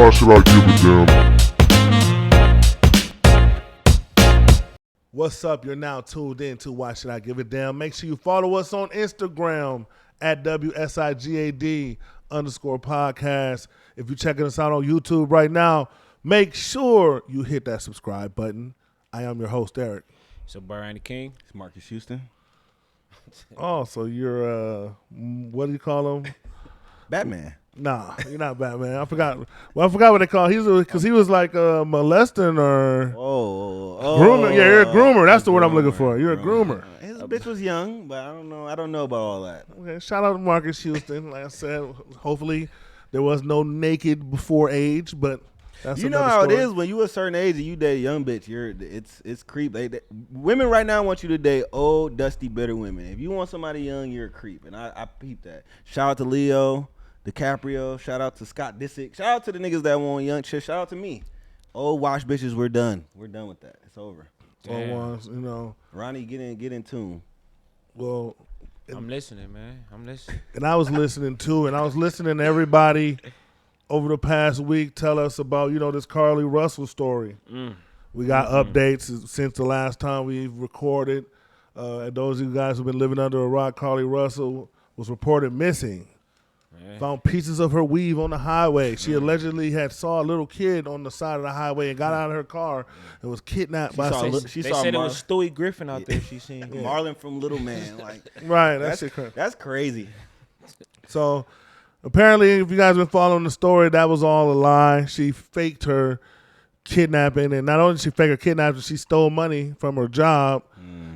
Why should I give a damn? What's up? You're now tuned in to Why Should I Give a Damn? Make sure you follow us on Instagram at WSIGAD_podcast. If you're checking us out on YouTube right now, make sure you hit that subscribe button. I am your host, Eric. So Brian the King. It's Marcus Houston. Oh, so you're, what do you call him? Batman. Nah, you're not Batman. I forgot what they call him. Because he was like molesting or grooming. Yeah, you're a groomer. That's the word I'm looking for. You're a groomer. His bitch was young, but I don't know about all that. Okay, shout out to Marcus Houston. Like I said, hopefully there was no naked before age, but that's you know another how story. it is when you a certain age and you date a young bitch. It's creep. Women right now want you to date old, dusty, bitter women. If you want somebody young, you're a creep, and I peep that. Shout out to Leo DiCaprio. Shout out to Scott Disick. Shout out to the niggas that want young shit. Shout out to me. Old wash bitches, we're done. We're done with that. It's over. Old ones, you know. Ronnie, get in tune. Well, I'm listening, man. I'm listening. and I was listening too, and I was listening to everybody over the past week tell us about, this Carlee Russell story. We got updates since the last time we recorded. And those of you guys who've been living under a rock, Carlee Russell was reported missing. Man. Found pieces of her weave on the highway. She allegedly had saw a little kid on the side of the highway and got out of her car and was kidnapped by some. They said it was Stewie Griffin out there she seen. Marlon from Little Man. Like Right, that's crazy. That's crazy. So apparently, if you guys been following the story, that was all a lie. She faked her kidnapping, and not only did she fake her kidnapping, she stole money from her job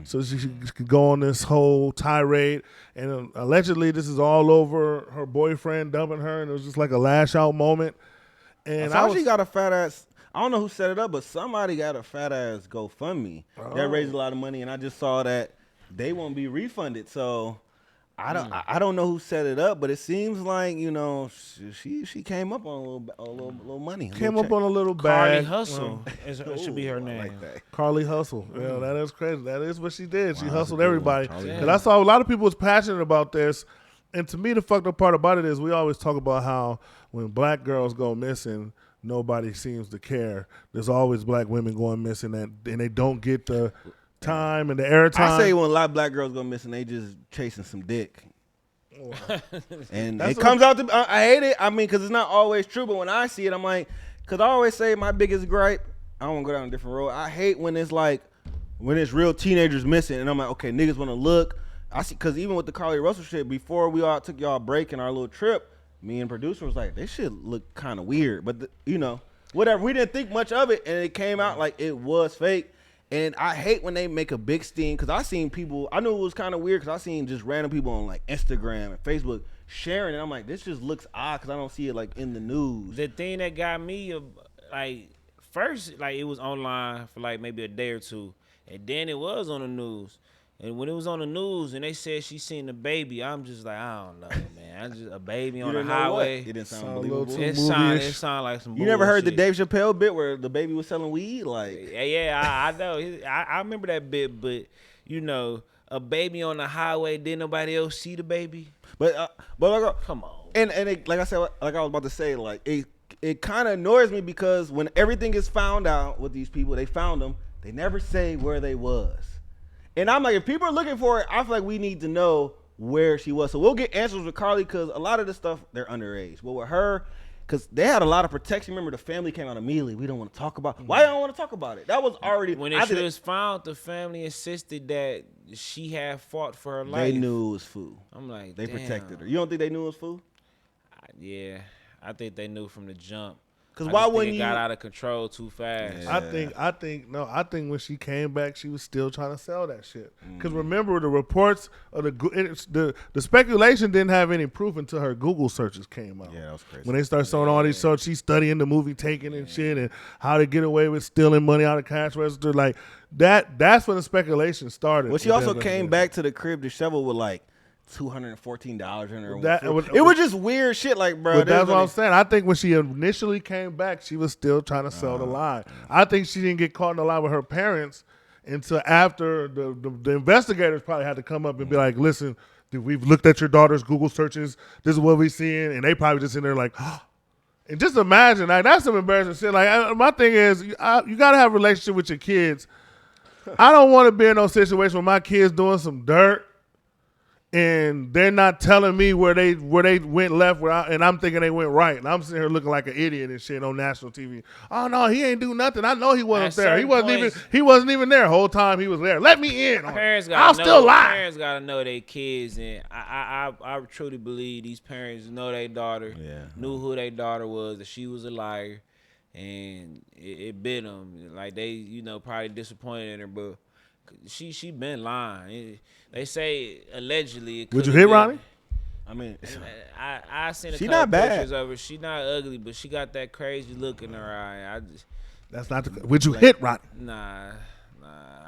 so she could go on this whole tirade. And allegedly, this is all over her boyfriend dumping her, and it was just like a lash out moment. And She got a fat ass. I don't know who set it up, but somebody got a fat ass GoFundMe that raised a lot of money, and I just saw that they won't be refunded. So I don't know who set it up, but it seems like she came up on a little money. came up on a little bag. Carlee Russell should be her name. Like that. Carlee Hustle. Yeah, that is crazy. That is what she did. She hustled that's a good one. everybody. Carlee Because I saw a lot of people was passionate about this. And to me, the fucked up part about it is we always talk about how when black girls go missing, nobody seems to care. There's always black women going missing, and they don't get the time and the airtime. I say when a lot of black girls go missing, they just chasing some dick. And That's it comes out to, I hate it. I mean, because it's not always true, but when I see it, I'm like, because I always say my biggest gripe, I don't want to go down a different road. I hate when it's like, when it's real teenagers missing, and I'm like, okay, niggas want to look. I see, because even with the Carlee Russell shit, before we all took y'all break in our little trip, me and producer was like, this shit look kind of weird. But, whatever. We didn't think much of it, and it came out like it was fake. And I hate when they make a big sting, because I seen people, I knew it was kind of weird, because I seen just random people on like Instagram and Facebook sharing it. I'm like, this just looks odd, because I don't see it like in the news. The thing that got me, first, it was online for maybe a day or two, and then it was on the news. And when it was on the news and they said she seen the baby, I'm just like, I don't know, man. I just a baby on the highway. It didn't sound little believable. too It sound like some bullshit. You never heard the Dave Chappelle bit where the baby was selling weed? Like, I know. I remember that bit, but a baby on the highway, didn't nobody else see the baby? but Come on. and it, like I said, like I was about to say, like it kind of annoys me because when everything is found out with these people, they found them. They never say where they was. And I'm like, if people are looking for it, I feel like we need to know where she was. So we'll get answers with Carlee, because a lot of this stuff, they're underage. But with her, because they had a lot of protection. Remember, the family came out immediately. We don't want to talk about it. Why don't want to talk about it? That was already. When it was found, the family insisted that she had fought for her life. They knew it was food. I'm like, They damn. protected her. You don't think they knew it was food? Yeah, I think they knew from the jump. Because I why just think wouldn't it you? got out of control too fast. Yeah. I think when she came back, she was still trying to sell that shit. Because remember, the reports of the speculation didn't have any proof until her Google searches came out. Yeah, that was crazy. When they started showing all these searches, she's studying the movie Taken and shit, and how to get away with stealing money out of cash register. Like that's when the speculation started. Well, she also came back to the crib disheveled with like $214 in her. It was just weird shit, like, bro. But that's what I'm saying. I think when she initially came back, she was still trying to sell the lie. I think she didn't get caught in the lie with her parents until after the investigators probably had to come up and be like, listen, we've looked at your daughter's Google searches. This is what we're seeing. And they probably just in there like, And just imagine, like that's some embarrassing shit. Like my thing is, you gotta have a relationship with your kids. I don't want to be in no situation where my kids doing some dirt and they're not telling me where they went left, and I'm thinking they went right, and I'm sitting here looking like an idiot and shit on national TV. Oh no, he ain't do nothing. I know he wasn't there. He wasn't even there the whole time he was there. Let me in. I'll still lie. Parents gotta know their kids, and I truly believe these parents know their daughter. Yeah. Knew who their daughter was, that she was a liar, and it bit them. Like they, probably disappointed in her, but she been lying. They say allegedly. Would you hit Ronnie? I mean, I seen a she couple not bad. pictures of her. She not ugly, but she got that crazy look in her eye. That's not the. Would you hit Ronnie? Nah.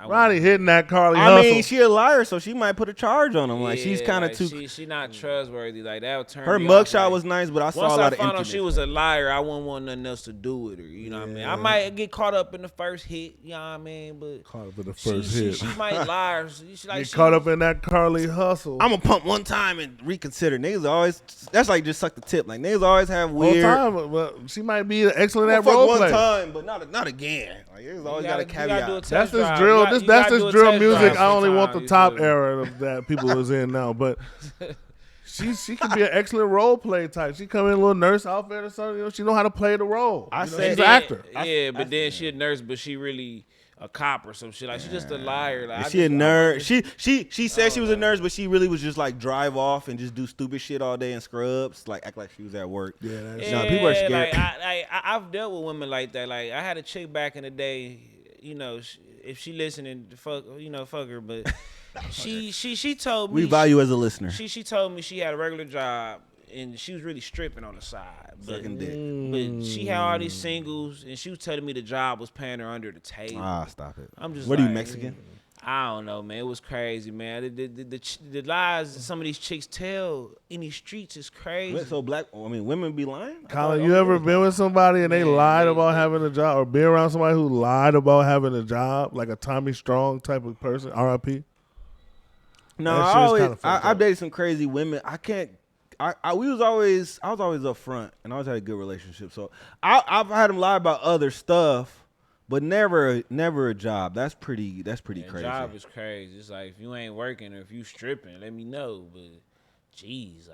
Ronnie hitting that Carlee I Russell. mean, she a liar, so she might put a charge on him. Like she's kind of too. She not trustworthy. Like that would turn. Her me off. mugshot Like, was nice, but I saw a once lot I of found out emptiness. she was a liar, I wouldn't want nothing else to do with her. You know what I mean? I might get caught up in the first hit. You know what I mean? But caught up in the first hit. She might lie. Get caught up in that Carlee hustle. I'm gonna pump one time and reconsider. Niggas always. That's like just suck the tip. Like niggas always have weird. Whole time, but she might be excellent at fuck role one play. time, but not again. Like niggas always got a caveat. That's this drill. That's this drill music. I only want the top era of that people was in now, but she can be an excellent role play type. She come in a little nurse outfit or something. She know how to play the role. I she's said an actor. Yeah, but then she a nurse, but she really a cop or some shit. Like she just a liar. Like, She a nerd. She said she was a nurse, but she really was just like drive off and just do stupid shit all day in scrubs, like act like she was at work. Yeah, that's No, people are scared. Like I've dealt with women like that. Like I had a chick back in the day. If she listening, fuck her. But she told me We value as a listener. She told me she had a regular job and she was really stripping on the side. Sucking dick. But she had all these singles and she was telling me the job was paying her under the table. Stop it. I'm just What are you, like, Mexican? I don't know, man. It was crazy, man. The lies that some of these chicks tell in these streets is crazy. So women be lying? Colin, you ever been with somebody and they lied about having a job, or been around somebody who lied about having a job, like a Tommy Strong type of person? R.I.P. No, I've dated some crazy women. I can't. I was always up front, and I always had a good relationship. So I've had them lie about other stuff, but never a job. That's pretty crazy. Job is crazy. It's like if you ain't working or if you stripping, let me know. But jeez,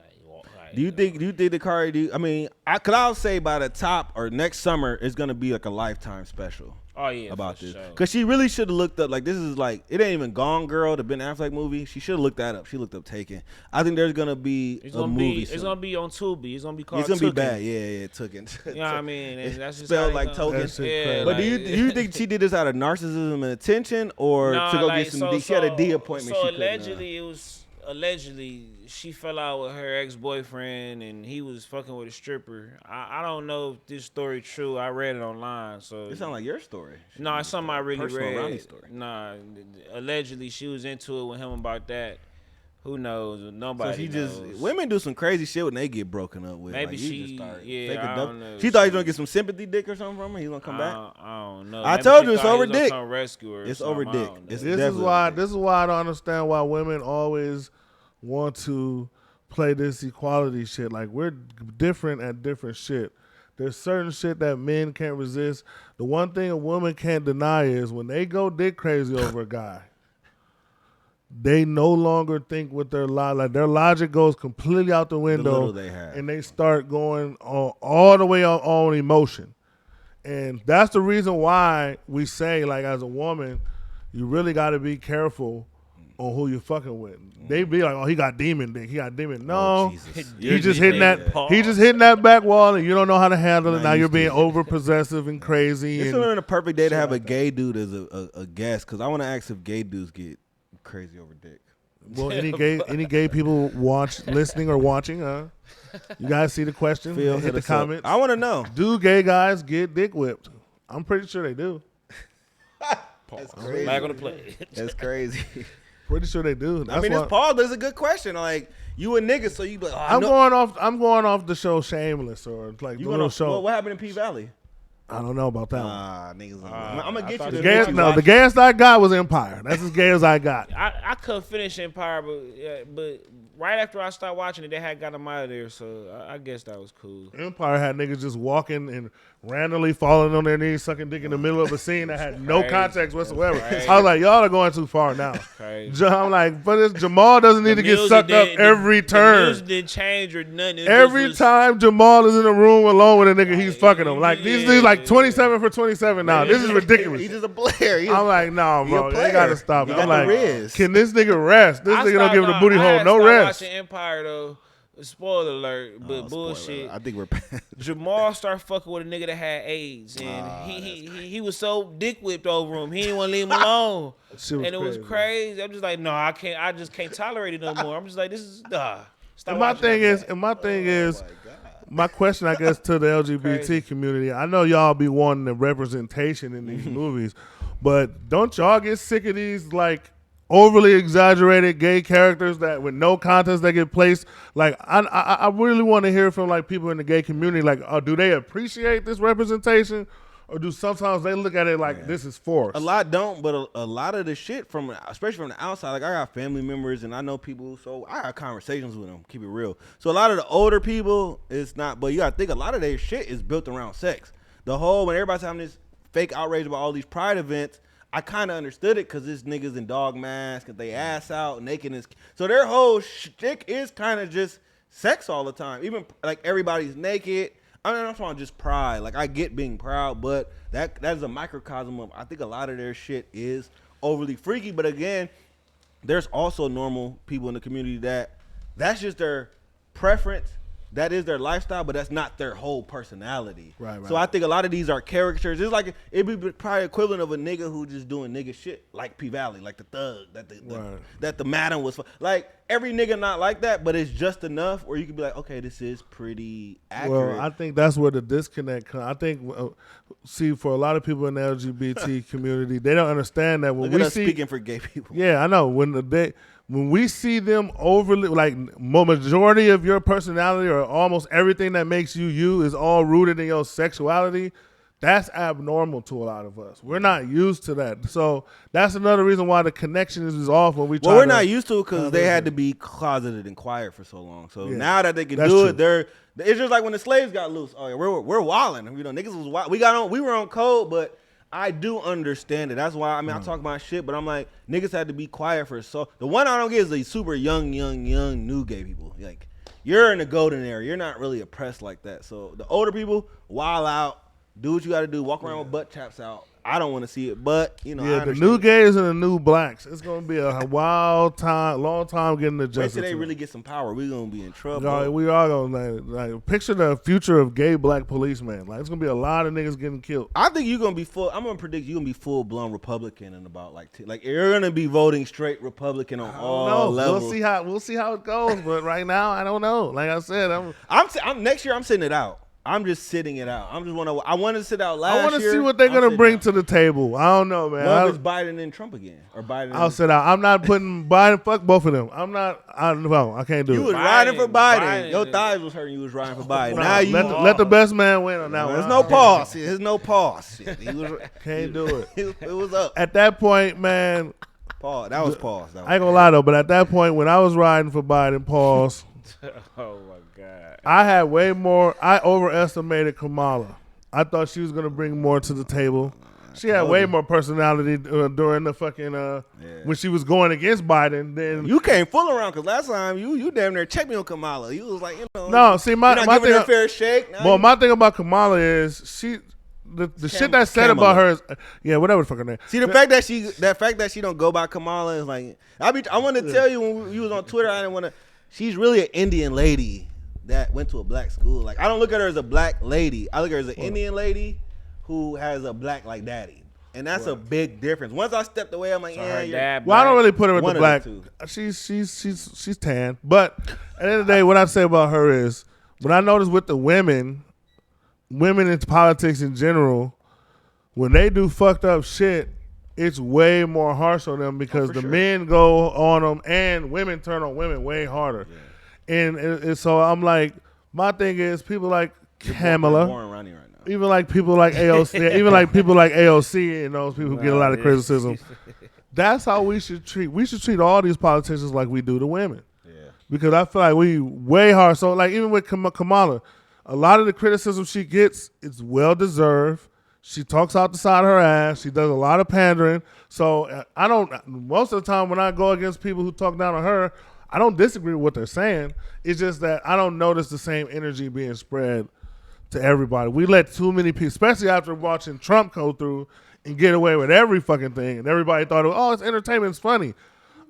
do you think the Carlee? I mean, cause I'll say by the top or next summer it's gonna be like a Lifetime special. Oh yeah, about this, sure. Cause she really should have looked up. Like this is like it ain't even Gone Girl, the Ben Affleck movie. She should have looked that up. She looked up Taken. I think there's gonna be a movie. It's gonna be on Tubi. It's gonna be called. It's gonna Tooken. be bad. Yeah, Tooken. You know what I mean? And that's just spelled how like token. Yeah, but do you think she did this out of narcissism and attention, or to go get some D? She had a D appointment. So allegedly, she fell out with her ex-boyfriend and he was fucking with a stripper. I don't know if this story true. I read it online. So it sounds like your story. No, it's something I really read. Ronnie story. Nah, allegedly she was into it with him about that. Who knows? Nobody knows. Women do some crazy shit when they get broken up with. Maybe like I don't know. She thought he was gonna get some sympathy dick or something from her. He's gonna come back. I don't know. I told you it's over dick. It's over dick. This is why I don't understand why women always want to play this equality shit. Like we're different at different shit. There's certain shit that men can't resist. The one thing a woman can't deny is when they go dick crazy over a guy, they no longer think with their logic. Like their logic goes completely out the window, and they start going all the way on emotion. And that's the reason why we say, like, as a woman, you really got to be careful on who you're fucking with. They be like, oh, he got demon dick. He got demon. No, he just hitting that. He just hitting that back wall, and you don't know how to handle it. Now you're being over possessive and crazy. This would have been a perfect day to have a gay dude as a guest, because I want to ask if gay dudes get crazy over dick. Well, any gay people listening or watching, you guys see the question? Hit the comments. I want to know. Do gay guys get dick whipped? I'm pretty sure they do. That's crazy. Back on the play. That's crazy. Pretty sure they do. That's it's Paul, but it's a good question. Like, you a nigga, so you be like, I'm going off the show Shameless, or like the little show. What happened in P Valley? I don't know about that one. Niggas. I'm gonna get you thought the you Gayest, watch no, it. the gayest I got was Empire. That's as gay as I got. I couldn't finish Empire, but right after I started watching it, they had got him out of there. So I guess that was cool. Empire had niggas just walking and randomly falling on their knees, sucking dick in the middle of a scene that had no crazy. context whatsoever. That's I was like, y'all are going too far now. Crazy. I'm like, but Jamal doesn't need to get music sucked up didn't- every The turn. music didn't change or nothing. It Every just was- time Jamal is in a room alone with a nigga, he's fucking him. Like these Yeah, niggas like yeah. 27 for 27 now. This is ridiculous. He's just a player. I'm like, no, bro, he a they gotta player. stop it. You I'm got the like, Riz. can this nigga rest? This nigga don't give the booty hole no rest. Watching Empire though. Spoiler alert, but bullshit. I think we're past. Jamal started fucking with a nigga that had AIDS, and he was so dick whipped over him. He didn't want to leave him alone, Shit was and it was crazy. I'm just like, no, I just can't tolerate it no more. I'm just like, this is Stop And my watching thing that. is, my question, I guess, to the LGBT community. I know y'all be wanting the representation in these movies, but don't y'all get sick of these like overly exaggerated gay characters that with no context that get placed? Like, I really want to hear from like people in the gay community. Like, do they appreciate this representation, or do sometimes they look at it like this is forced? A lot don't, but a lot of the shit especially from the outside, like I got family members and I know people, so I have conversations with them, keep it real. So a lot of the older people, it's not, but you gotta think a lot of their shit is built around sex. The whole, when everybody's having this fake outrage about all these pride events, I kind of understood it because this niggas in dog masks and they ass out, nakedness. So their whole shtick is kind of just sex all the time. Even like everybody's naked. I mean, I'm talking just pride. Like I get being proud, but that is a microcosm of. I think a lot of their shit is overly freaky. But again, there's also normal people in the community that's just their preference. That is their lifestyle, but that's not their whole personality. Right. So I think a lot of these are caricatures. It's like it'd be probably equivalent of a nigga who just doing nigga shit, like P Valley, like the thug, that the madam was like every nigga not like that, but it's just enough where you could be like, okay, this is pretty accurate. Well, I think that's where the disconnect comes. I think, see, for a lot of people in the LGBT community, they don't understand that when Look at we us see speaking for gay people. Yeah, I know. When we see them overly, like majority of your personality or almost everything that makes you is all rooted in your sexuality, that's abnormal to a lot of us. We're not used to that. So that's another reason why the connection is off when we try Well, we're to, not used to it because they had to be closeted and quiet for so long. So Yeah, now that they can that's do true. it, it's just like when the slaves got loose. Oh yeah, we're wilding. You know, niggas was wild. We were on code, but I do understand it. That's why I talk about shit, but I'm like, niggas had to be quiet for so. The one I don't get is the super young new gay people. Like, you're in the golden era. You're not really oppressed like that. So the older people, wild out, do what you got to do, walk around with butt chaps out. I don't want to see it, but you know, Yeah, the new gays and the new blacks. It's gonna be a wild time, long time getting Wait adjusted. till they to really it. get some power. We're gonna be in trouble. No, we are gonna like picture the future of gay black policemen. Like it's gonna be a lot of niggas getting killed. I think you're gonna be I'm gonna predict you're gonna be full blown Republican in about like you're gonna be voting straight Republican on all levels. We'll see how it goes. But right now, I don't know. Like I said, I'm next year. I'm sitting it out. I'm just sitting it out. I want to sit out last year. I want to see what they're gonna bring to the table. I don't know, man. Well, it's Biden and Trump again, or Biden. I'll sit out. I'm not putting Biden. Fuck both of them. I'm not. I can't do You it. was riding for Biden. Biden. Your thighs was hurting. You was riding for Biden. No, Now you let the best man win on that one. There's no pause. There's no pause. He was, Can't do it. it was up. At that point, man, Pause. That was pause. I ain't gonna lie though. But at that point, when I was riding for Biden, pause. Oh my god. I had way more. I overestimated Kamala. I thought she was gonna bring more to the table. She had way more personality during the fucking when she was going against Biden. Then You came full around because last time you damn near checked me on Kamala. You was like, no, see you're my not my giving her a thing. fair shake. Now Well, my thing about Kamala is the shit that's said Kamala. about her is whatever the fuck her name. See the fact that she don't go by Kamala is like I want to tell you when you was on Twitter. I didn't want to. She's really an Indian lady that went to a black school. Like I don't look at her as a black lady. I look at her as an Indian lady who has a black like daddy, and that's a big difference. Once I stepped away, I'm like, Her you're- dad Well, I don't black. really put her with One the of black. the two. She's tan. But at the end of the day, what I say about her is when I notice with the women in politics in general, when they do fucked up shit, it's way more harsh on them because the men go on them and women turn on women way harder. Yeah. And so I'm like, my thing is people like Kamala. Warren Ronnie right now. Even like people like AOC, even like people like AOC and those people who get a lot of criticism. That's how we should treat. We should treat all these politicians like we do the women. Yeah. Because I feel like we way hard. So like even with Kamala, a lot of the criticism she gets is well deserved. She talks out the side of her ass. She does a lot of pandering. So I don't. Most of the time when I go against people who talk down on her, I don't disagree with what they're saying. It's just that I don't notice the same energy being spread to everybody. We let too many people, especially after watching Trump go through and get away with every fucking thing, and everybody thought, oh, it's entertainment, it's funny.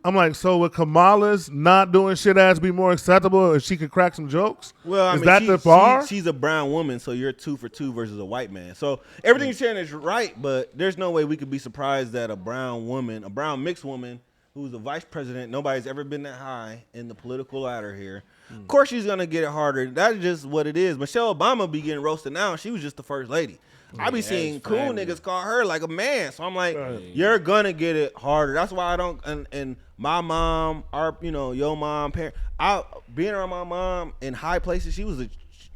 I'm like, so would Kamala's not doing shit ass be more acceptable if she could crack some jokes? Well, I is mean, that the bar? She's a brown woman, so you're 2 for 2 versus a white man. So everything you're saying is right, but there's no way we could be surprised that a brown woman, a brown mixed woman, who's a vice president, nobody's ever been that high in the political ladder here. Of course she's going to get it harder. That's just what it is. Michelle Obama be getting roasted now. She was just the first lady. I be seeing cool niggas call her like a man. So I'm like, you're going to get it harder. That's why I don't, and my mom, your mom, being around my mom in high places, she was a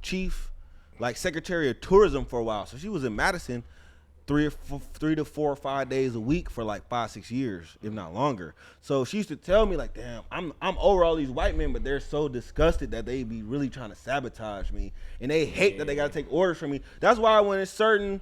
chief, like secretary of tourism for a while. So she was in Madison 3 to 4 or 5 days a week for like 5-6 years, if not longer. So she used to tell me like, damn, I'm over all these white men, but they're so disgusted that they be really trying to sabotage me, and they hate that they got to take orders from me. That's why when it's certain,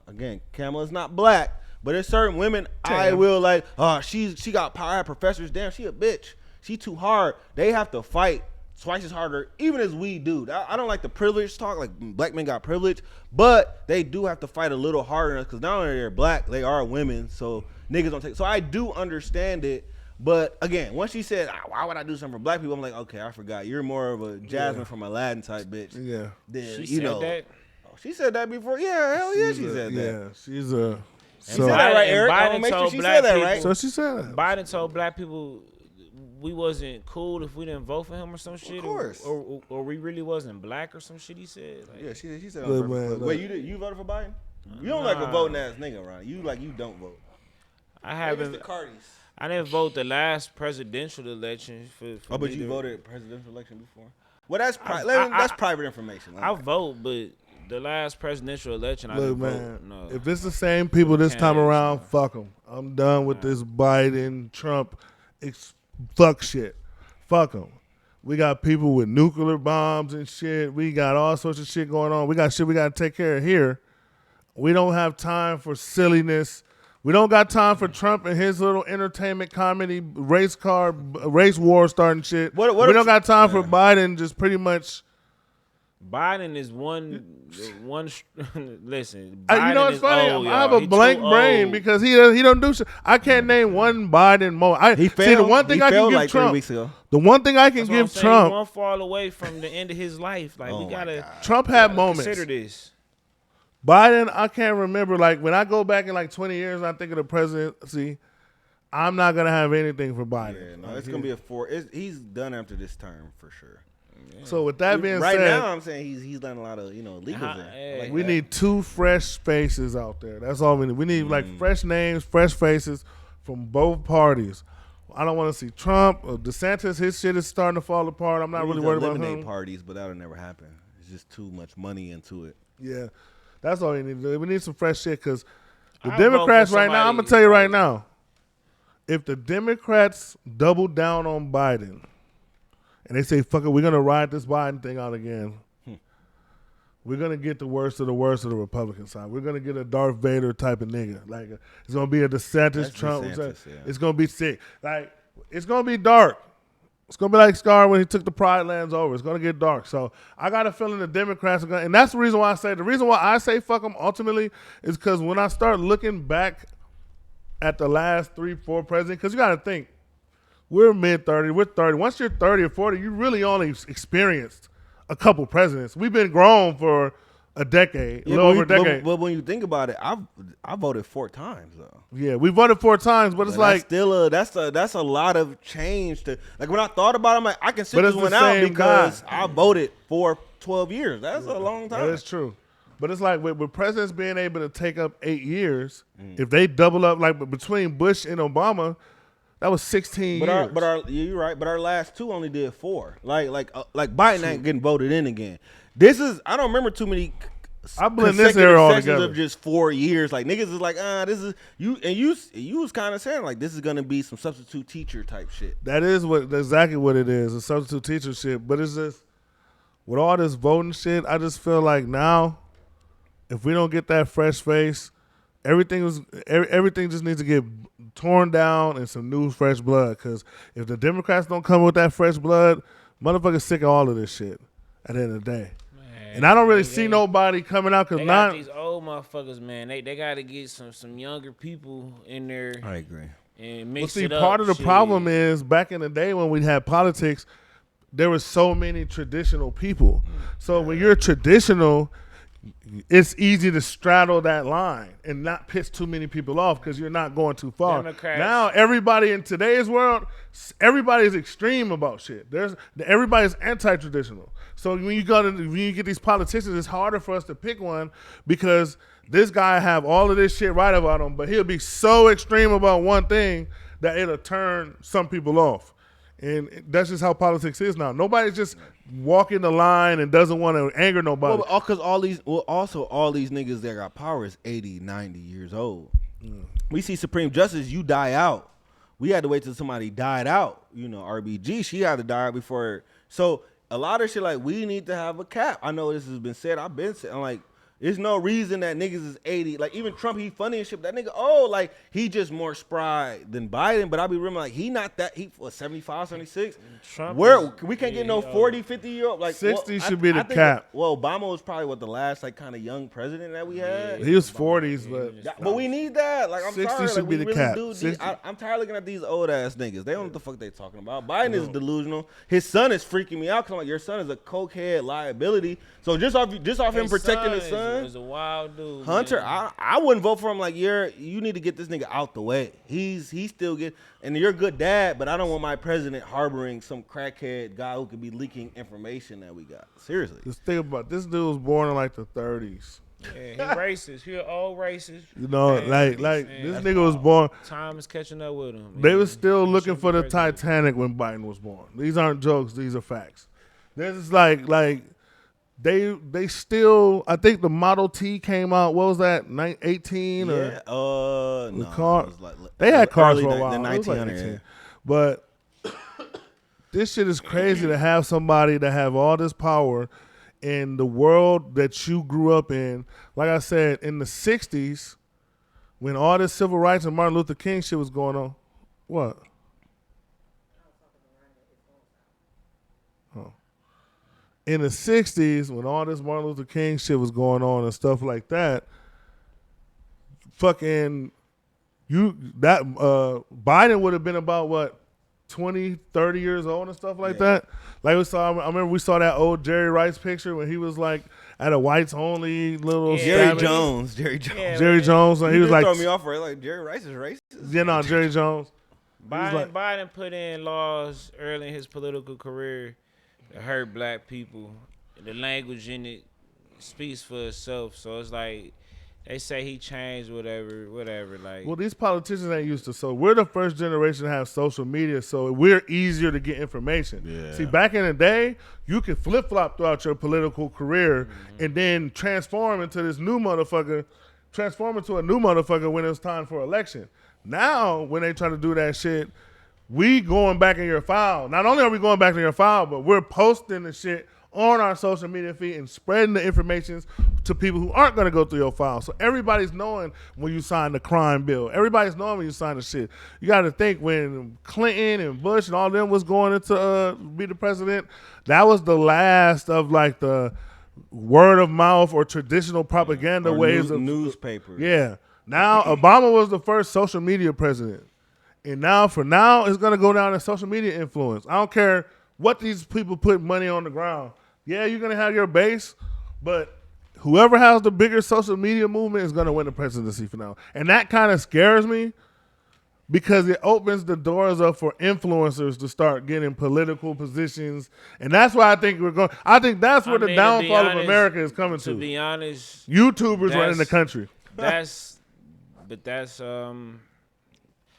again, Kamala's not black, but it's certain women, I will like, she got power, I have professors, damn, she a bitch, she too hard. They have to fight twice as harder, even as we do. I don't like the privilege talk, like black men got privilege, but they do have to fight a little harder because not only they're black, they are women, so niggas don't take. So I do understand it, but again, once she said, why would I do something for black people? I'm like, okay, I forgot. You're more of a Jasmine from Aladdin type bitch. Yeah. Than, She said that? Oh, she said that before? Yeah, hell yeah, she said that. Yeah, she's a. She said that right, Eric? I want to make sure she said that right. So she said that. Biden told black people we wasn't cool if we didn't vote for him or some shit. Of course. Or we really wasn't black or some shit, he said. Like, Yeah, she said Look, on man, purpose. Wait, you voted for Biden? You don't like a voting ass nigga, Ron. You don't vote. I haven't. Maybe it's the Cardis. I didn't vote the last presidential election for but you voted presidential election before? Well, that's private information. I vote, but the last presidential election, I didn't vote. No. If it's the same people this time around, fuck them. I'm done with this Biden, Trump, fuck shit. Fuck them. We got people with nuclear bombs and shit. We got all sorts of shit going on. We got shit we got to take care of here. We don't have time for silliness. We don't got time for Trump and his little entertainment comedy race war starting shit. We don't got time for Biden just pretty much. Biden is one. Listen, Biden you know what's funny? old, I have a blank brain old. because he don't do shit. I can't name one Biden moment. He failed. See, the one thing I can give like Trump. 3 weeks ago. The one thing I can That's what I'm give saying. Trump. He won't fall away from the end of his life. Like we gotta. Trump had moments. Consider this. Biden, I can't remember. Like when I go back in like 20 years, and I think of the presidency. I'm not gonna have anything for Biden. Yeah, no, it's gonna be a 4. He's done after this term for sure. Yeah. So with that being right said, now I'm saying he's done a lot of illegals there. We need 2 fresh faces out there. That's all we need. We need like fresh names, fresh faces from both parties. I don't want to see Trump or DeSantis. His shit is starting to fall apart. I'm not really worried about him. Parties, but that'll never happen. It's just too much money into it. Yeah, that's all we need to do. We need some fresh shit because the Democrats right now. I'm gonna tell you right now. If the Democrats double down on Biden and they say, fuck it, we're going to ride this Biden thing out again, we're going to get the worst of the Republican side. We're going to get a Darth Vader type of nigga. Like it's going to be a DeSantis, Trump. DeSantis, yeah. It's going to be sick. Like it's going to be dark. It's going to be like Scar when he took the Pride Lands over. It's going to get dark. So I got a feeling the Democrats are going to, and that's the reason why I say fuck them ultimately is because when I start looking back at the last 3-4 presidents, because you got to think, we're mid-30, we're 30. Once you're 30 or 40, you really only experienced a couple presidents. We've been grown for a decade, a little over a decade. But when you think about it, I voted 4 times though. Yeah, we voted 4 times, but it's like still that's a lot of change to like. When I thought about it, I'm like, I can sit this one out because I voted for 12 years. That's a long time. That's true. But it's like with presidents being able to take up 8 years, if they double up, like between Bush and Obama, that was 16 years. You're right. But our last 2 only did 4. Like Biden ain't getting voted in again. I don't remember too many I blend this era all together. Of just 4 years, like niggas is like, this is you, and you was kind of saying like this is gonna be some substitute teacher type shit. That is exactly what it is, a substitute teacher shit. But it's just with all this voting shit, I just feel like now, if we don't get that fresh face, everything just needs to get torn down and some new fresh blood. Because if the Democrats don't come with that fresh blood, motherfuckers sick of all of this shit at the end of the day. Man, and I don't really see nobody coming out because not these old motherfuckers, man. They got to get some younger people in there. I agree. And mix it up. Part of the problem is back in the day when we had politics, there were so many traditional people. So when you're traditional, it's easy to straddle that line and not piss too many people off because you're not going too far. Democrats. Now everybody in today's world, everybody's extreme about shit. Everybody's anti-traditional. So when you get these politicians, it's harder for us to pick one because this guy have all of this shit right about him, but he'll be so extreme about one thing that it'll turn some people off. And that's just how politics is now. Nobody's just walking the line and doesn't want to anger nobody. Well, because all these niggas that got power is 80, 90 years old. We see Supreme Justice, you die out. We had to wait till somebody died out. You know, RBG, she had to die out before. So a lot of shit like we need to have a cap. I know this has been said. I've been saying like, there's no reason that niggas is 80. Like, even Trump, he funny and shit. That nigga, like, he just more spry than Biden. But I be remembering, like, he not that. He was 75, 76. Trump we can't get no 40, 50-year-old. Like, 60 should be the cap. Obama was probably, the last, like, kind of young president that we had? He was 40s, but we need that. Like, I'm 60 sorry. should Like, be we the really cap. I'm tired of looking at these old-ass niggas. They don't know what the fuck they talking about. Biden is delusional. His son is freaking me out because I'm like, your son is a cokehead liability. So just off him protecting his son. Is a wild dude, Hunter, man. I wouldn't vote for him. Like, you need to get this nigga out the way. He still get, and you're a good dad, but I don't want my president harboring some crackhead guy who could be leaking information that we got. Seriously. Just think about it. This dude was born in like the 30s. Yeah, he racist. He an old racist. You know, man, like this nigga was born. Time is catching up with him. They was still looking for the Titanic when Biden was born. These aren't jokes. These are facts. This is like they still. I think the Model T came out. What was that? 18 Yeah. or No. car. It was like, they had cars early for a while. The It was like 1900s. 18. But this shit is crazy to have somebody that have all this power in the world that you grew up in. Like I said, in the 60s, when all this civil rights and Martin Luther King shit was going on. What? Oh. In the 60s, when all this Martin Luther King shit was going on and stuff like that, fucking Biden would have been about what? 20, 30 years old and stuff like that. Like I remember we saw that old Jerry Rice picture when he was like at a whites only little Jerry Jones. Yeah, Jerry Jones. He was like, throw me off for it. Like, Jerry Rice is racist. Yeah, no, Jerry Jones. Biden put in laws early in his political career to hurt black people. The language in it speaks for itself. So it's like they say he changed whatever. Like, well, these politicians ain't used to. So we're the first generation to have social media, so we're easier to get information. Yeah. See, back in the day, you could flip flop throughout your political career and then transform into a new motherfucker when it was time for election. Now, when they try to do that shit, we going back in your file. Not only are we going back in your file, but we're posting the shit on our social media feed and spreading the information to people who aren't going to go through your file. So everybody's knowing when you sign the crime bill. Everybody's knowing when you sign the shit. You got to think when Clinton and Bush and all them was going into be the president, that was the last of like the word of mouth or traditional propaganda ways of newspaper. Yeah. Now Obama was the first social media president. And now it's going to go down as social media influence. I don't care what these people put money on the ground. Yeah, you're going to have your base, but whoever has the bigger social media movement is going to win the presidency for now. And that kind of scares me because it opens the doors up for influencers to start getting political positions. And that's why I think that's where the downfall of America is coming to. To be honest, YouTubers running the country. That's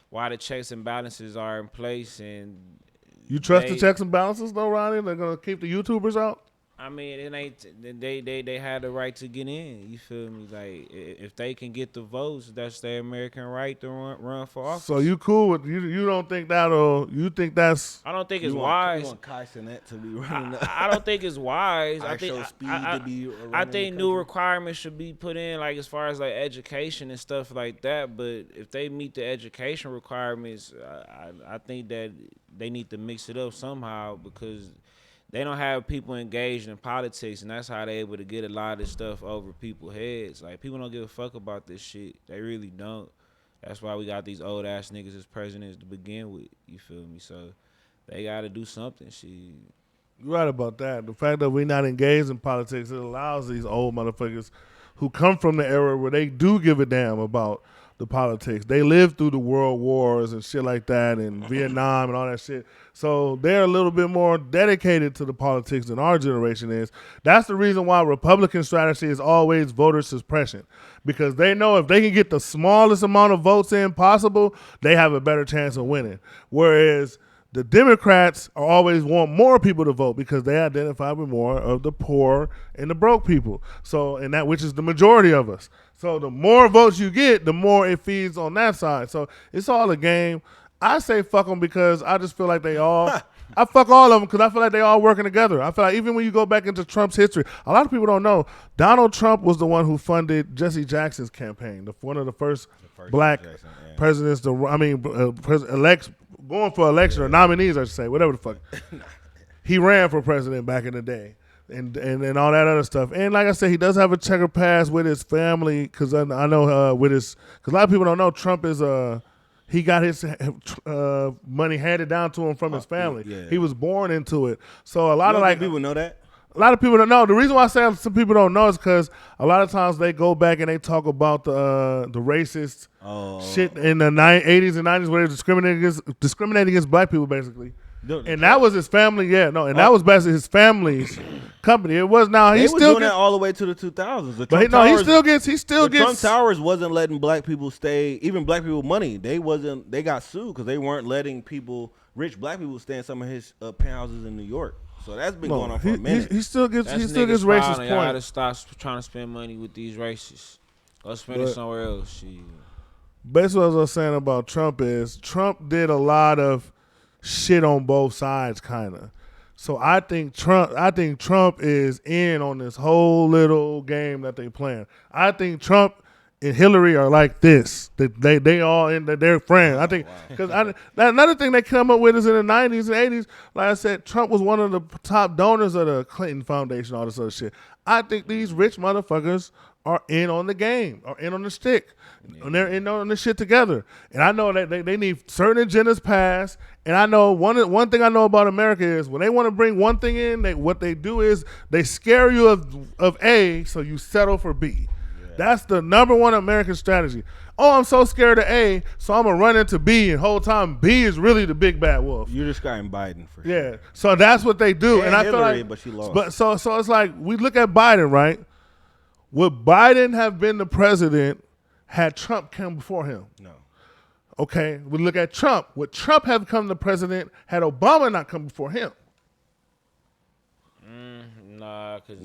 why the checks and balances are in place. And you trust the checks and balances though, Ronnie? They're going to keep the YouTubers out? I mean, it ain't they had the right to get in. You feel me? Like if they can get the votes, that's their American right to run for office. So you cool with you don't think that'll you think that's I don't think it's You wise. want Kai Cenat to be running I don't think it's wise. I think ISO speed I to be I running think the new country. requirements should be put in, like as far as like education and stuff like that. But if they meet the education requirements, I think that they need to mix it up somehow because they don't have people engaged in politics, and that's how they're able to get a lot of this stuff over people's heads. Like people don't give a fuck about this shit. They really don't. That's why we got these old ass niggas as presidents to begin with. You feel me? So they got to do something. Shit. You're right about that. The fact that we're not engaged in politics, it allows these old motherfuckers who come from the era where they do give a damn about the politics. They lived through the world wars and shit like that and Vietnam and all that shit. So they're a little bit more dedicated to the politics than our generation is. That's the reason why Republican strategy is always voter suppression. Because they know if they can get the smallest amount of votes in possible, they have a better chance of winning. Whereas the Democrats always want more people to vote because they identify with more of the poor and the broke people. So, and that which is the majority of us. So the more votes you get, the more it feeds on that side. So it's all a game. I say fuck them because I just feel like they all. I fuck all of them because I feel like they all working together. I feel like even when you go back into Trump's history, a lot of people don't know Donald Trump was the one who funded Jesse Jackson's campaign, one of the first black Jackson, yeah. presidents. Elects. Going for election or nominees, I should say, whatever the fuck. He ran for president back in the day, and all that other stuff. And like I said, he does have a checker pass with his family because I know because a lot of people don't know Trump is he got his money handed down to him from his family. Yeah. He was born into it. So a lot of people know that. a lot of people don't know. The reason why I say some people don't know is because a lot of times they go back and they talk about the racist shit in the 80s and 90s where they discriminating against black people, basically. And that was his family, that was basically his family's company. It was now he They still was doing gets, that all the way to the 2000s. The but Trump he Towers- still the Trump gets. Towers wasn't letting black people stay, even black people money. They got sued because they weren't letting rich black people stay in some of his penthouses in New York. So that's been going on for a minute. He still gets That's racist y'all gotta points. stop trying to spend money with these racists. Go spend it somewhere else. Shit. Basically, what I was saying about Trump is Trump did a lot of shit on both sides, kind of. So I think Trump is in on this whole little game that they playing. I think Trump and Hillary are like this. They all in they're friends. I think because another thing they come up with is in the 90s and 80s. Like I said, Trump was one of the top donors of the Clinton Foundation, all this other shit. I think these rich motherfuckers are in on the game, are in on the stick, and they're in on the shit together. And I know that they need certain agendas passed. And I know one thing I know about America is when they want to bring one thing in, what they do is they scare you of A, so you settle for B. That's the number one American strategy. Oh, I'm so scared of A, so I'm going to run into B, and the whole time B is really the big bad wolf. You're describing Biden for sure. Yeah, so that's what they do. And I feel Hillary, like, but she lost. But so it's like we look at Biden, right? Would Biden have been the president had Trump come before him? No. Okay, we look at Trump. Would Trump have become the president had Obama not come before him? Nah, because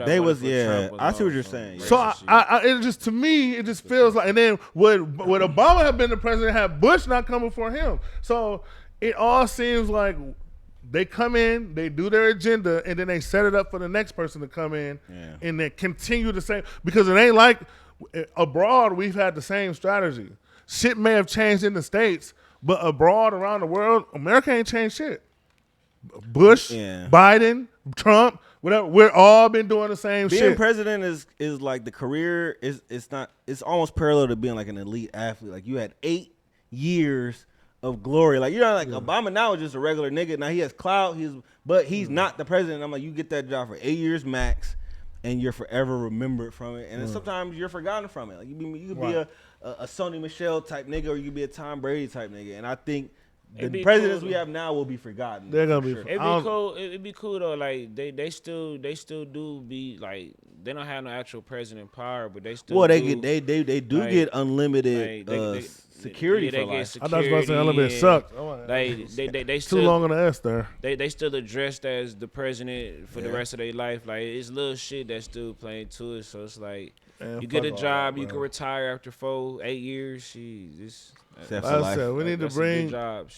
They was I see what you're saying. So it just to me, it just feels like. And then would Obama have been the president had Bush not come before him? So it all seems like they come in, they do their agenda, and then they set it up for the next person to come in, and they continue the same. Because it ain't like abroad we've had the same strategy. Shit may have changed in the States, but abroad around the world, America ain't changed shit. Bush, Biden, Trump, whatever, we're all been doing the same shit. Being president is like the career it's almost parallel to being like an elite athlete. Like you had 8 years of glory. Like Obama now is just a regular nigga. Now he has clout, but he's not the president. I'm like, you get that job for 8 years max, and you're forever remembered from it. And then sometimes you're forgotten from it. Like you could be a Sony Michel type nigga, or you could be a Tom Brady type nigga. And I think the presidents we have now will be forgotten. They're gonna be. Sure. It'd be cool. It'd be cool though. Like they still do be like they don't have no actual president power, but they still. Well, they do get unlimited security Yeah, for they get life. I thought you were about to say element security sucked. They Too still long on the S there. they still addressed as the president for the Yeah. rest of their life. Like it's little shit that's still playing to it. So it's like Man, you get a fuck all job, that, you bro. can retire after 4-8 years. Except Like for I life. said, we need to That's a bring. good job.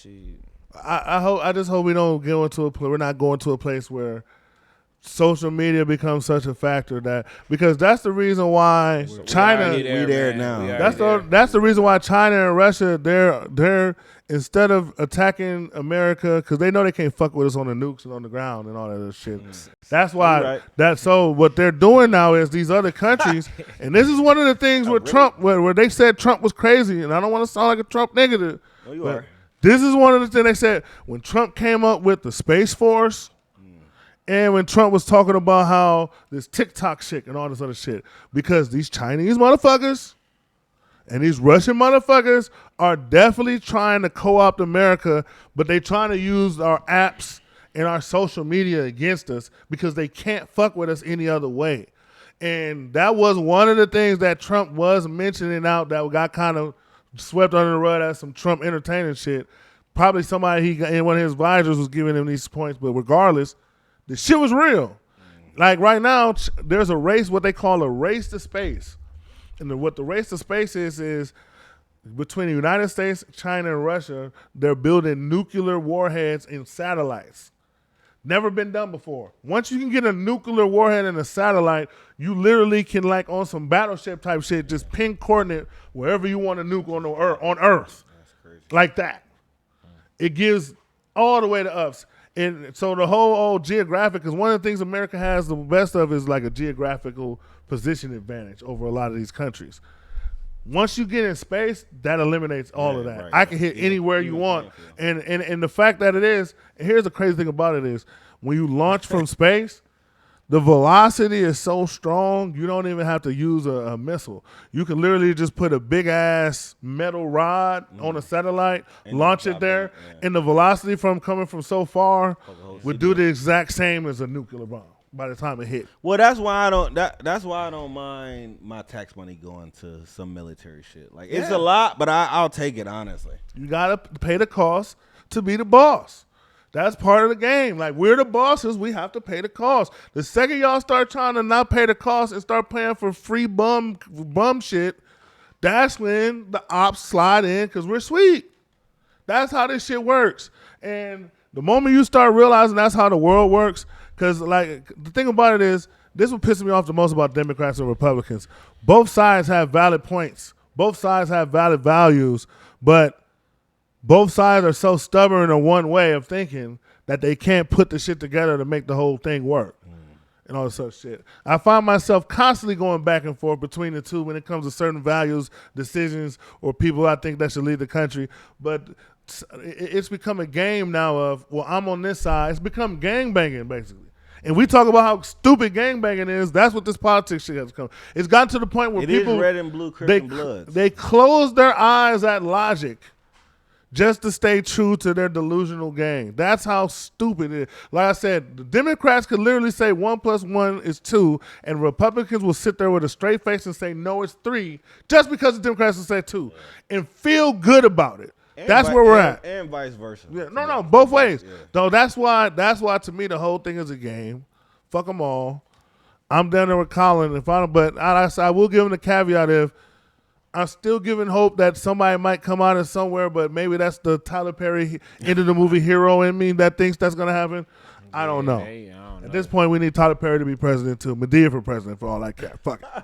I just hope we don't go into a place. We're not going to a place where social media becomes such a factor because that's the reason why China. we there now. That's the reason why China and Russia they're instead of attacking America because they know they can't fuck with us on the nukes and on the ground and all that other shit. That's why so what they're doing now is these other countries and this is one of the things with Trump where they said Trump was crazy and I don't want to sound like a Trump negative. Oh, you but are. This is one of the things they said when Trump came up with the Space Force. And when Trump was talking about how this TikTok shit and all this other shit, because these Chinese motherfuckers and these Russian motherfuckers are definitely trying to co-opt America, but they trying to use our apps and our social media against us because they can't fuck with us any other way. And that was one of the things that Trump was mentioning out that got kind of swept under the rug as some Trump entertaining shit. Probably somebody in one of his advisors was giving him these points, but regardless, the shit was real. Like right now, there's a race, what they call a race to space. And what the race to space is between the United States, China, and Russia, they're building nuclear warheads in satellites. Never been done before. Once you can get a nuclear warhead in a satellite, you literally can, like on some battleship type shit, just pin coordinate wherever you want to nuke on Earth. That's crazy. Like that. It gives all the way to us. And so the whole geographic, because one of the things America has the best of is like a geographical position advantage over a lot of these countries. Once you get in space, that eliminates all of that. Right, I can hit anywhere you want. And the fact that it is, and here's the crazy thing about it is, when you launch from space, the velocity is so strong, you don't even have to use a missile. You can literally just put a big-ass metal rod on a satellite, and launch it there, and the velocity from coming from so far would do the exact same as a nuclear bomb by the time it hit. Well, that's why I don't. That's why I don't mind my tax money going to some military shit. Like it's a lot, but I'll take it honestly. You gotta pay the cost to be the boss. That's part of the game. Like, we're the bosses. We have to pay the cost. The second y'all start trying to not pay the cost and start paying for free bum shit, that's when the ops slide in because we're sweet. That's how this shit works. And the moment you start realizing that's how the world works, because, like, the thing about it is, this what pisses me off the most about Democrats and Republicans. Both sides have valid points. Both sides have valid values, but both sides are so stubborn in one way of thinking that they can't put the shit together to make the whole thing work and all this other shit. I find myself constantly going back and forth between the two when it comes to certain values, decisions, or people I think that should lead the country. But it's become a game now of, well, I'm on this side. It's become gangbanging, basically. And we talk about how stupid gangbanging is. That's what this politics shit has come. It's gotten to the point where people, is red and blue Christian Bloods. They close their eyes at logic just to stay true to their delusional game. That's how stupid it is. Like I said, the Democrats could literally say 1 + 1 is 2, and Republicans will sit there with a straight face and say, no, it's 3, just because the Democrats will say 2, and feel good about it. That's where we're at. And vice versa. Yeah, no, both ways. Yeah. No, that's why to me the whole thing is a game. Fuck them all. I'm down there with Colin. But I will give him the caveat if I'm still giving hope that somebody might come out of somewhere, but maybe that's the Tyler Perry end of the movie hero in me that thinks that's going to happen. I don't know. At this point, we need Tyler Perry to be president too. Medea for president for all I care. Fuck it.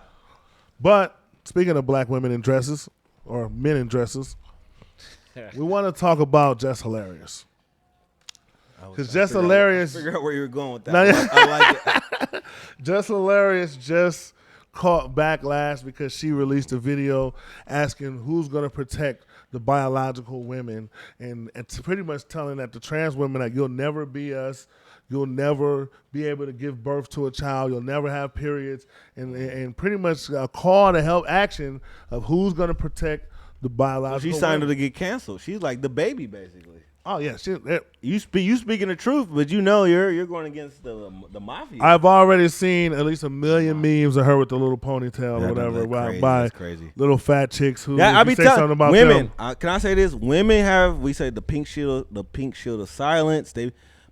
But speaking of black women in dresses or men in dresses, we want to talk about Jess Hilarious. Because Jess Hilarious. Figure out where you were going with that. I like it. Jess Hilarious just caught backlash because she released a video asking who's going to protect the biological women and pretty much telling that the trans women that you'll never be us, you'll never be able to give birth to a child, you'll never have periods, and pretty much a call to help action of who's going to protect the biological women. She signed her to get canceled. She's like the baby, basically. Oh yeah, shit. You speaking the truth, but you know you're going against the mafia. I've already seen at least 1 million memes of her with the little ponytail or whatever by crazy. little fat chicks who I be say telling something about women. them. Can I say this? Women have the pink shield of silence.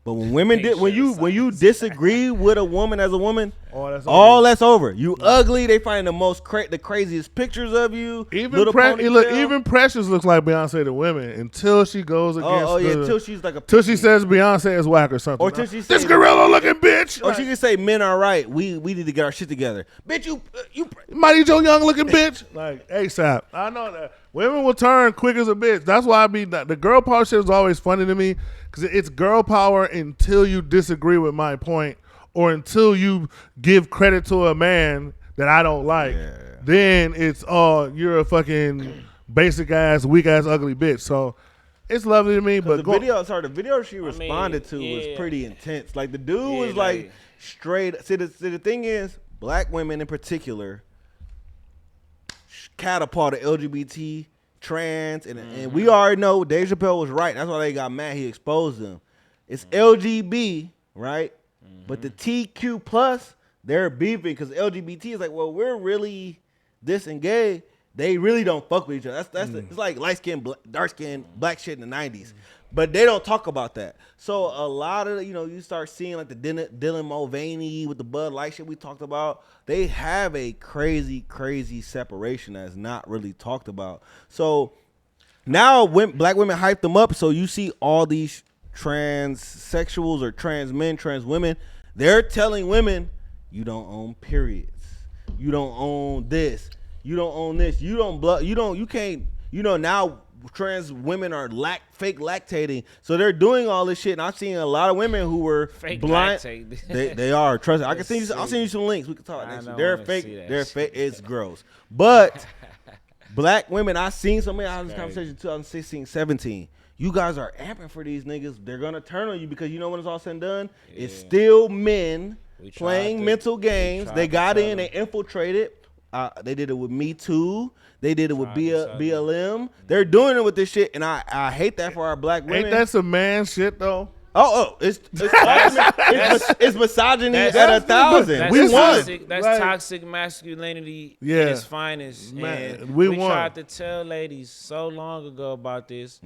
But when women when you disagree with a woman as a woman, that's over. You ugly. They find the craziest pictures of you. Even Precious looks like Beyonce to women until she goes against. Until she's like till she says Beyonce is whack or something. Or till she this gorilla looking bitch. Or she can say men are right. We need to get our shit together. Bitch, you Mighty Joe Young looking bitch. Like ASAP. I know that women will turn quick as a bitch. That's why the girl power shit is always funny to me. Because it's girl power until you disagree with my point or until you give credit to a man that I don't like. Yeah. Then it's, you're a fucking basic ass, weak ass, ugly bitch. So it's lovely to me. But the video she responded to was pretty intense. Like the dude was like straight. See, the thing is, black women in particular catapulted LGBT trans and we already know Dave Chappelle was right. That's why they got mad. He exposed them. It's LGB, right? But the TQ plus, they're beefing because LGBT is like, well, we're really this and gay. They really don't fuck with each other. It's like light skin, dark skin, black shit in the 90s. But they don't talk about that. So a lot of, you start seeing like the Dylan Mulvaney with the Bud Light shit we talked about. They have a crazy, crazy separation that's not really talked about. So now black women hype them up. So you see all these transsexuals or trans men, trans women, they're telling women, you don't own periods. You don't own this. You don't own this. You can't, now trans women are fake lactating, so they're doing all this shit. And I've seen a lot of women who were fake blind. They are. Trust me. I can send you. I'll send you some links. We can talk. They're fake. They're fake. It's gross. But black women, I've seen so many. I had this conversation 2016, 17. You guys are amping for these niggas. They're gonna turn on you because when it's all said and done, it's still men playing mental games. They got in. They infiltrated. They did it with Me Too. They did it with BLM. They're doing it with this shit, and I hate that for our black women. Ain't that some man shit though? It's misogyny at 1,000. We won. That's toxic masculinity in its finest. Man, and we won. tried to tell ladies so long ago about this.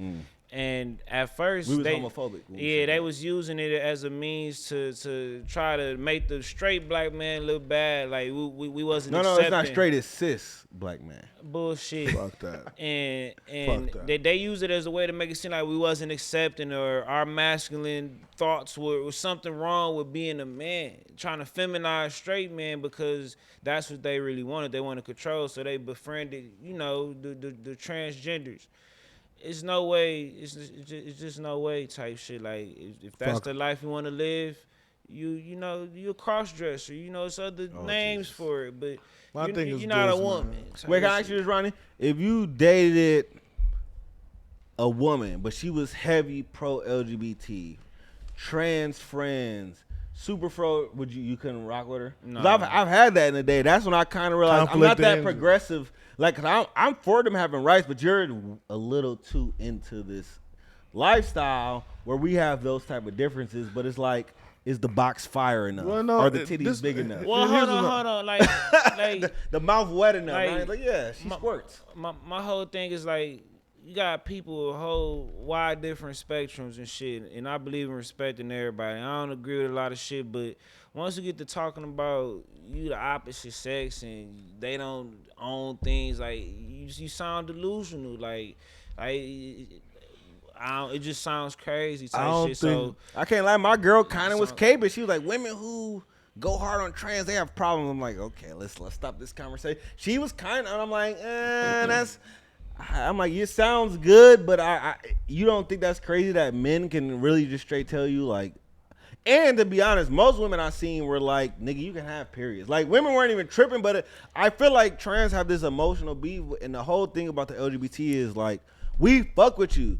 And at first, we was homophobic. They was using it as a means to try to make the straight black man look bad. Like we wasn't. No, it's not straight. It's cis black man. Bullshit. Fuck that. And Fuck that. they use it as a way to make it seem like we wasn't accepting or our masculine thoughts was something wrong with being a man, trying to feminize straight men because that's what they really wanted. They wanted control, so they befriended, the transgenders. It's no way. It's just no way type shit. Like if that's the life you want to live, you're a cross dresser. It's other names for it, but you're not a woman. Wait, can I ask you this, Ronnie? If you dated a woman, but she was heavy pro LGBT, trans friends, super pro, you couldn't rock with her? No. I've had that in the day. That's when I kind of realized I'm not that progressive. Like, cause I'm for them having rights, but you're a little too into this lifestyle where we have those type of differences. But it's like, is the box fire enough? Well, no, or the titties big enough? Well, hold on. Like the mouth wet enough. Right? Like, yeah, she squirts. My whole thing is like, you got people a whole wide different spectrums and shit, and I believe in respecting everybody. I don't agree with a lot of shit, but once you get to talking about you the opposite sex and they don't own things, like you sound delusional. Like it just sounds crazy type shit. So I can't lie, my girl kind of was capable. She was like, women who go hard on trans, they have problems. I'm like, okay, let's stop this conversation. She was kind of, and I'm like, I'm like, it sounds good, but you don't think that's crazy that men can really just straight tell you like. And to be honest, most women I seen were like, nigga, you can have periods. Like, women weren't even tripping, but I feel like trans have this emotional beef. And the whole thing about the LGBT is like, we fuck with you.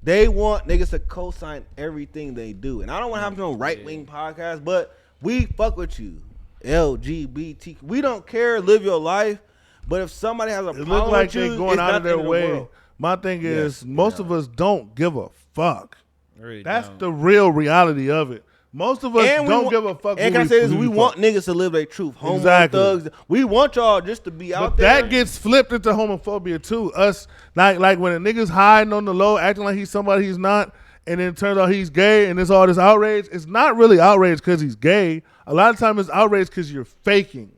They want niggas to co-sign everything they do. And I don't want to have no right-wing podcast, but we fuck with you. LGBT. We don't care. Live your life. But if somebody has a problem like with you, they're going out of their way. My thing is, most of us don't give a fuck. Really That's don't. the real reality of it. Most of us And we don't want- give a fuck. And who can I say this? who We fuck. want niggas to live their truth. Homo Exactly. thugs. We want y'all just to be out But there. that gets flipped into homophobia too. Us like when a nigga's hiding on the low, acting like he's somebody he's not, and then it turns out he's gay, and there's all this outrage. It's not really outrage because he's gay. A lot of times it's outrage because you're faking.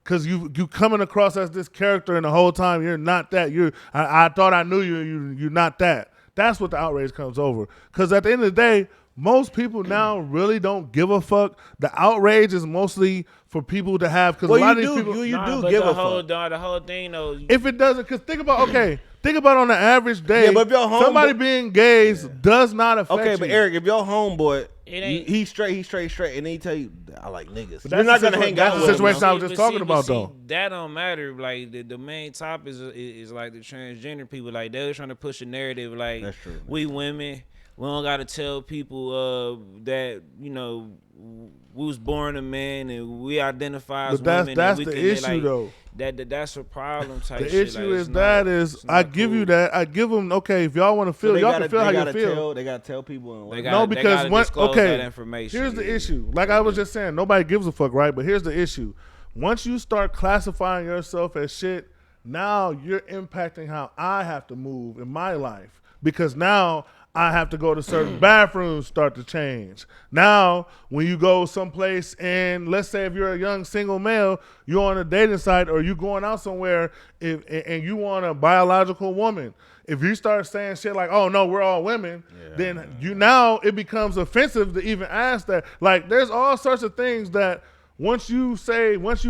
Cause you coming across as this character, and the whole time you're not that. I thought I knew you. You're not that. That's what the outrage comes over. Cause at the end of the day, most people now really don't give a fuck. The outrage is mostly for people to have. Cause Well, a lot you of do. these people, You Nah, do but give the a whole, fuck. The whole thing though. if it doesn't, cause think about on the average day, Yeah, but if your homeboy- somebody being gays does not affect Okay, you. but Eric, if your homeboy, It ain't- he's straight, and then he tell you, I like niggas. But You're not that's the gonna hang situa- out that's with the him. situation though. I was just talking about, though. That don't matter. Like the main topic is like the transgender people. Like they were trying to push a narrative. Like That's true. we women, we don't gotta tell people that we was born a man and we identify as But that's women. that's and we the can, issue like, though. That's a problem type The shit. issue Like, is it's that not- is it's I not give cool. you that. I give them okay if y'all want to So feel, they y'all gotta- can feel how they you gotta feel. They gotta tell people. And They like, got- No, they because gotta once disclose okay, that information. here's the Yeah. issue. Like I was just saying, nobody gives a fuck, right? But here's the issue. Once you start classifying yourself as shit, now you're impacting how I have to move in my life because now I have to go to certain bathrooms start to change. Now, when you go someplace and let's say if you're a young single male, you're on a dating site or you going out somewhere and you want a biological woman. If you start saying shit like, "Oh no, we're all women," then it becomes offensive to even ask that. Like, there's all sorts of things that once you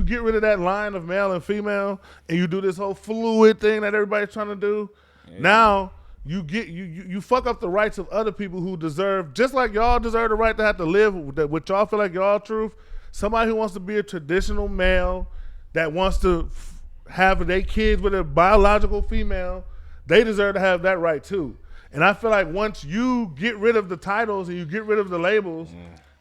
get rid of that line of male and female, and you do this whole fluid thing that everybody's trying to do, now you fuck up the rights of other people who deserve, just like y'all deserve the right to have to live with y'all feel like y'all truth. Somebody who wants to be a traditional male that wants to have their kids with a biological female, they deserve to have that right too. And I feel like once you get rid of the titles and you get rid of the labels,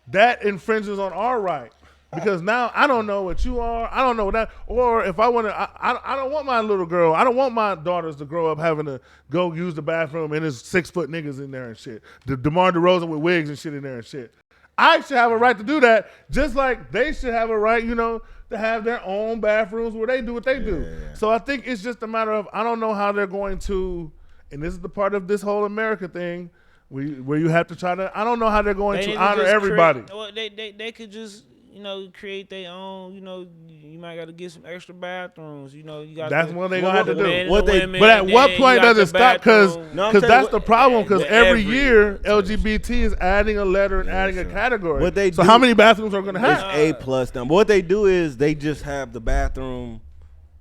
that infringes on our right. Because now I don't know what you are. I don't know that. Or if I want to, I don't want my little girl. I don't want my daughters to grow up having to go use the bathroom and there's 6 foot niggas in there and shit. DeMar DeRozan with wigs and shit in there and shit. I should have a right to do that, just like they should have a right, to have their own bathrooms where they do what they do. So I think it's just a matter of I don't know how they're going to, and this is the part of this whole America thing, where you have to try to. I don't know how they're going They to need honor just everybody. Well, they could just create their own. You might got to get some extra bathrooms. You got That's what they gonna have to do. But at what point does it stop? Because No, I'm telling that's you the what- problem. Because every every- year LGBT is adding a letter and adding a category. What they so do- how many bathrooms are going to It's have? A+ now. But what they do is they just have the bathroom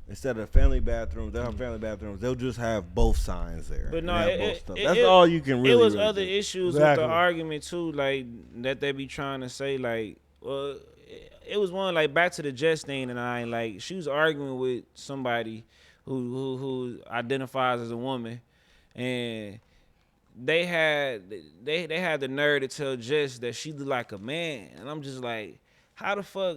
instead of family bathrooms. They have family bathrooms. They'll just have both signs there. But no, and have both stuff. it- That's it- all you can really. It was really other do. issues Exactly. with the argument too, like that they be trying to say, like, well, it was one like back to the Jess thing, and I like she was arguing with somebody who identifies as a woman, and they had the nerve to tell Jess that she looked like a man, and I'm just like, how the fuck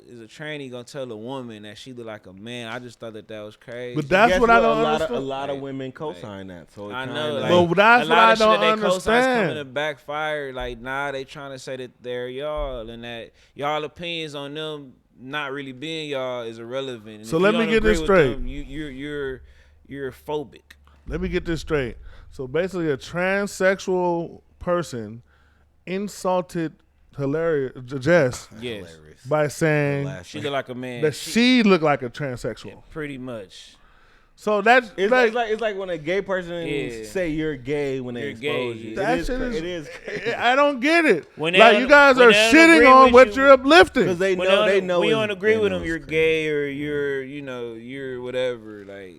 is a tranny gonna tell a woman that she look like a man? I just thought that was crazy. But that's Guess what I don't a lot understand. Of, a lot of women co-sign that. So it I kinda know. like- Like, Well, that's a what lot I of shit don't that they cosigns understand. coming to backfire. Like, nah, they trying to say that they're y'all and that y'all opinions on them not really being y'all is irrelevant. And So if let you me don't get this agree with straight. them, you're phobic. Let me get this straight. So basically, a transsexual person insulted Jess Yes, by saying she look like a man. that she looked like a transsexual. pretty much. So that's It's like, like it's like when a gay person Yeah. say you're gay when they You're expose gay, you. yeah. that It shit is. is. It is crazy. I don't get it. When they Like don't- you guys when are they don't shitting agree on with what you- you're uplifting. Because they When know they know. we it's- don't agree they with know them, it's you're crazy. gay or you're whatever. Like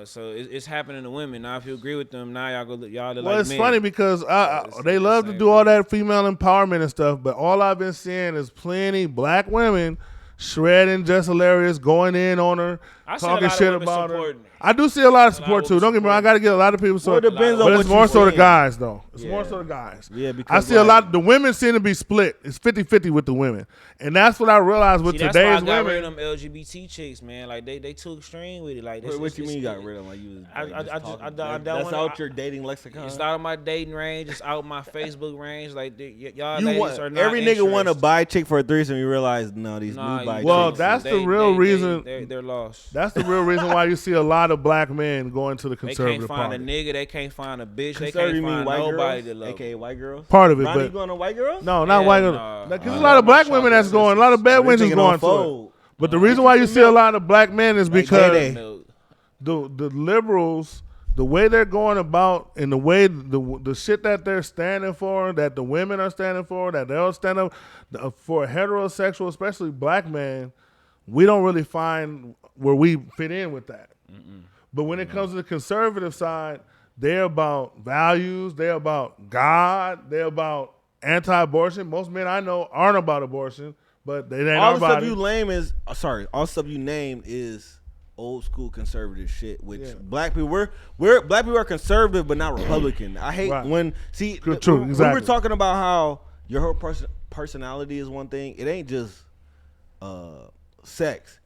so it's happening to women. Now if you agree with them, now y'all look Well, like it's men. funny because it's they the love to same do all thing. that female empowerment and stuff, but all I've been seeing is plenty black women shredding Jess Hilarious, going in on her, I see a lot talking of shit women about her. supporting it. I do see a lot of A lot support of too. women Don't get me wrong, I got to get a lot of people Well, it support. depends But on it's what more you so the saying. guys though. It's Yeah. more so the guys. Yeah, I because see a lot. The women seem to be split. It's 50-50 with the women, and that's what I realized with See, that's why I today's got women. rid of them LGBT chicks, man. Like they too extreme with it. Like this, What you mean you got rid of them? Like you was that's wanna- out your dating lexicon. It's out of my dating range. It's out my Facebook range. Like y'all You ladies want are not every nigga want to interested. buy a chick for a threesome. You realize no, these Nah, new buy Well, chicks. that's the real reason. They're lost. That's the real reason why you see a lot of black men going to the They can't conservative find party. a nigga. They can't find a bitch. They Conservative can't mean find white nobody girls, to love. aka white girls. Part of it, Ronnie, but you going to white girls? no, not Hell white. nah. There's a Nah, lot of my black women that's chocolate going. A lot of bad They women taking going on to it. fold. But the reason why you see a lot of black men is because Day-Day. the liberals, the way they're going about, and the way the shit that they're standing for, that the women are standing for, that they'll stand up for a heterosexual, especially black man, we don't really find where we fit in with that. But when it comes to the conservative side, they're about values, they're about God, they're about anti-abortion. Most men I know aren't about abortion, but they ain't All our the stuff body. you name is all the stuff you name is old school conservative shit. Which black people black people are conservative but not Republican. I hate Right. when True, when exactly. we're talking about how your whole personality is one thing. It ain't just sex,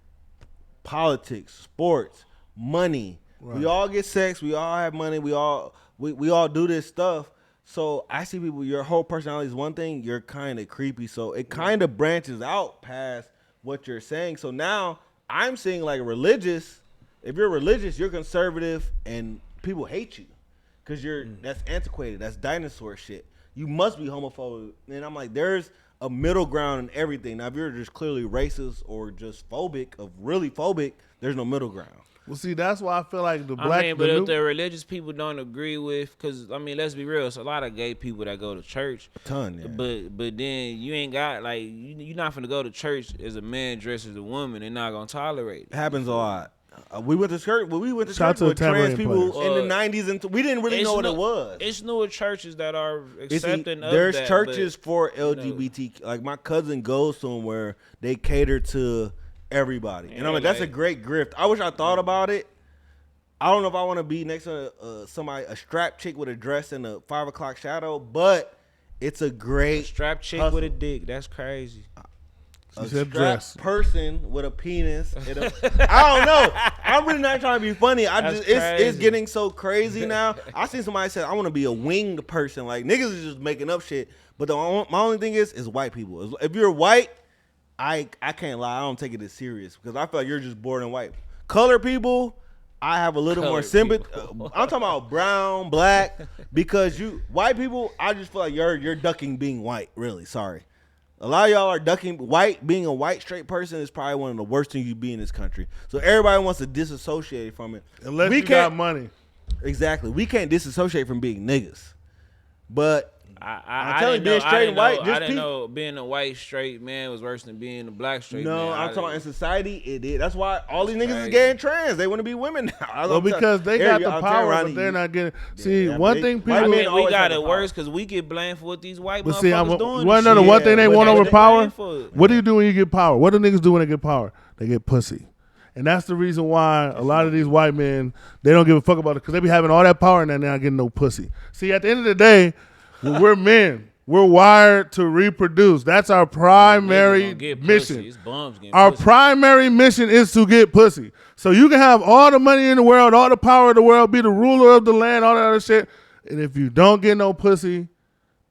politics, sports, money. Right. We all get sex. We all have money. We all do this stuff. So I see people. Your whole personality is one thing. You're kind of creepy. So it kind of branches out past what you're saying. So now I'm seeing like religious. If you're religious, you're conservative, and people hate you because that's antiquated. That's dinosaur shit. You must be homophobic. And I'm like, there's a middle ground in everything. Now, if you're just clearly racist or just phobic, really phobic, there's no middle ground. Well, see, that's why I feel like the black. I mean, but if the religious people don't agree with, because I mean, let's be real, it's a lot of gay people that go to church. A ton, yeah. But then you ain't got like you're not finna go to church as a man dressed as a woman. They're not gonna tolerate it. It happens a lot. We went to church. We went to Shout church to with the trans Tamarind people players. in the '90s, and we didn't really know what it was. It's newer churches that are You see, accepting of there's that, churches but, for LGBT. Like my cousin goes to them where they cater to everybody, and I'm like, that's a great grift. I wish I thought about it. I don't know if I want to be next to a strap chick with a dress and a 5 o'clock shadow, but it's a great strap chick hustle. with a dick. That's crazy. A She said strapped dress. person with a penis. I don't know. I'm really not trying to be funny. That's It's crazy. getting so crazy now. I seen somebody say I want to be a winged person. Like niggas is just making up shit. But my only thing is white people. If you're white, I can't lie. I don't take it as serious because I feel like you're just born in white. Color people, I have a little more Colored sympathy. people. I'm talking about brown, black, because white people, I just feel like you're ducking being white. Really, sorry. A lot of y'all are ducking white. Being a white straight person is probably one of the worst things you be in this country. So everybody wants to disassociate from it. unless we you got money. Exactly. We can't disassociate from being niggas. But I telling you, didn't being straight and white, I just didn't know being a white straight man was worse than being a black straight man. no, I'm talking about in society, it is. That's why all these niggas is crazy. gay and trans. They want to be women now. Well, because they got the power, Ronnie, but they're not getting. See, yeah, one they- thing white I people. men mean, always we got have it the worse because we get blamed for what these white But see, motherfuckers doing. one and know the shit. one thing they but want they over get power. blamed for it. What do you do when you get power? What do niggas do when they get power? They get pussy. And that's the reason why a lot of these white men, they don't give a fuck about it because they be having all that power and they're not getting no pussy. See, at the end of the day, we're men. We're wired to reproduce. That's our primary Niggas gonna get mission. pussy. It's bums getting Our pussy. primary mission is to get pussy. So you can have all the money in the world, all the power of the world, be the ruler of the land, all that other shit. And if you don't get no pussy,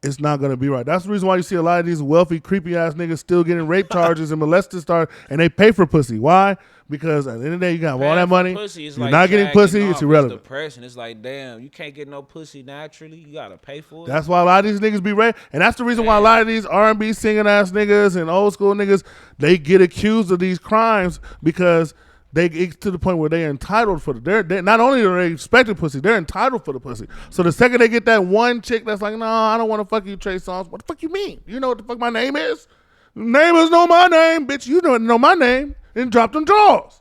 it's not going to be right. That's the reason why you see a lot of these wealthy, creepy-ass niggas still getting rape charges and molested and they pay for pussy. Why? Because at the end of the day, you got all Paying that for money. pussy is You're like not getting jacking pussy, off. it's irrelevant. Depression. It's like, damn, you can't get no pussy naturally. You gotta pay for it. That's why a lot of these niggas be raped. And that's the reason why a lot of these R&B singing-ass niggas and old school niggas, they get accused of these crimes because they get to the point where they're entitled for they're not only are they expecting pussy, they're entitled for the pussy. So the second they get that one chick that's like, no, I don't want to fuck you, Trey Songz. What the fuck you mean? You know what the fuck my name is? Neighbors know my name, bitch. You don't know my name. And drop them drawers.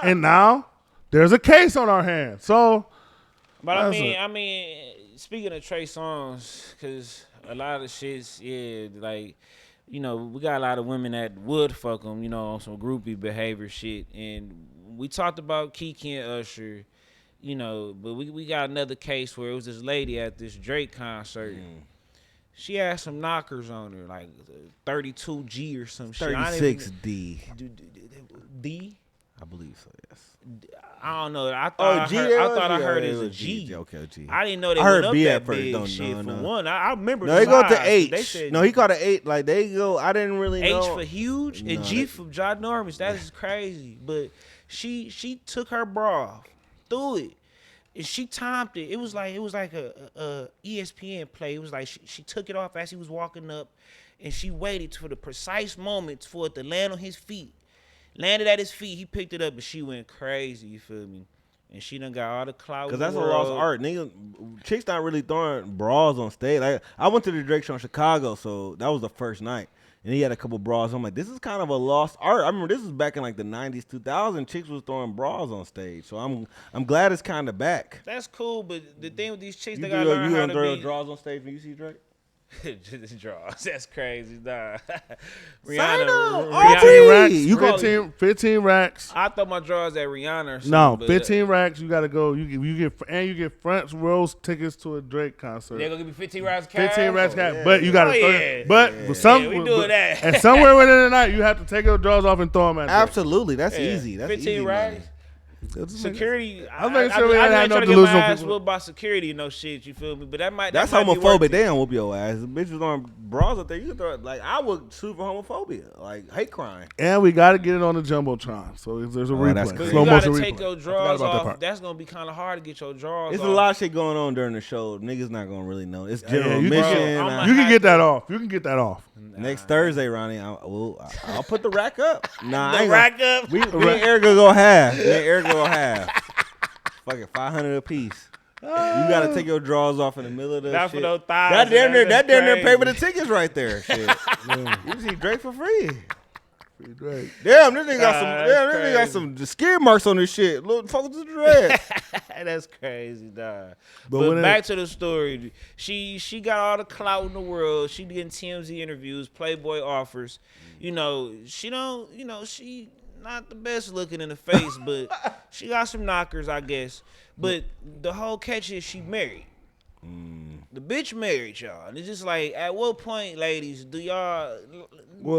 And now there's a case on our hands. So, But That's I mean, speaking of Trey Songz, because a lot of shits, yeah, like you know, we got a lot of women that would fuck them, you know, on some groupie behavior shit. And we talked about Kiki and Usher, you know, but we got another case where it was this lady at this Drake concert. She had some knockers on her, like 32G or some shit. 36D. D? I believe so, yes. I don't know. I thought I heard it was a G. Okay, G. I didn't know they I went heard up B that at first. big No, shit. no, For no. one, I remember No, they go up to size. H. They said No, he called it 8. Like, they go, I didn't really know. H for huge and No, G for ginormous. That is crazy. But she took her bra off, threw it, and she timed it. It was like a ESPN play. It was like she took it off as he was walking up, and she waited for the precise moment for it to land on his feet. Landed at his feet. He picked it up, and she went crazy. You feel me? And she done got all the clout. Because that's a lost art. Niggas, chicks not really throwing bras on stage. Like, I went to the Drake show in Chicago, so that was the first night. And he had a couple bras. I'm like, this is kind of a lost art. I remember this was back in like the 90s, 2000. Chicks was throwing bras on stage. So I'm glad it's kind of back. That's cool, but the thing with these chicks, You they gotta learn how to throw be. draws on stage when you see Drake? Just draws. That's crazy, nah. Sign up. Rihanna. 15 racks. You call 15 racks. I thought my draws at Rihanna or something. No, but 15 racks. You gotta go. You get front row tickets to a Drake concert. They're gonna give me 15 racks cash. 15 racks, yeah. but you gotta. yeah. But some, Yeah, we doing that. And somewhere within the night, you have to take your drawers off and throw them at Drake. Absolutely. That's Yeah. easy. That's 15 easy racks. money. Security. I'm making sure we ain't I had ain't no trying to get my delusional ass people. whooped by security and no shit. You feel me? But that might. That's that might be worth homophobic. it. They don't whoop your ass. The bitches on bras up there. You can throw it. Like, I would sue for homophobia. Like, hate crime. And we gotta get it on the jumbotron. So there's a replay. that's But crazy. Slow you gotta motion take replay. your I forgot drawers about that off. part. That's gonna be kind of hard to get your drawers It's off. a lot of shit going on during the show. Niggas not gonna really know. It's Yeah, general you mission. can- I- You can get that off. You can get that off. Next Thursday, Ronnie, I'll put the rack up. Nah, I The ain't rack up. We and Erica go half. Me and Erica go half. Fucking 500 a piece. You gotta take your drawers off in the middle of the Not for shit. those thighs. That damn near That's pay for the crazy. tickets right there. Shit. You see Drake for free. Drake. Damn, this nigga got some. That's Damn, this nigga got crazy. some skid marks on this shit. Look, focus to the dread. That's crazy, dog. But But when back to the story. She got all the clout in the world. She getting TMZ interviews, Playboy offers. You know, she don't. You know, she not the best looking in the face, but she got some knockers, I guess. But the whole catch is she married. The bitch married y'all, and it's just like, at what point, ladies, do y'all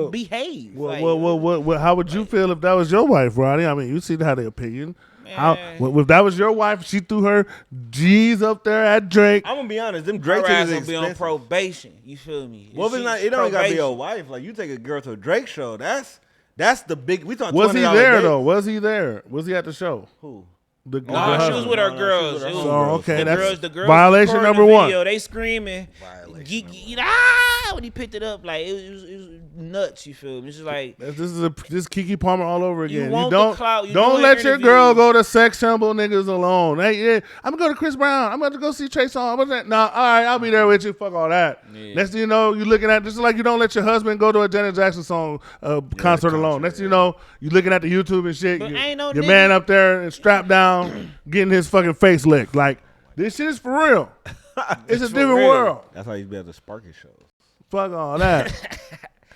behave? Like, Well, how would you feel if that was your wife, Ronnie? I mean, you see how the opinion. How if that was your wife, she threw her G's up there at Drake. I'm gonna be honest. Them her Drake ass tickets gonna is be on expensive. probation. You feel me? Well, if it's not, it don't gotta be your wife. Like, you take a girl to a Drake show. That's the big. We talking. Was he $20 there dates. though? Was he there? Was he at the show? Who? The No, she husband. was with her No, girls. she was It with was- her Oh, homegirls. okay, The that's girls violation recording number the one. video, they screaming. Violation When he picked it up, like it was nuts. You feel me? It's just like This is Keke Palmer all over again. want the don't clout, you don't doing let your girl interviews. go to sex symbol niggas alone. Hey, yeah, I'm gonna go to Chris Brown. I'm gonna go see Trey Songz. What's that? Nah, all right, I'll be there with you. Fuck all that. Yeah. Next thing you know, you looking at just like you don't let your husband go to a Janet Jackson song concert alone. Next thing you know, you looking at the YouTube and shit. But You- ain't no your nigga- man up there and strapped down, getting his fucking face licked. Like this shit is for real. It's a for different real. world. That's how you be at the Sparky shows. Fuck all that.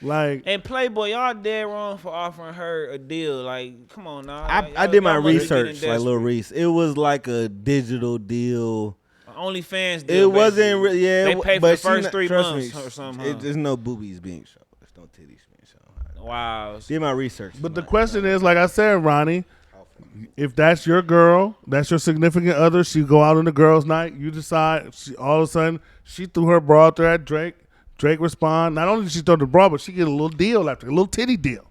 Like. And Playboy, y'all dead wrong for offering her a deal. Like, come on now. I did my research, like Lil Reese. It was like a digital deal. OnlyFans deal. It wasn't, basically. yeah. They pay for but the she first not- 3 trust months me, or something. There's no boobies being shown. There's no titties being shown. Wow. Did my research. But the question is, like I said, Ronnie, if that's your girl, that's your significant other, she go out on the girls' night, you decide, all of a sudden, she threw her bra out there at Drake. Drake respond. Not only did she throw the bra, but she get a little deal after, a little titty deal.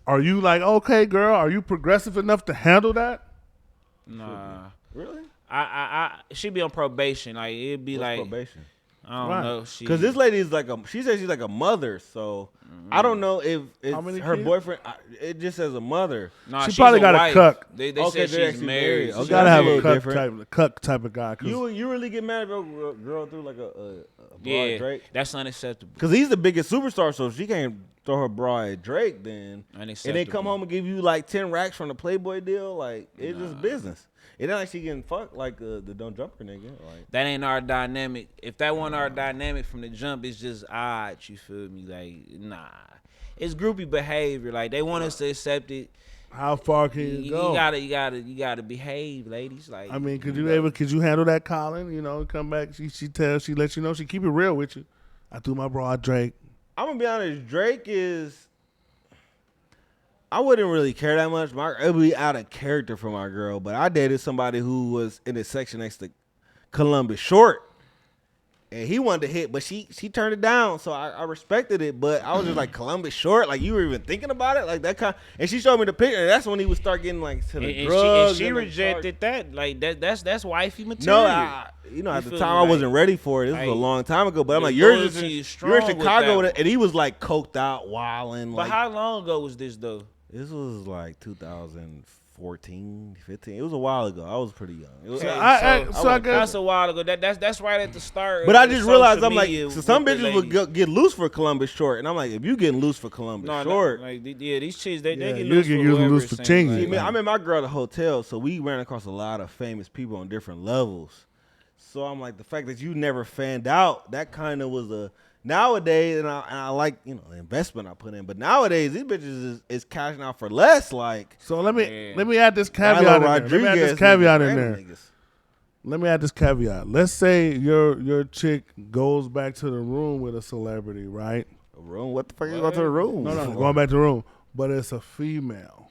Are you like, okay, girl, are you progressive enough to handle that? Nah. Really? She be on probation. Like, it'd be What's like, probation? I don't Right. know. Because this lady is like she says she's like a mother, so I don't know if How many it's her kids? boyfriend. It just says a mother. Nah, She she's probably got a wife. cuck. They Okay, said they're she's actually married. married. So Okay. You she's gotta have a little cuck different. type of guy. 'Cause You really get mad if a girl through like a broad Yeah, Drake? that's unacceptable. Because he's the biggest superstar, so she can't throw her bra at Drake, then and they come home and give you like 10 racks from the Playboy deal, like it's just business. It ain't like she getting fucked like the Don't Jump Her nigga. Like that ain't our dynamic. If that wasn't our dynamic from the jump, it's just odd. You feel me? Like nah, it's groupie behavior. Like they want us to accept it. How far can you go? You gotta behave, ladies. Like I mean, could you handle that, Colin? You know, come back. She lets you know she keep it real with you. I threw my bra at Drake. I'm gonna be honest, Drake is. I wouldn't really care that much. It would be out of character for my girl, but I dated somebody who was in the section next to Columbus Short, and he wanted to hit, but she turned it down, so I respected it. But I was just like, Columbus Short, like you were even thinking about it, like that kind. And she showed me the picture, and that's when he would start getting like to the drugs. She rejected that. Like that's wifey material. No, at the time I wasn't ready for it. This was a long time ago. But I'm like, you're in Chicago, and he was like coked out, wilding. But how long ago was this though? This was like 2014, 15. It was a while ago. I was pretty young. That's a while ago. That's right at the start. But I just realized I'm like, so some bitches would get loose for Columbus Short, and I'm like, if you getting loose for Columbus Short, these chicks they get loose for chingy. I met my girl at a hotel, so we ran across a lot of famous people on different levels. So I'm like, the fact that you never fanned out, that kind of was a. Nowadays, and I like, the investment I put in, but nowadays these bitches is cashing out for less. Like, so let me add this caveat in there. Let's say your chick goes back to the room with a celebrity, right? A room? What the fuck you going to the room? No, going back to the room, but it's a female.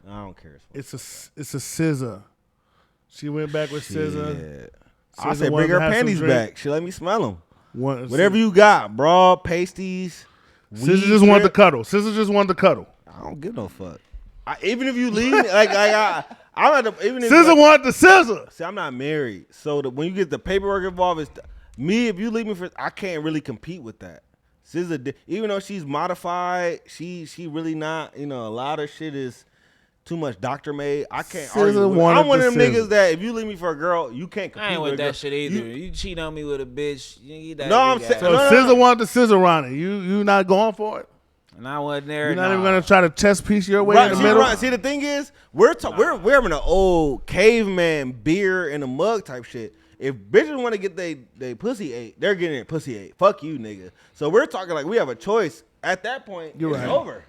I don't care. It's a SZA. She went back with SZA. I say bring her panties back. She let me smell them. Whatever you got, bra, pasties. SZA just wanted to cuddle. I don't give no fuck. Even if you leave me, I'm at the, even if SZA wanted the SZA. See, I'm not married, so when you get the paperwork involved, it's me. If you leave me for, I can't really compete with that. SZA, even though she's modified, she really not. A lot of shit is too much doctor made. I can't argue. I'm one of them niggas that if you leave me for a girl, you can't compete. I ain't with that shit either. You cheat on me with a bitch. I'm saying. So SZA wanted the SZA Ronnie. You not going for it? And I wasn't there. You're not even gonna try to chess piece your way in the middle. Right. See, the thing is, we're having an old caveman beer in a mug type shit. If bitches want to get they pussy ate, they're getting their pussy ate. Fuck you, nigga. So we're talking like we have a choice. At that point, it's over.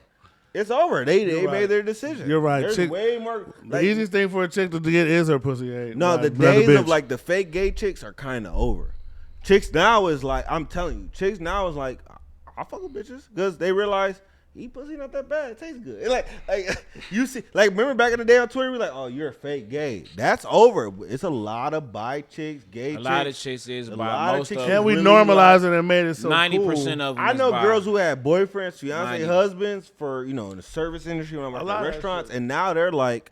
It's over. They made their decision. You're right. There's way more. The easiest thing for a chick to get is her pussy ate. No, the days of like the fake gay chicks are kind of over. Chicks now is like, I'm telling you, chicks now is like, I fuck with bitches because they realize eat pussy not that bad. It tastes good. Like you see, like remember back in the day on Twitter, we like, oh, you're a fake gay. That's over. It's a lot of bi chicks, gay chicks. A lot of chicks is bi. Most of them. And we normalized it and made it so 90% cool. of them. I know girls who had boyfriends, fiance, husbands for in the service industry when I'm at restaurants, and now they're like,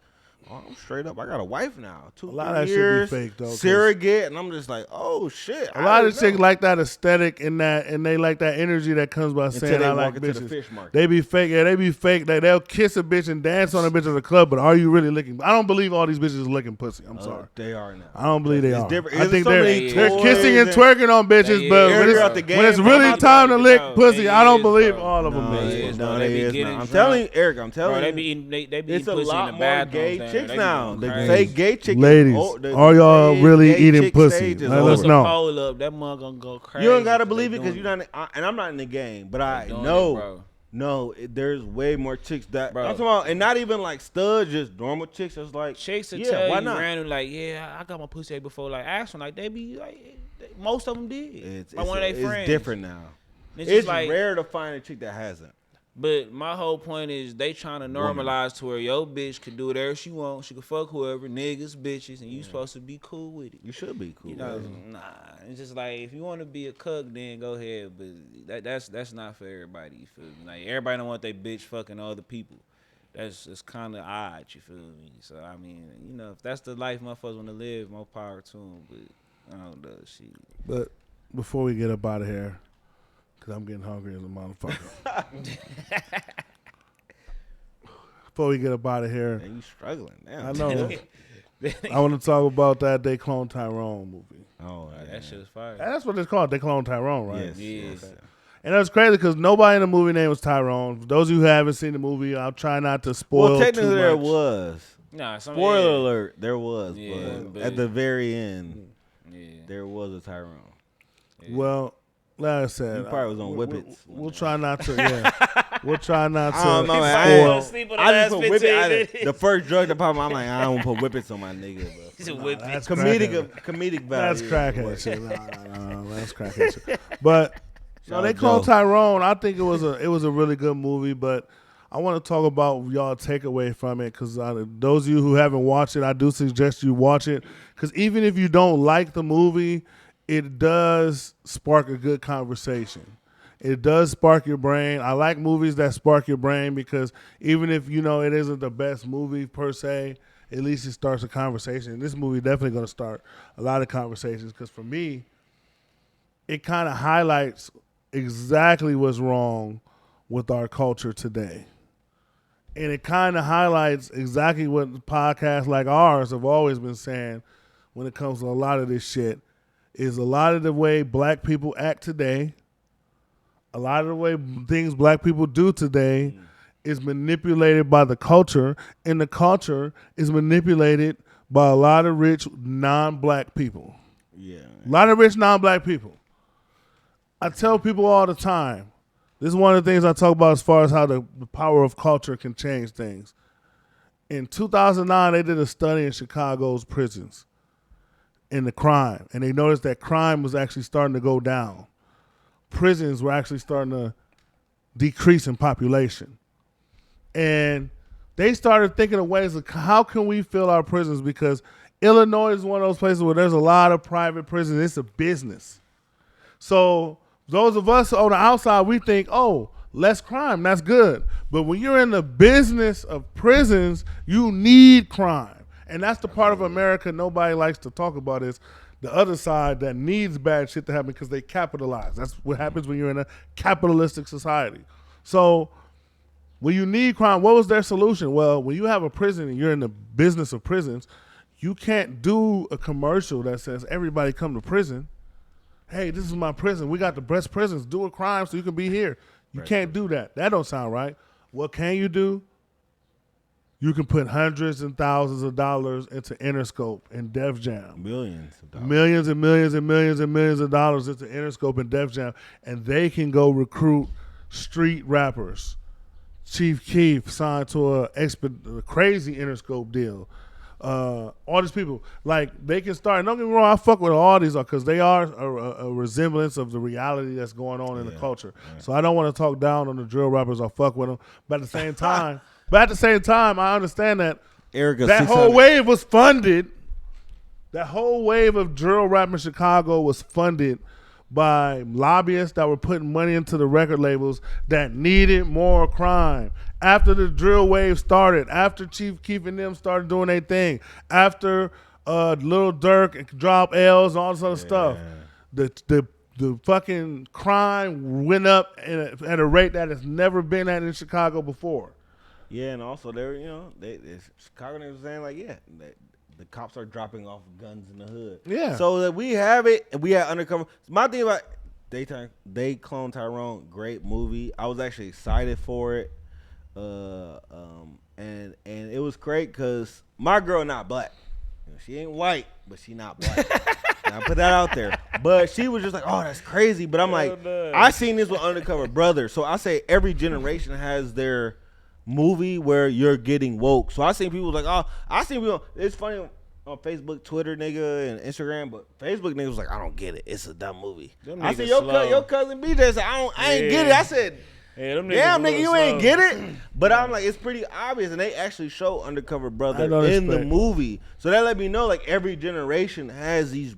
oh, I'm straight up. I got a wife now. 2 years. A lot of that shit be fake though. Surrogate, and I'm just like, oh shit. A lot of chicks like that aesthetic and they like that energy that comes by saying I like bitches. They be fake. Yeah, they be fake. They'll kiss a bitch and dance on a bitch at the club, but are you really licking? I don't believe all these bitches are licking pussy. I'm sorry. They are now. I don't believe they are. Different. I think they're kissing and twerking on bitches, but when it's really time to lick pussy, I don't believe all of them. No, they is not. I'm telling you, Eric. I'm telling you. They be eating it's a pussy lot in the more gay bathrooms. chicks now. The fake gay chicken. Ladies, are y'all really eating pussy? Let us know. That mug gonna go crazy. You don't gotta believe it because you're not. And I'm not in the game, but I know. No, there's way more chicks that I'm talking about, and not even like studs, just normal chicks. It's like chicks that tell you random, like, yeah, I got my pussy ate before. Like, ask them, like, they be like, most of them did. It's one of their friends. It's different now. It's like, rare to find a chick that hasn't. But my whole point is they trying to normalize to where your bitch could do whatever she wants. She could fuck whoever, niggas, bitches, and you supposed to be cool with it. You should be cool. Nah. It's just like if you want to be a cuck, then go ahead. But that's not for everybody. You feel me? Like everybody don't want their bitch fucking other people. That's kind of odd. You feel me? So I mean, if that's the life motherfuckers want to live, more power to them. But I don't know, shit. But before we get up out of here. Because I'm getting hungry as a motherfucker. Before we get up out of here. Man, you struggling now. I know. I want to talk about that They Cloned Tyrone movie. Oh, that shit is fire. That's what it's called. They Cloned Tyrone, right? Yes. Okay. And that's crazy because nobody in the movie name was Tyrone. For those of you who haven't seen the movie, I'll try not to spoil Well, technically too there much. was. Nah, Spoiler alert, there was, Yeah, but at the very end, Yeah. there was a Tyrone. Well, like I said, You probably was on Whippets. We'll try not to. Yeah, we'll try not to I don't know, man. spoil. Sleep on the I last just put 15 Whippets. minutes. The first drug that popped, I'm like, I don't put Whippets on my nigga, bro. He's a whip. That's Comedic value. That's crackhead shit. No, that's crackhead shit. But no, Shout they out called Joe. Tyrone. I think it was a really good movie, but I want to talk about y'all takeaway from it because those of you who haven't watched it, I do suggest you watch it because even if you don't like the movie, it does spark a good conversation. It does spark your brain. I like movies that spark your brain because even if you know it isn't the best movie per se, at least it starts a conversation. And this movie definitely going to start a lot of conversations because for me, it kind of highlights exactly what's wrong with our culture today. And it kind of highlights exactly what podcasts like ours have always been saying when it comes to a lot of this shit is a lot of the way black people act today, a lot of the way things black people do today is manipulated by the culture, and the culture is manipulated by a lot of rich non-black people. Yeah. A lot of rich non-black people. I tell people all the time, this is one of the things I talk about as far as how the power of culture can change things. In 2009, they did a study in Chicago's prisons in the crime, and they noticed that crime was actually starting to go down. Prisons were actually starting to decrease in population. And they started thinking of ways of how can we fill our prisons because Illinois is one of those places where there's a lot of private prisons. It's a business. So those of us on the outside, we think, oh, less crime, that's good. But when you're in the business of prisons, you need crime. And that's the part of America nobody likes to talk about is the other side that needs bad shit to happen because they capitalize. That's what happens when you're in a capitalistic society. So when you need crime, what was their solution? Well, when you have a prison and you're in the business of prisons, you can't do a commercial that says everybody come to prison. Hey, this is my prison. We got the best prisons. Do a crime so you can be here. You can't do that. That don't sound right. What can you do? You can put hundreds and thousands of dollars into Interscope and Def Jam. Millions of dollars. Millions and millions and millions and millions of dollars into Interscope and Def Jam, and they can go recruit street rappers. Chief Keef signed to a crazy Interscope deal. All these people, like, they can start. Don't get me wrong, I fuck with all these because they are a resemblance of the reality that's going on in the culture. Yeah. So I don't want to talk down on the drill rappers or fuck with them. But at the same time, I understand that that whole wave was funded. That whole wave of drill rap in Chicago was funded by lobbyists that were putting money into the record labels that needed more crime. After the drill wave started, after Chief Keef and them started doing their thing, after Lil Durk dropped L's and all this other stuff, the fucking crime went up at a rate that has never been at in Chicago before. Yeah, and also they Chicago niggas was saying like, the cops are dropping off guns in the hood. Yeah. So that we have it, and we had undercover. My thing about They Cloned Tyrone, great movie. I was actually excited for it. And it was great because my girl not black. You know, she ain't white, but she not black. And I put that out there. But she was just like, oh, that's crazy. But I'm like, I seen this with Undercover Brother. So I say every generation has their movie where you're getting woke. So I seen people like, it's funny on Facebook, Twitter, nigga, and Instagram, but Facebook niggas was like, I don't get it. It's a dumb movie. I said, your cousin BJ said, I ain't get it. I said, damn, nigga, you ain't get it. But I'm like, it's pretty obvious, and they actually show Undercover Brother in the movie. So that let me know, like, every generation has these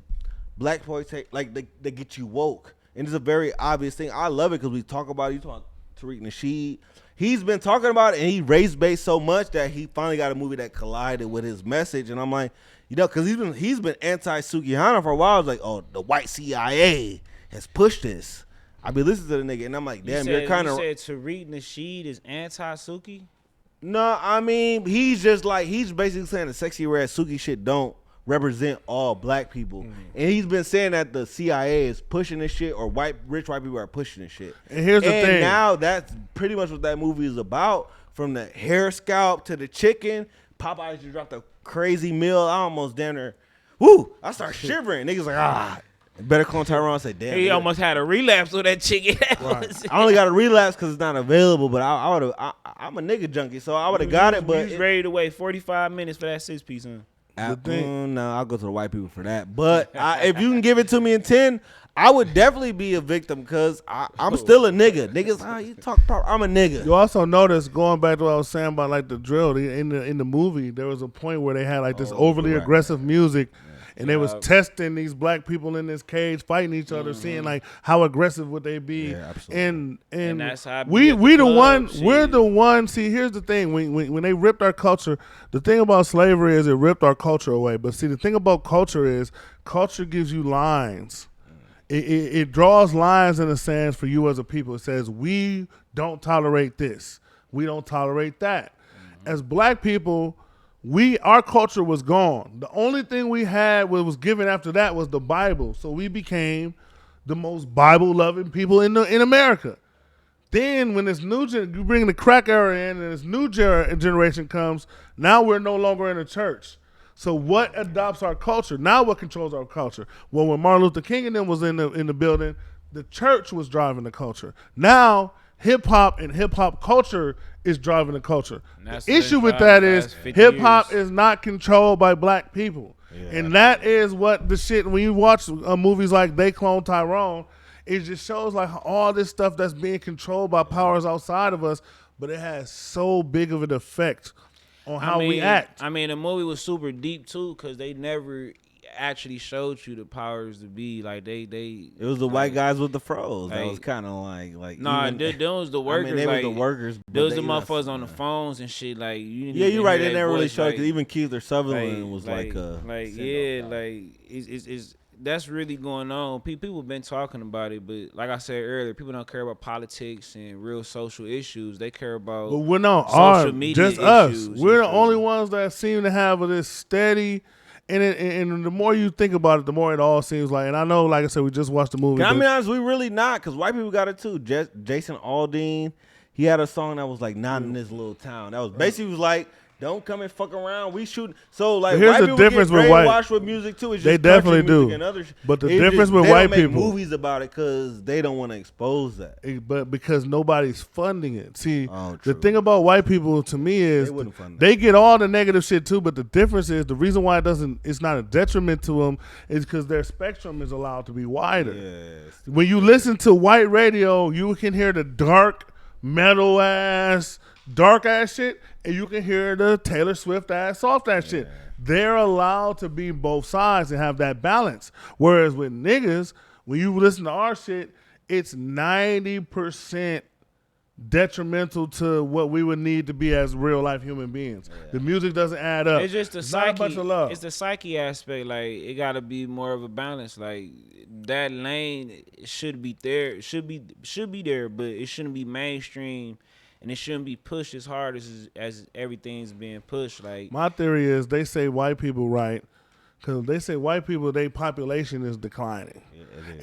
black boys, like, they get you woke. And it's a very obvious thing. I love it because we talk about it. You talk about Tariq Nasheed. He's been talking about it, and he race-based so much that he finally got a movie that collided with his message. And I'm like, you know, because he's been anti-Sukihana for a while. I was like, oh, the white CIA has pushed this. I be listening to the nigga, and I'm like, damn, you're kind of. You said Tariq Nasheed is anti-Suki? No, I mean, he's basically saying the sexy red Suki shit don't represent all black people. And he's been saying that the CIA is pushing this shit, or rich white people are pushing this shit. And here's the thing. Now that's pretty much what that movie is about. From the hair scalp to the chicken, Popeyes just dropped a crazy meal. I almost damn near, I start shivering. Niggas like, Better Clone Tyrone said, damn. He almost had a relapse with that chicken. Right. I only got a relapse because it's not available, but I would have. I'm a nigga junkie, so I would have got it. But you was ready to wait 45 minutes for that 6-piece, huh? No, I'll go to the white people for that. But if you can give it to me in 10, I would definitely be a victim because I'm still a nigga. Niggas, you talk proper. I'm a nigga. You also notice, going back to what I was saying about like the drill in the movie, there was a point where they had like this overly aggressive music. And they was testing these black people in this cage, fighting each other, seeing like how aggressive would they be. Yeah, absolutely. And that's how we the one shit. we're the one. See, here's the thing: when they ripped our culture, the thing about slavery is it ripped our culture away. But see, the thing about culture is culture gives you lines. It draws lines in the sands for you as a people. It says we don't tolerate this, we don't tolerate that. As black people, our culture was gone. The only thing we had was given after that was the Bible. So we became the most Bible-loving people in America. Then when this new you bring the crack era in and this new generation comes, now we're no longer in the church. So what adopts our culture? Now what controls our culture? Well, when Martin Luther King and them was in the building, the church was driving the culture. Now hip-hop and hip-hop culture is driving the culture. The issue with that is hip-hop is not controlled by black people. Yeah. And that is what the shit, when you watch movies like They Cloned Tyrone, it just shows like all this stuff that's being controlled by powers outside of us, but it has so big of an effect on how we act. I mean, the movie was super deep too because they never actually showed you the powers to be. Like they it was the white guys with the fros. That was kind of like nah, them was the workers. I mean, they like, were the workers. Those the motherfuckers on the phones and shit. Like you're right. They never really showed because even Keith Sutherland was it's that's really going on. People been talking about it, but like I said earlier, people don't care about politics and real social issues. They care about but we're not social media just us. issues. We're the only ones that seem to have this steady. And the more you think about it, the more it all seems like. And I know, like I said, we just watched the movie. Can I be honest? We really not, because white people got it too. Jason Aldean, he had a song that was like "Not in This Little Town." That was basically was like, "Don't come and fuck around. We shooting." So like, here's white the people difference get with white. brainwashed with music too. It's just they definitely country music do. And other but the it difference just, with they white don't make people, movies about it because they don't want to expose that. But because nobody's funding it. See, Oh, the true. thing about white people to me is They wouldn't fund they get all the negative shit too. But the difference is the reason why it's not a detriment to them is because their spectrum is allowed to be wider. Yes. When you listen to white radio, you can hear the dark metal ass, dark ass shit, and you can hear the Taylor Swift ass, soft ass shit. They're allowed to be both sides and have that balance. Whereas with niggas, when you listen to our shit, it's 90% detrimental to what we would need to be as real life human beings. The music doesn't add up. It's just the It's psyche. not a bunch of love. It's the psyche aspect. Like it got to be more of a balance. Like that lane should be there. It should be there, but it shouldn't be mainstream. And it shouldn't be pushed as hard as everything's being pushed. Like my theory is they say white people right because they say white people, their population is declining.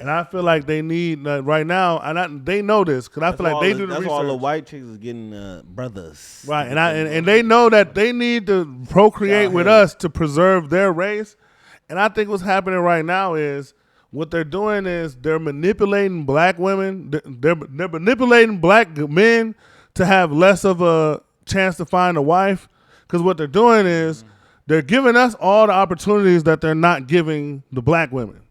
And I feel like they need right now, and they know this because I feel like they do the That's research. why all the white chicks is getting brothers. Right, and they know that they need to procreate with us to preserve their race. And I think what's happening right now is what they're doing is they're manipulating black women. They're manipulating black men to have less of a chance to find a wife. Because what they're doing is they're giving us all the opportunities that they're not giving the black women.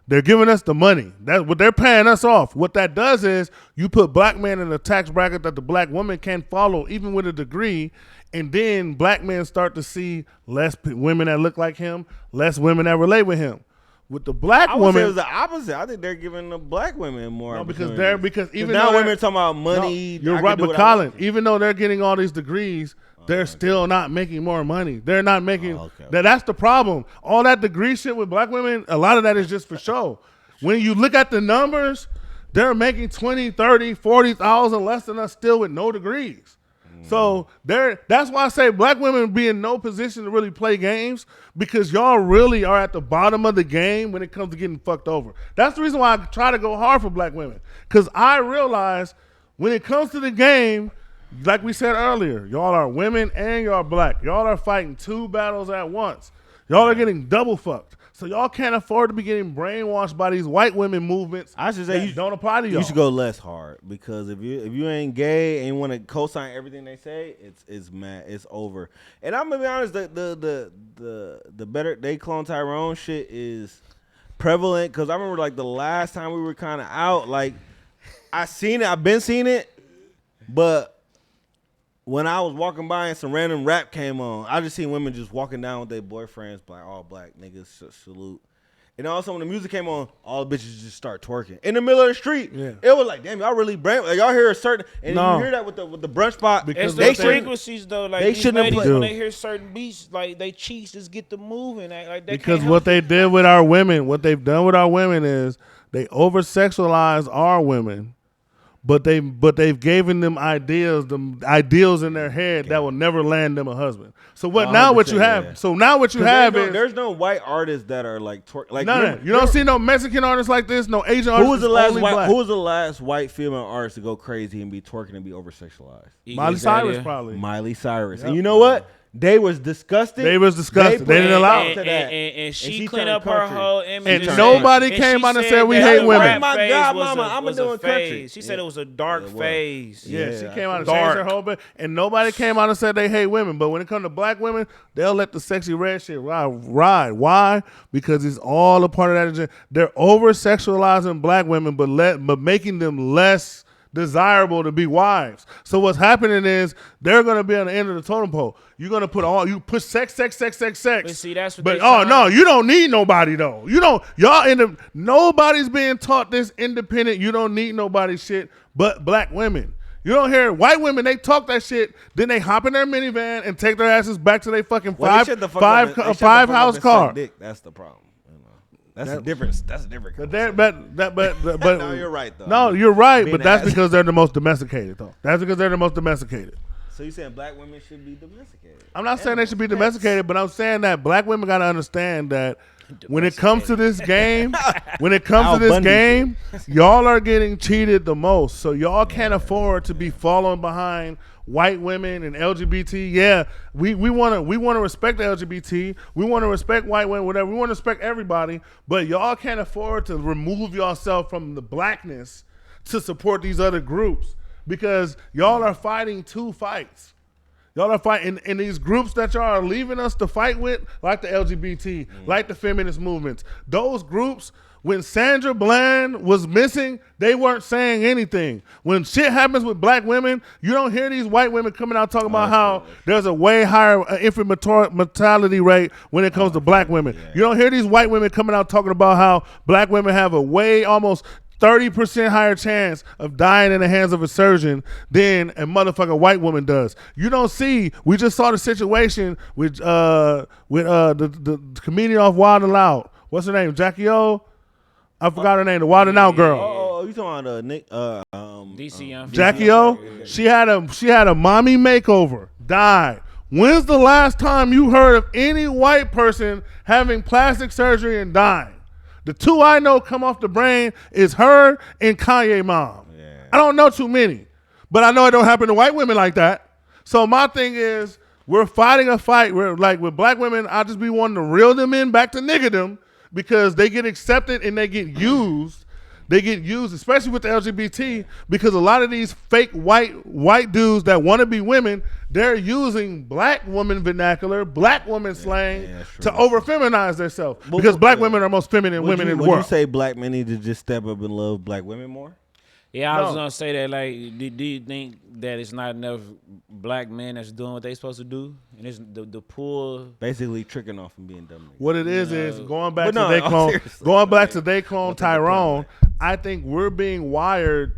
They're giving us the money. That's what they're paying us off. What that does is you put black men in a tax bracket that the black woman can't follow, even with a degree, and then black men start to see less women that look like him, less women that relate with him. With the black I would say woman, it was the opposite. I think they're giving the black women more. no, because opportunities. even now though women are talking about money. No, you're right, but Colin, even though they're getting all these degrees, they're still not making more money. They're not making. That's the problem. All that degree shit with black women, a lot of that is just for show. When you look at the numbers, they're making 20, 30, 40,000 less than us still with no degrees. So that's why I say black women be in no position to really play games because y'all really are at the bottom of the game when it comes to getting fucked over. That's the reason why I try to go hard for black women because I realize when it comes to the game, like we said earlier, y'all are women and y'all are black. Y'all are fighting two battles at once. Y'all are getting double fucked. So y'all can't afford to be getting brainwashed by these white women movements. I should say you don't apply to y'all. You should go less hard because if you ain't gay and you want to co-sign everything they say, it's mad, it's over. And I'm gonna be honest, the better they clone Tyrone shit is prevalent because I remember like the last time we were kind of out, like I've been seeing it, but when I was walking by and some random rap came on, I just seen women just walking down with their boyfriends, like all black niggas, salute. And also when the music came on, all the bitches just start twerking in the middle of the street. Yeah. It was like, damn, y'all really brand. Like, y'all hear a certain, and you hear that with the brunch spot. Because they the frequencies though, like they these shouldn't ladies, play. when they hear certain beats, like they cheeks just get to moving. Like they because what they did with our women, what they've done with our women is they over sexualize our women. But they've given them ideals in their head that will never land them a husband. So what you have? Yeah. So now what you have is there's no white artists that are like none. You don't see no Mexican artists like this, no Asian artists. Who was the last white female artist to go crazy and be twerking and be over sexualized? Miley Cyrus probably. Miley Cyrus, and you know what? They was disgusted. They didn't allow it. And she cleaned up her whole image. And nobody came out and said we hate women. Oh my God, mama, I'm doing country. She said it was a dark phase. Yeah, she came out and changed her whole bit. And nobody came out and said they hate women. But when it comes to black women, they'll let the sexy red shit ride. Why? Because it's all a part of that agenda. They're over-sexualizing black women, but making them less desirable to be wives. So what's happening is they're going to be on the end of the totem pole. You're going to you push sex. But see, that's what but no, you don't need nobody though. Nobody's being taught this independent, you don't need nobody shit but black women. You don't hear white women, they talk that shit, then they hop in their minivan and take their asses back to their fucking five house car. That's the problem. That's a different. But no, you're right though. No, you're right. But that's because they're the most domesticated though. That's because they're the most domesticated. So you saying black women should be domesticated? I'm not saying they should be domesticated, but I'm saying that black women got to understand that when it comes to this game, y'all are getting cheated the most. So y'all can't afford to be following behind white women and LGBT. Yeah, we want to respect the LGBT. We want to respect white women, whatever. We want to respect everybody. But y'all can't afford to remove yourself from the blackness to support these other groups because y'all are fighting two fights. Y'all are fighting in these groups that y'all are leaving us to fight with, like the LGBT, like the feminist movements. Those groups, when Sandra Bland was missing, they weren't saying anything. When shit happens with black women, you don't hear these white women coming out talking about how there's a way higher infant mortality rate when it comes to black women. Yeah. You don't hear these white women coming out talking about how black women have a way almost 30% higher chance of dying in the hands of a surgeon than a motherfucking white woman does. You don't see. We just saw the situation with the comedian off Wild and Loud. What's her name? Jackie O. I forgot her name. The Wild and Out girl. Oh, you talking about Nick? DC Young. Jackie O. She had a mommy makeover. Died. When's the last time you heard of any white person having plastic surgery and dying? The two I know come off the brain is her and Kanye mom. Yeah. I don't know too many, but I know it don't happen to white women like that. So my thing is, we're fighting a fight. We're like with black women, I just be wanting to reel them in back to niggerdom because they get accepted and they get used. They get used, especially with the LGBT, because a lot of these fake white dudes that want to be women, they're using black woman vernacular, black woman slang to over-feminize themselves. Because black women are most feminine women in the world. Would you say black men need to just step up and love black women more? Yeah, I was gonna say that. Like, do you think that it's not enough black men that's doing what they supposed to do, and it's the poor basically tricking off and being dumb? What it is going back to They Cloned Tyrone. I think we're being wired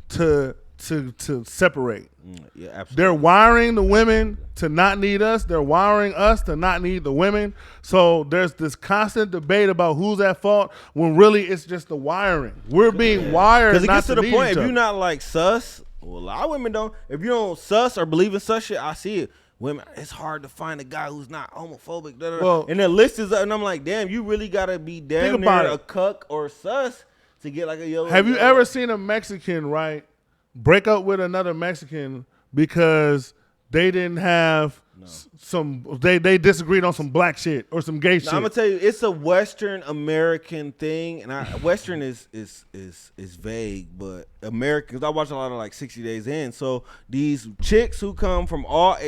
to to separate. Yeah, absolutely. They're wiring the women to not need us. They're wiring us to not need the women. So there's this constant debate about who's at fault when really it's just the wiring. We're being wired Because it not gets to the need point, each if other. you're not like sus, well, a lot of women don't. If you don't sus or believe in sus shit, I see it. Women, it's hard to find a guy who's not homophobic. Da, da, da. Well- and the list is up, and I'm like, damn, you really gotta be damn Think near about a it. cuck or sus to get like a yellow. Have you ever seen a Mexican, right, break up with another Mexican because they didn't have they disagreed on some black shit or some gay shit? I'm gonna tell you, it's a Western American thing, and Western is vague, but American. 'Cause I watch a lot of like 60 Days In. So these chicks who come from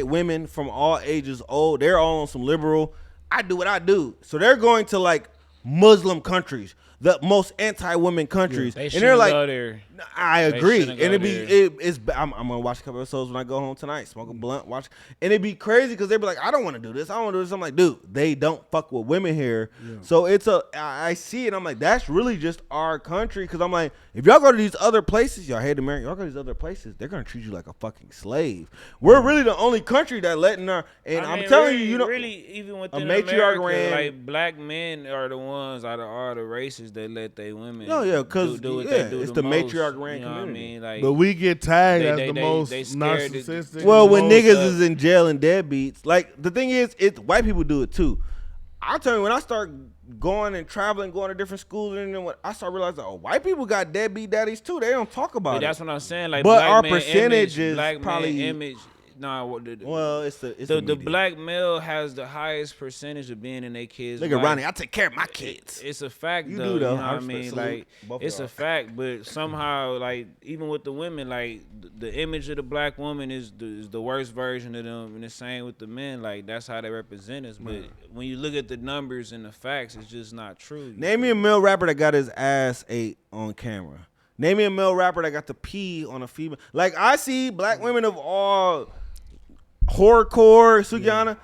women from all ages, old, they're all on some liberal. I do what I do, so they're going to like Muslim countries, the most anti-women countries, They and shouldn't they're like, go there. I agree, shouldn't and go I'm gonna watch a couple episodes when I go home tonight, smoke a blunt, watch, and it'd be crazy because they'd be like, I don't want to do this, I don't want to do this. I'm like, dude, they don't fuck with women here, so I see it. I'm like, that's really just our country, because I'm like, if y'all go to these other places, y'all hate America, y'all go to these other places, they're gonna treat you like a fucking slave. We're really the only country that letting our, and I I'm mean, telling really, you, you know, really, even within matriarch America, ran- like black men are the ones out of all the races that let their women. No, yeah, 'cause, do what yeah, they do it's the the most, matriarch ran you know what I community. mean? Like, But we get tagged They- as they- the they- most they scared to- narcissistic. well, when most- niggas is in jail and deadbeats, like the thing is, it's white people do it too. I'll tell you, when I start going and traveling, going to different schools, and then when I start realizing, oh, white people got deadbeat daddies too. They don't talk about but it. that's what I'm saying. Like, But black our man percentage image, is black probably- man image. Nah, Well, it's the the media. black male has the highest percentage of being in their kids' Look at life. Ronnie. I take care of my kids. It's a fact, You though. do, though. You know I what I respect- mean? salute Like, both it's y'all. a fact, but somehow, like, even with the women, like, the image of the black woman is the worst version of them, and the same with the men. Like, that's how they represent us. But when you look at the numbers and the facts, it's just not true. Name me a male rapper that got his ass ate on camera. Name me a male rapper that got to pee on a female. Like, I see black women of all horrorcore, Sugiana.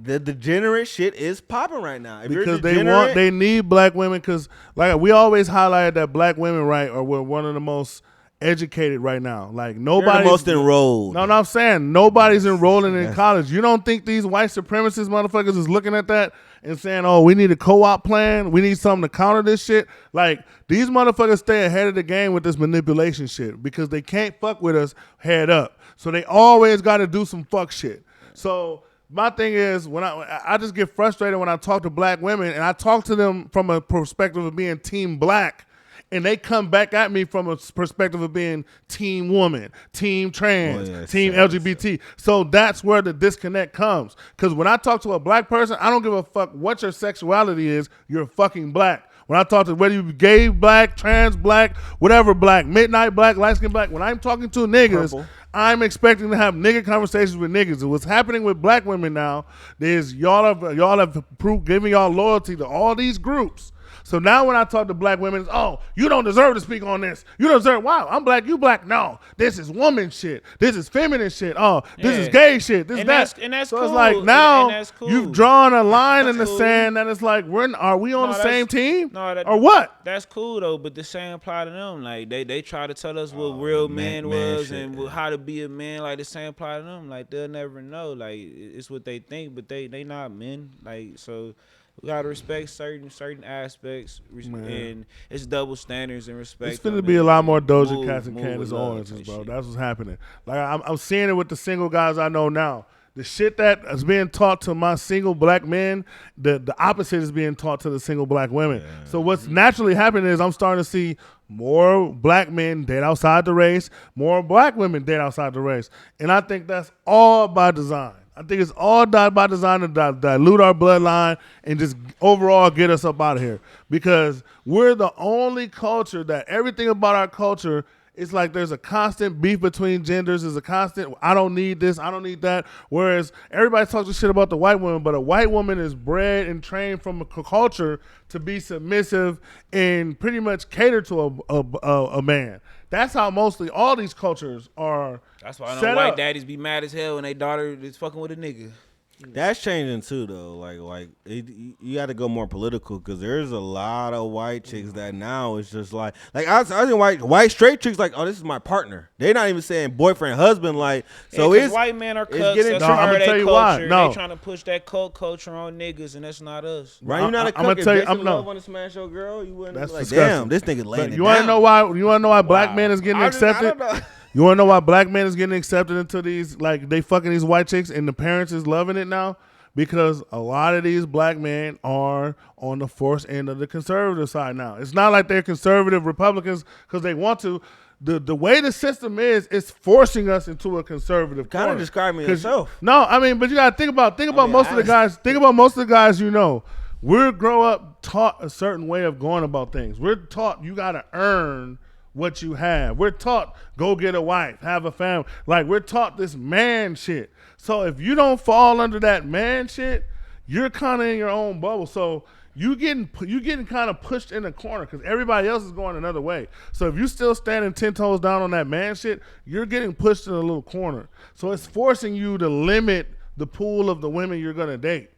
The degenerate shit is popping right now. If because you're they degenerate, they need black women, because like we always highlighted that black women, right, are one of the most educated right now. Like they're nobody the most enrolled. No, I'm saying nobody's enrolling in college. You don't think these white supremacist motherfuckers is looking at that and saying, oh, we need a co-op plan. We need something to counter this shit. Like, these motherfuckers stay ahead of the game with this manipulation shit because they can't fuck with us head up. So they always got to do some fuck shit. So my thing is, when I just get frustrated when I talk to black women, and I talk to them from a perspective of being team black, and they come back at me from a perspective of being team woman, team trans, team LGBT. So that's where the disconnect comes. Because when I talk to a black person, I don't give a fuck what your sexuality is. You're fucking black. When I talk to whether you gay black, trans black, whatever black, midnight black, light skin black, when I'm talking to niggas, Purple. I'm expecting to have nigga conversations with niggas. And what's happening with black women now is y'all have giving y'all loyalty to all these groups. So now when I talk to black women, it's, oh, you don't deserve to speak on this. You don't deserve, wow, I'm black, you black. No, this is woman shit. This is feminine shit. Oh, this is gay shit. This And that. that's so cool. it's like now And that's cool. you've drawn a line in the cool. sand that it's like, are we on No, the same that's- team? no, that- or what? That's cool though, but the same apply to them. Like they try to tell us what real man was shit, and how to be a man. Like the same apply to them. Like they'll never know. Like it's what they think, but they not men. Like so. We gotta respect certain aspects, and it's double standards and respect. It's going to them be a and lot more Doja move- Cats and move with Candace love Owens, type bro. shit. That's what's happening. Like I'm seeing it with the single guys I know now. The shit that is being taught to my single black men, the opposite is being taught to the single black women. So what's naturally happening is I'm starting to see more black men date outside the race, more black women date outside the race. And I think that's all by design. I think it's all by design to dilute our bloodline and just overall get us up out of here. Because we're the only culture that everything about our culture, it's like there's a constant beef between genders. There's a constant, I don't need this, I don't need that. Whereas everybody talks shit about the white woman, but a white woman is bred and trained from a culture to be submissive and pretty much cater to a man. That's how mostly all these cultures are. That's why I set know white up. daddies be mad as hell when they daughter is fucking with a nigga. That's changing too, though. You got to go more political because there's a lot of white chicks that now it's just like I think white straight chicks like, oh, this is my partner. They're not even saying boyfriend, husband. Like, so it's white men are it's cucks. getting- That's No, part I'ma of their tell you culture. why. No. They trying to push that cult culture on niggas, and that's not us. Right, you're not a I'ma cuck. If tell you- Jason I'm no. Love want to smash your girl, you wouldn't That's be like, disgusting. damn, this nigga laying But it you want to down. know why? You want to know why black Wow. men is getting I accepted? don't know. You want to know why black men is getting accepted into these, like, they fucking these white chicks and the parents is loving it now? Because a lot of these black men are on the forced end of the conservative side now. It's not like they're conservative Republicans because they want to. The way the system is, it's forcing us into a conservative Kind corner. of describe me 'Cause- yourself. No, I mean, but you gotta think about most of the guys. Think about most of the guys you know. We're grow up taught a certain way of going about things. We're taught you gotta earn what you have. We're taught go get a wife, have a family. Like we're taught this man shit. So if you don't fall under that man shit, you're kind of in your own bubble. So you getting kind of pushed in the corner because everybody else is going another way. So if you still standing 10 toes down on that man shit, you're getting pushed in a little corner. So it's forcing you to limit the pool of the women you're gonna date.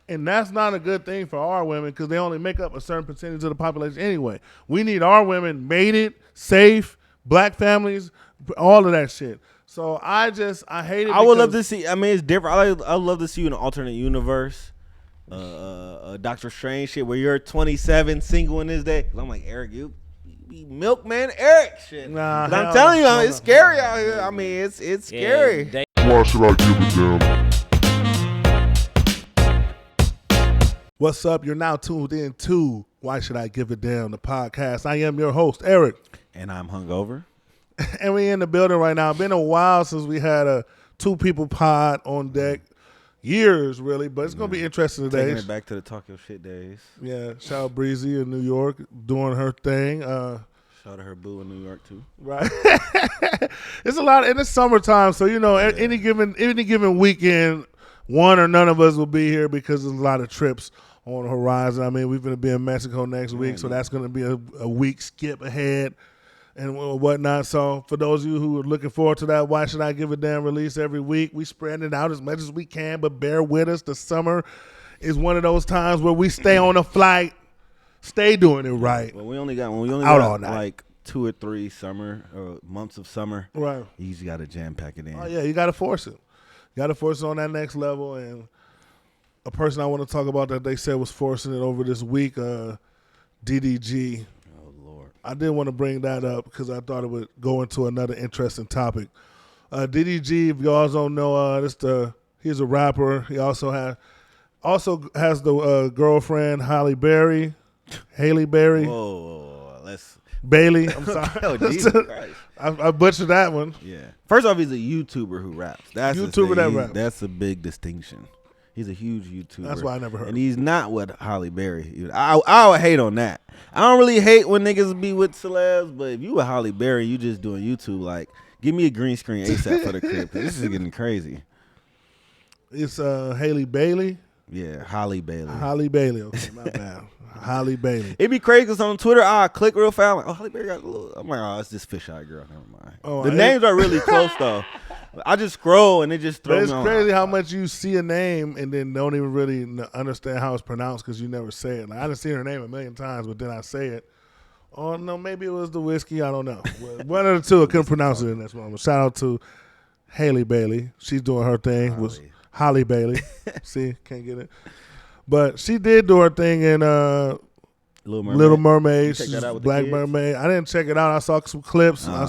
And that's not a good thing for our women because they only make up a certain percentage of the population anyway. We need our women mated, safe, black families, all of that shit. So I hate it. I would love because- to see. I mean, it's different. I'd love to see you in an alternate universe, Doctor Strange shit, where you're 27, single in this day. 'Cause I'm like, Eric, you be milkman Eric shit. Nah, 'Cause I'm hell telling you, no. it's scary out here. I mean, it's scary. They Why should I give a damn? What's up? You're now tuned in to Why Should I Give a Damn, the podcast. I am your host, Eric. And I'm hungover. And we in the building right now. Been a while since we had a two-people pod on deck. Years, really, but it's going to be interesting today. Taking it back to the talk your shit days. Yeah, shout out Breezy in New York doing her thing. Shout out to her boo in New York too. Right. It's a lot, and it's summertime, so, you know, any given weekend, one or none of us will be here because there's a lot of trips on the horizon. I mean, we're going to be in Mexico next week, so that's going to be a week skip ahead and whatnot. So for those of you who are looking forward to that, Why Should I Give a Damn release every week, we spread it out as much as we can, but bear with us. The summer is one of those times where we stay on a flight, stay doing it right. But we only got Out all night. like 2 or 3 summer or months of summer. Right. You just got to jam pack it in. Oh, yeah, you got to force it. You got to force it on that next level. And a person I want to talk about that they said was forcing it over this week, DDG. Oh Lord. I didn't want to bring that up because I thought it would go into another interesting topic. DDG, if y'all don't know, he's a rapper. He also has the girlfriend Halle Berry. Whoa, let's. Bailey. I'm sorry. Oh, Jesus Christ. I butchered that one. Yeah. First off, he's a YouTuber who raps. That's his YouTuber thing. that raps. That's a big distinction. He's a huge YouTuber. That's why I never heard And of he's not with Halle Berry. I would hate on that. I don't really hate when niggas be with celebs, but if you with Halle Berry, you just doing YouTube, like, give me a green screen ASAP for the crib, 'cause this is getting crazy. It's Haley Bailey. Yeah, Halle Bailey. Holly Bailey. Okay, my bad. Holly Bailey. It'd be crazy because on Twitter, I click real fast. I'm like, oh, Halle Berry got a little. I'm like, oh, it's this fisheye girl. Never mind. Oh, the names are really close, though. I just scroll and it just But throws it's me on. crazy how much you see a name and then don't even really understand how it's pronounced because you never say it. Like, I done seen her name a million times, but then I say it. Oh, no, maybe it was the whiskey. I don't know. One of the two, I couldn't pronounce it in this moment. Shout out to Haley Bailey. She's doing her thing. Was Holly Bailey. See, can't get it. But she did do her thing in Little Mermaid. You check that She's out with the Black kids? Mermaid. I didn't check it out. I saw some clips. I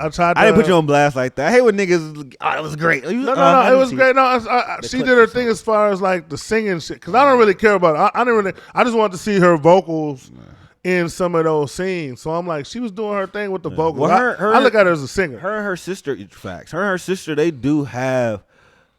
tried to. I didn't put you on blast like that. I hate when niggas. Oh, that was great. No, it was great. No, she clip did her was thing as far as like the singing shit. Because I don't really care about it. I didn't really. I just wanted to see her vocals in some of those scenes. So I'm like, she was doing her thing with the vocals. Well, I look at her as a singer. Her and her sister, facts. Her and her sister, they do have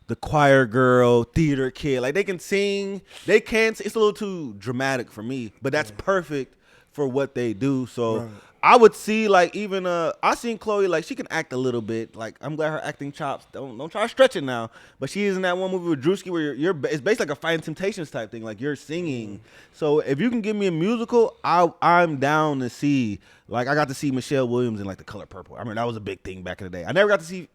the choir girl, theater kid. Like, they can sing. They can. It's a little too dramatic for me, but that's perfect for what they do. So I would see, like, even I seen Chloe, like, she can act a little bit. Like, I'm glad her acting chops don't try to stretch it now. But she is in that one movie with Drewski where it's basically like a Fighting Temptations type thing. Like, you're singing. So if you can give me a musical, I'm down to see. Like, I got to see Michelle Williams in, like, The Color Purple. I mean, that was a big thing back in the day. I never got to see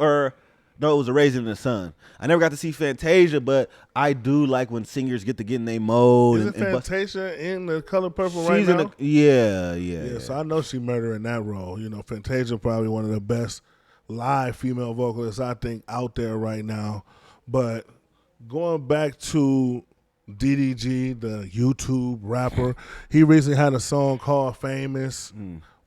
No, it was a Raisin in the Sun. I never got to see Fantasia, but I do like when singers get to get in their mode. Isn't Fantasia in The Color Purple she's right in now? Yeah. So I know she murdering that role. You know, Fantasia probably one of the best live female vocalists I think out there right now. But going back to DDG, the YouTube rapper, he recently had a song called Famous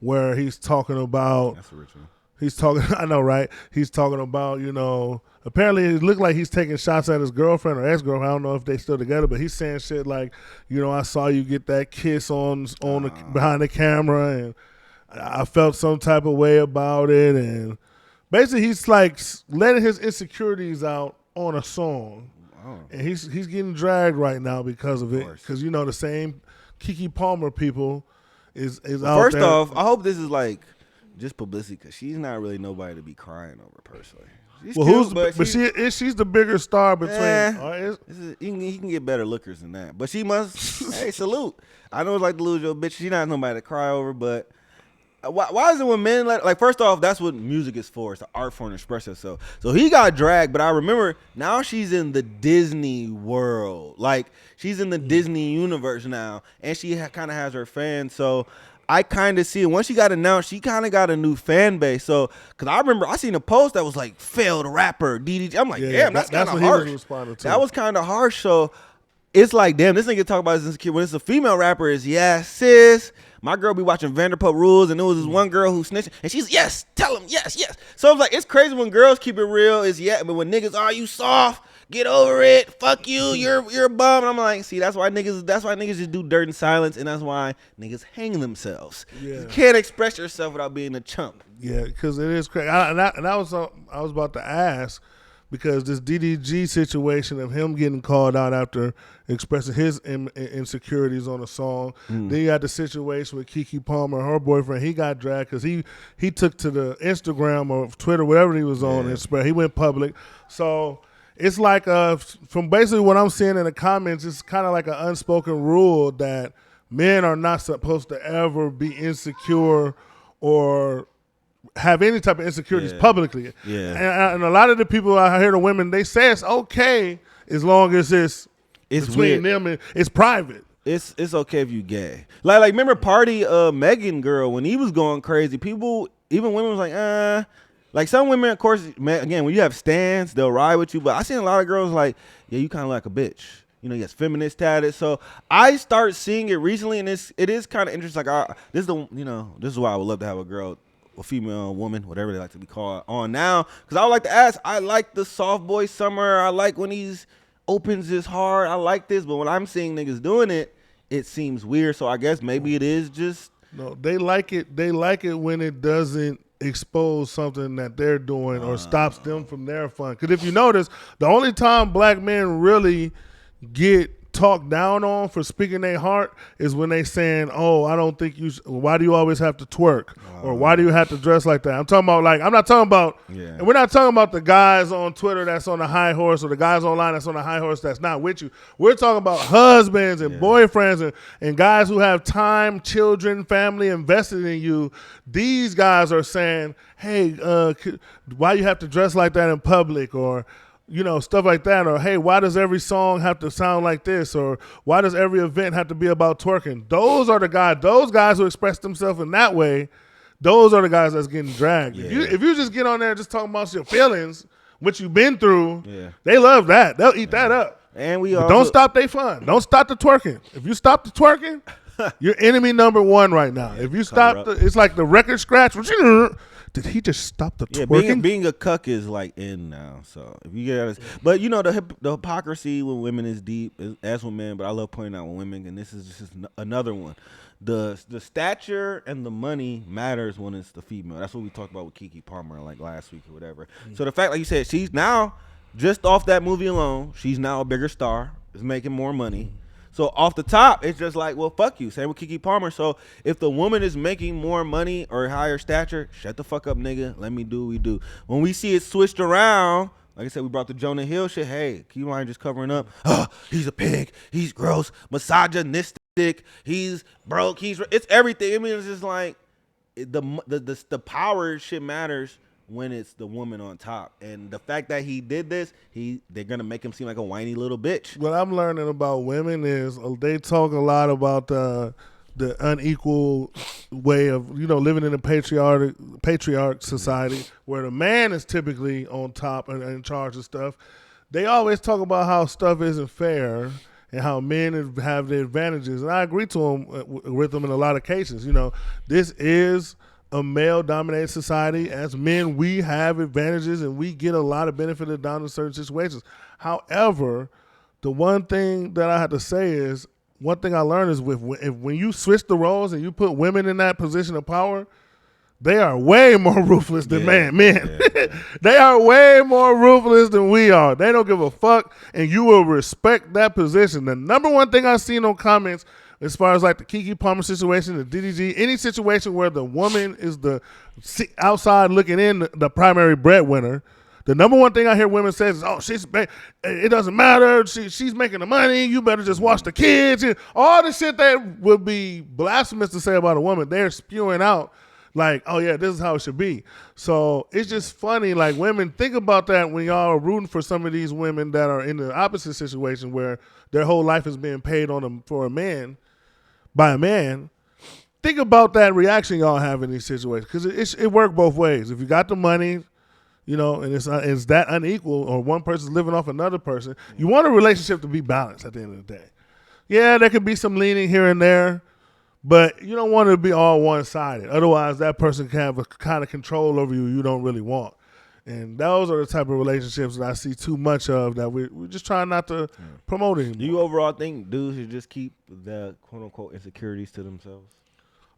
where he's talking about. That's original. He's talking, I know, right? He's talking about, you know, apparently it looked like he's taking shots at his girlfriend or ex-girlfriend. I don't know if they still together, but he's saying shit like, you know, I saw you get that kiss behind the camera, and I felt some type of way about it. And basically he's like letting his insecurities out on a song. Oh. And he's getting dragged right now because of it. Because, you know, the same Keke Palmer people is out there. First off, I hope this is like just publicity, because she's not really nobody to be crying over personally. She's cute, she's the bigger star between. He can get better lookers than that, but she must. Hey, salute. I know it's like to lose your bitch. She's not nobody to cry over, but why is it when men like first off, that's what music is for. It's an art form to express herself. So he got dragged, but I remember now she's in the Disney world. Like she's in the Disney universe now, and she kind of has her fans. So I kind of see it. Once she got announced, she kind of got a new fan base. So, because I remember I seen a post that was like, failed rapper, DDG. I'm like, damn, that's kind of harsh. That was kind of harsh. So, it's like, damn, this nigga talk about his insecurity. When it's a female rapper, is yes, sis. My girl be watching Vanderpump Rules, and there was this one girl who snitched, and she's, yes, tell him, yes. So, it's like, it's crazy when girls keep it real, but when niggas, you soft, get over it, fuck you, you're a bum. And I'm like, see, that's why niggas just do dirt in silence, and that's why niggas hang themselves. Yeah. You can't express yourself without being a chump. Yeah, because it is crazy. I was about to ask, because this DDG situation of him getting called out after expressing his insecurities on a song. Then you got the situation with Keke Palmer, her boyfriend. He got dragged because he took to the Instagram or Twitter, whatever he was on, and he went public. So it's like from basically what I'm seeing in the comments, it's kind of like an unspoken rule that men are not supposed to ever be insecure or have any type of insecurities publicly. Yeah. And a lot of the people I hear, the women, they say it's okay as long as it's between them and it's private. It's okay if you gay. Like remember Party Megan girl when he was going crazy. People, even women was like, Like some women, of course, man, again, when you have stands, they'll ride with you. But I seen a lot of girls like, yeah, you kind of like a bitch. You know, he has feminist status. So I start seeing it recently, and it is kind of interesting. Like, this is why I would love to have a female woman, whatever they like to be called, on now. Because I would like to ask, I like the soft boy summer. I like when he's opens his heart. I like this. But when I'm seeing niggas doing it, it seems weird. So I guess maybe it is just. No, they like it. They like it when it doesn't expose something that they're doing or stops them from their fun. Because if you notice, the only time black men really get talked down on for speaking their heart is when they saying, "Oh, I don't think you. Why do you always have to twerk? Or why do you have to dress like that?" I'm talking about I'm not talking about, and we're not talking about the guys on Twitter that's on the high horse or the guys online that's on the high horse that's not with you. We're talking about husbands and boyfriends and guys who have time, children, family invested in you. These guys are saying, "Hey, why you have to dress like that in public?" Or stuff like that. Or, hey, why does every song have to sound like this? Or why does every event have to be about twerking? Those are the guys. Those guys who express themselves in that way, those are the guys that's getting dragged. Yeah. If you just get on there just talking about your feelings, what you've been through, they love that. They'll eat that up. And don't stop their fun. Don't stop the twerking. If you stop the twerking, you're enemy number one right now. If you stop, it's like the record scratch. Did he just stop the twerking? Being a cuck is like in now. So if you get, but the hypocrisy with women is deep as with men. But I love pointing out with women, and this is just another one. The stature and the money matters when it's the female. That's what we talked about with Keke Palmer like last week or whatever. Mm-hmm. So the fact, like you said, she's now just off that movie alone. She's now a bigger star. Is making more money. Mm-hmm. So off the top, it's just like, well, fuck you. Same with Keke Palmer. So if the woman is making more money or higher stature, shut the fuck up, nigga. Let me do what we do. When we see it switched around, like I said, we brought the Jonah Hill shit. Hey, keep on just covering up. He's a pig. He's gross. Misogynistic. He's broke. It's everything. I mean, it's just like the power shit matters when it's the woman on top. And the fact that he did this, they're gonna make him seem like a whiny little bitch. What I'm learning about women is they talk a lot about the unequal way of living in a patriarch society where the man is typically on top and in charge of stuff. They always talk about how stuff isn't fair and how men have the advantages, and I agree with them in a lot of cases. This is a male-dominated society. As men, we have advantages and we get a lot of benefit down in certain situations. However, the one thing that I have to say is, one thing I learned is when you switch the roles and you put women in that position of power, they are way more ruthless than men. They are way more ruthless than we are. They don't give a fuck, and you will respect that position. The number one thing I've seen on comments, as far as like the Keke Palmer situation, the DDG, any situation where the woman is the outside looking in, the primary breadwinner, the number one thing I hear women say is, "Oh, it doesn't matter. She's making the money. You better just watch the kids." And all the shit that would be blasphemous to say about a woman, they're spewing out like, "Oh yeah, this is how it should be." So it's just funny. Like, women, think about that when y'all are rooting for some of these women that are in the opposite situation where their whole life is being paid on them for a man. By a man. Think about that reaction y'all have in these situations, because it works both ways. If you got the money, and it's that unequal, or one person's living off another person, you want a relationship to be balanced at the end of the day. Yeah, there could be some leaning here and there, but you don't want it to be all one-sided. Otherwise, that person can have a kind of control over you don't really want. And those are the type of relationships that I see too much of, that we're just trying not to promote anymore. Do you overall think dudes should just keep the quote-unquote insecurities to themselves?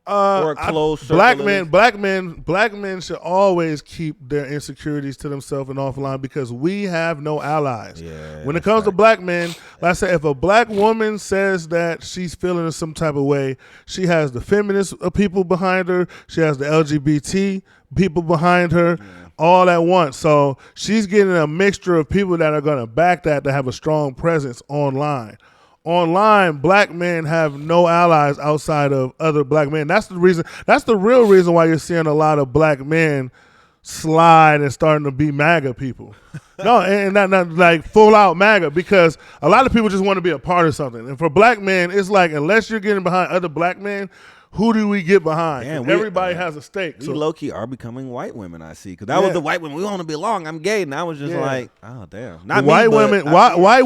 Or a close black men should always keep their insecurities to themselves and offline, because we have no allies. When it comes to black men, like I said, if a black woman says that she's feeling in some type of way, she has the feminist people behind her, she has the LGBT people behind her, all at once. So she's getting a mixture of people that are going to back that have a strong presence online. Online, black men have no allies outside of other black men. That's the real reason why you're seeing a lot of black men slide and starting to be MAGA people. No, and not like full out MAGA, because a lot of people just want to be a part of something. And for black men, it's like, unless you're getting behind other black men, who do we get behind? Damn, everybody has a stake. We low-key are becoming white women, I see. Because that was the white women. We want to belong. I'm gay. And I was just like, oh, damn. Not white me, women. What white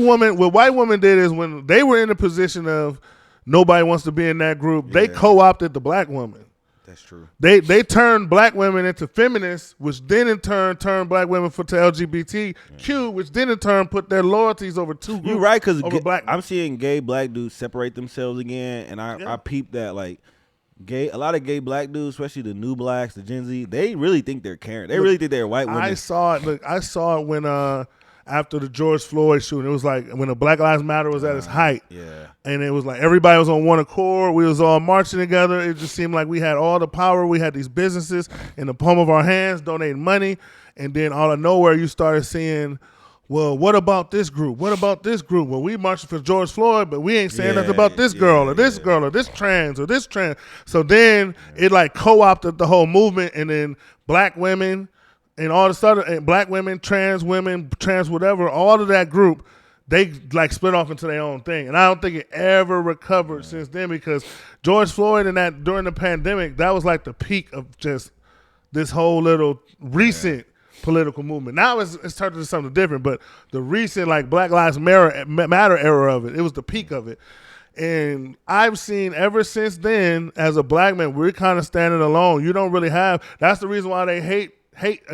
women did is, when they were in the position of nobody wants to be in that group, they co-opted the black woman. That's true. They turned black women into feminists, which then in turn turned black women to LGBTQ, which then in turn put their loyalties over two groups. You're right, because I'm seeing gay black dudes separate themselves again. And I peeped that, like, a lot of gay black dudes, especially the new blacks, the Gen Z, they really think they're caring. They really think they're white women. I saw it when after the George Floyd shooting, it was like when the Black Lives Matter was at its height. Yeah. And it was like everybody was on one accord. We was all marching together. It just seemed like we had all the power. We had these businesses in the palm of our hands donating money. And then out of nowhere, you started seeing, well, what about this group? What about this group? Well, we marching for George Floyd, but we ain't saying nothing about this girl or this girl or this trans or this trans. So then it like co-opted the whole movement, and then black women and all this other, and black women, trans whatever, all of that group, they like split off into their own thing. And I don't think it ever recovered since then, because George Floyd and that during the pandemic, that was like the peak of just this whole little recent political movement. Now it's turned into something different, but the recent like Black Lives Matter era of it was the peak of it. And I've seen ever since then, as a black man, we're kind of standing alone. You don't really have. That's the reason why they hate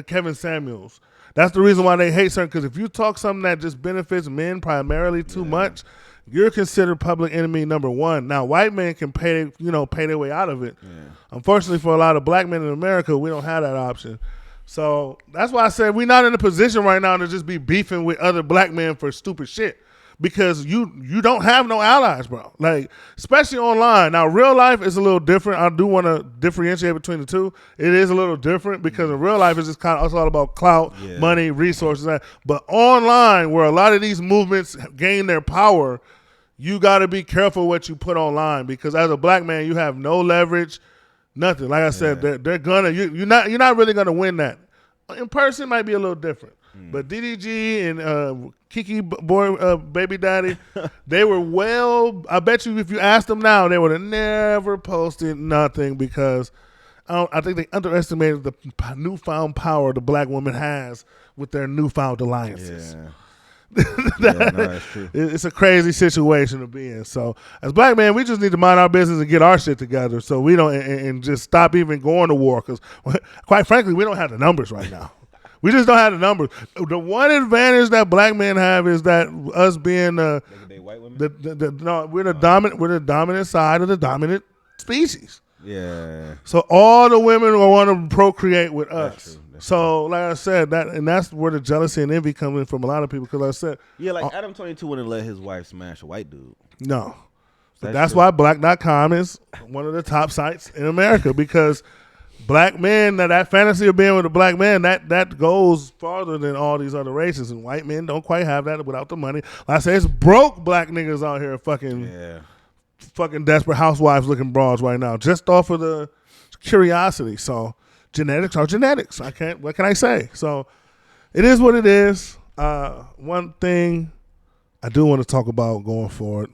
Kevin Samuels. That's the reason why they hate certain. Because if you talk something that just benefits men primarily too much, you're considered public enemy number one. Now, white men can pay their way out of it. Yeah. Unfortunately, for a lot of black men in America, we don't have that option. So that's why I said we're not in a position right now to just be beefing with other black men for stupid shit, because you don't have no allies, bro. Like, especially online. Now, real life is a little different. I do want to differentiate between the two. It is a little different, because in real life it's just it's all about clout, money, resources. But online, where a lot of these movements gain their power, you got to be careful what you put online, because as a black man, you have no leverage. Nothing. Like I said, they're gonna. You're not really gonna win that in person might be a little different. But DDG and Kiki boy baby daddy, they were I bet you if you asked them now, they would have never posted nothing because I think they underestimated the newfound power the black woman has with their newfound alliances. Yeah. That's true. It's a crazy situation to be in. So as black men, we just need to mind our business and get our shit together so we don't and just stop even going to war because quite frankly, we don't have the numbers right now. We just don't have the numbers. The one advantage that black men have is that us being They white women? we're the dominant side of the dominant species. Yeah. So all the women will want to procreate with us. That's So like I said, that's where the jealousy and envy come in from a lot of people. Because I said, Yeah, like Adam 22 wouldn't let his wife smash a white dude. no. But That's that's true. why Black.com is one of the top sites in America because black men, that fantasy of being with a black man, that goes farther than all these other races. And white men don't quite have that without the money. Like I say, it's broke black niggas out here fucking desperate housewives looking broads right now, just off of the curiosity. So genetics are genetics. What can I say? So it is what it is. One thing I do want to talk about going forward.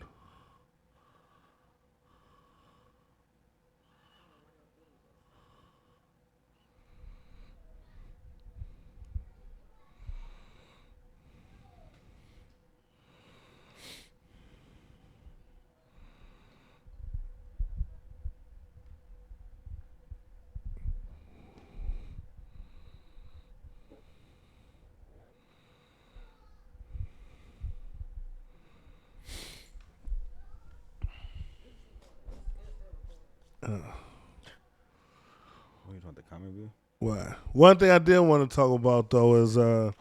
What you want the comic view? What? One thing I did want to talk about though is a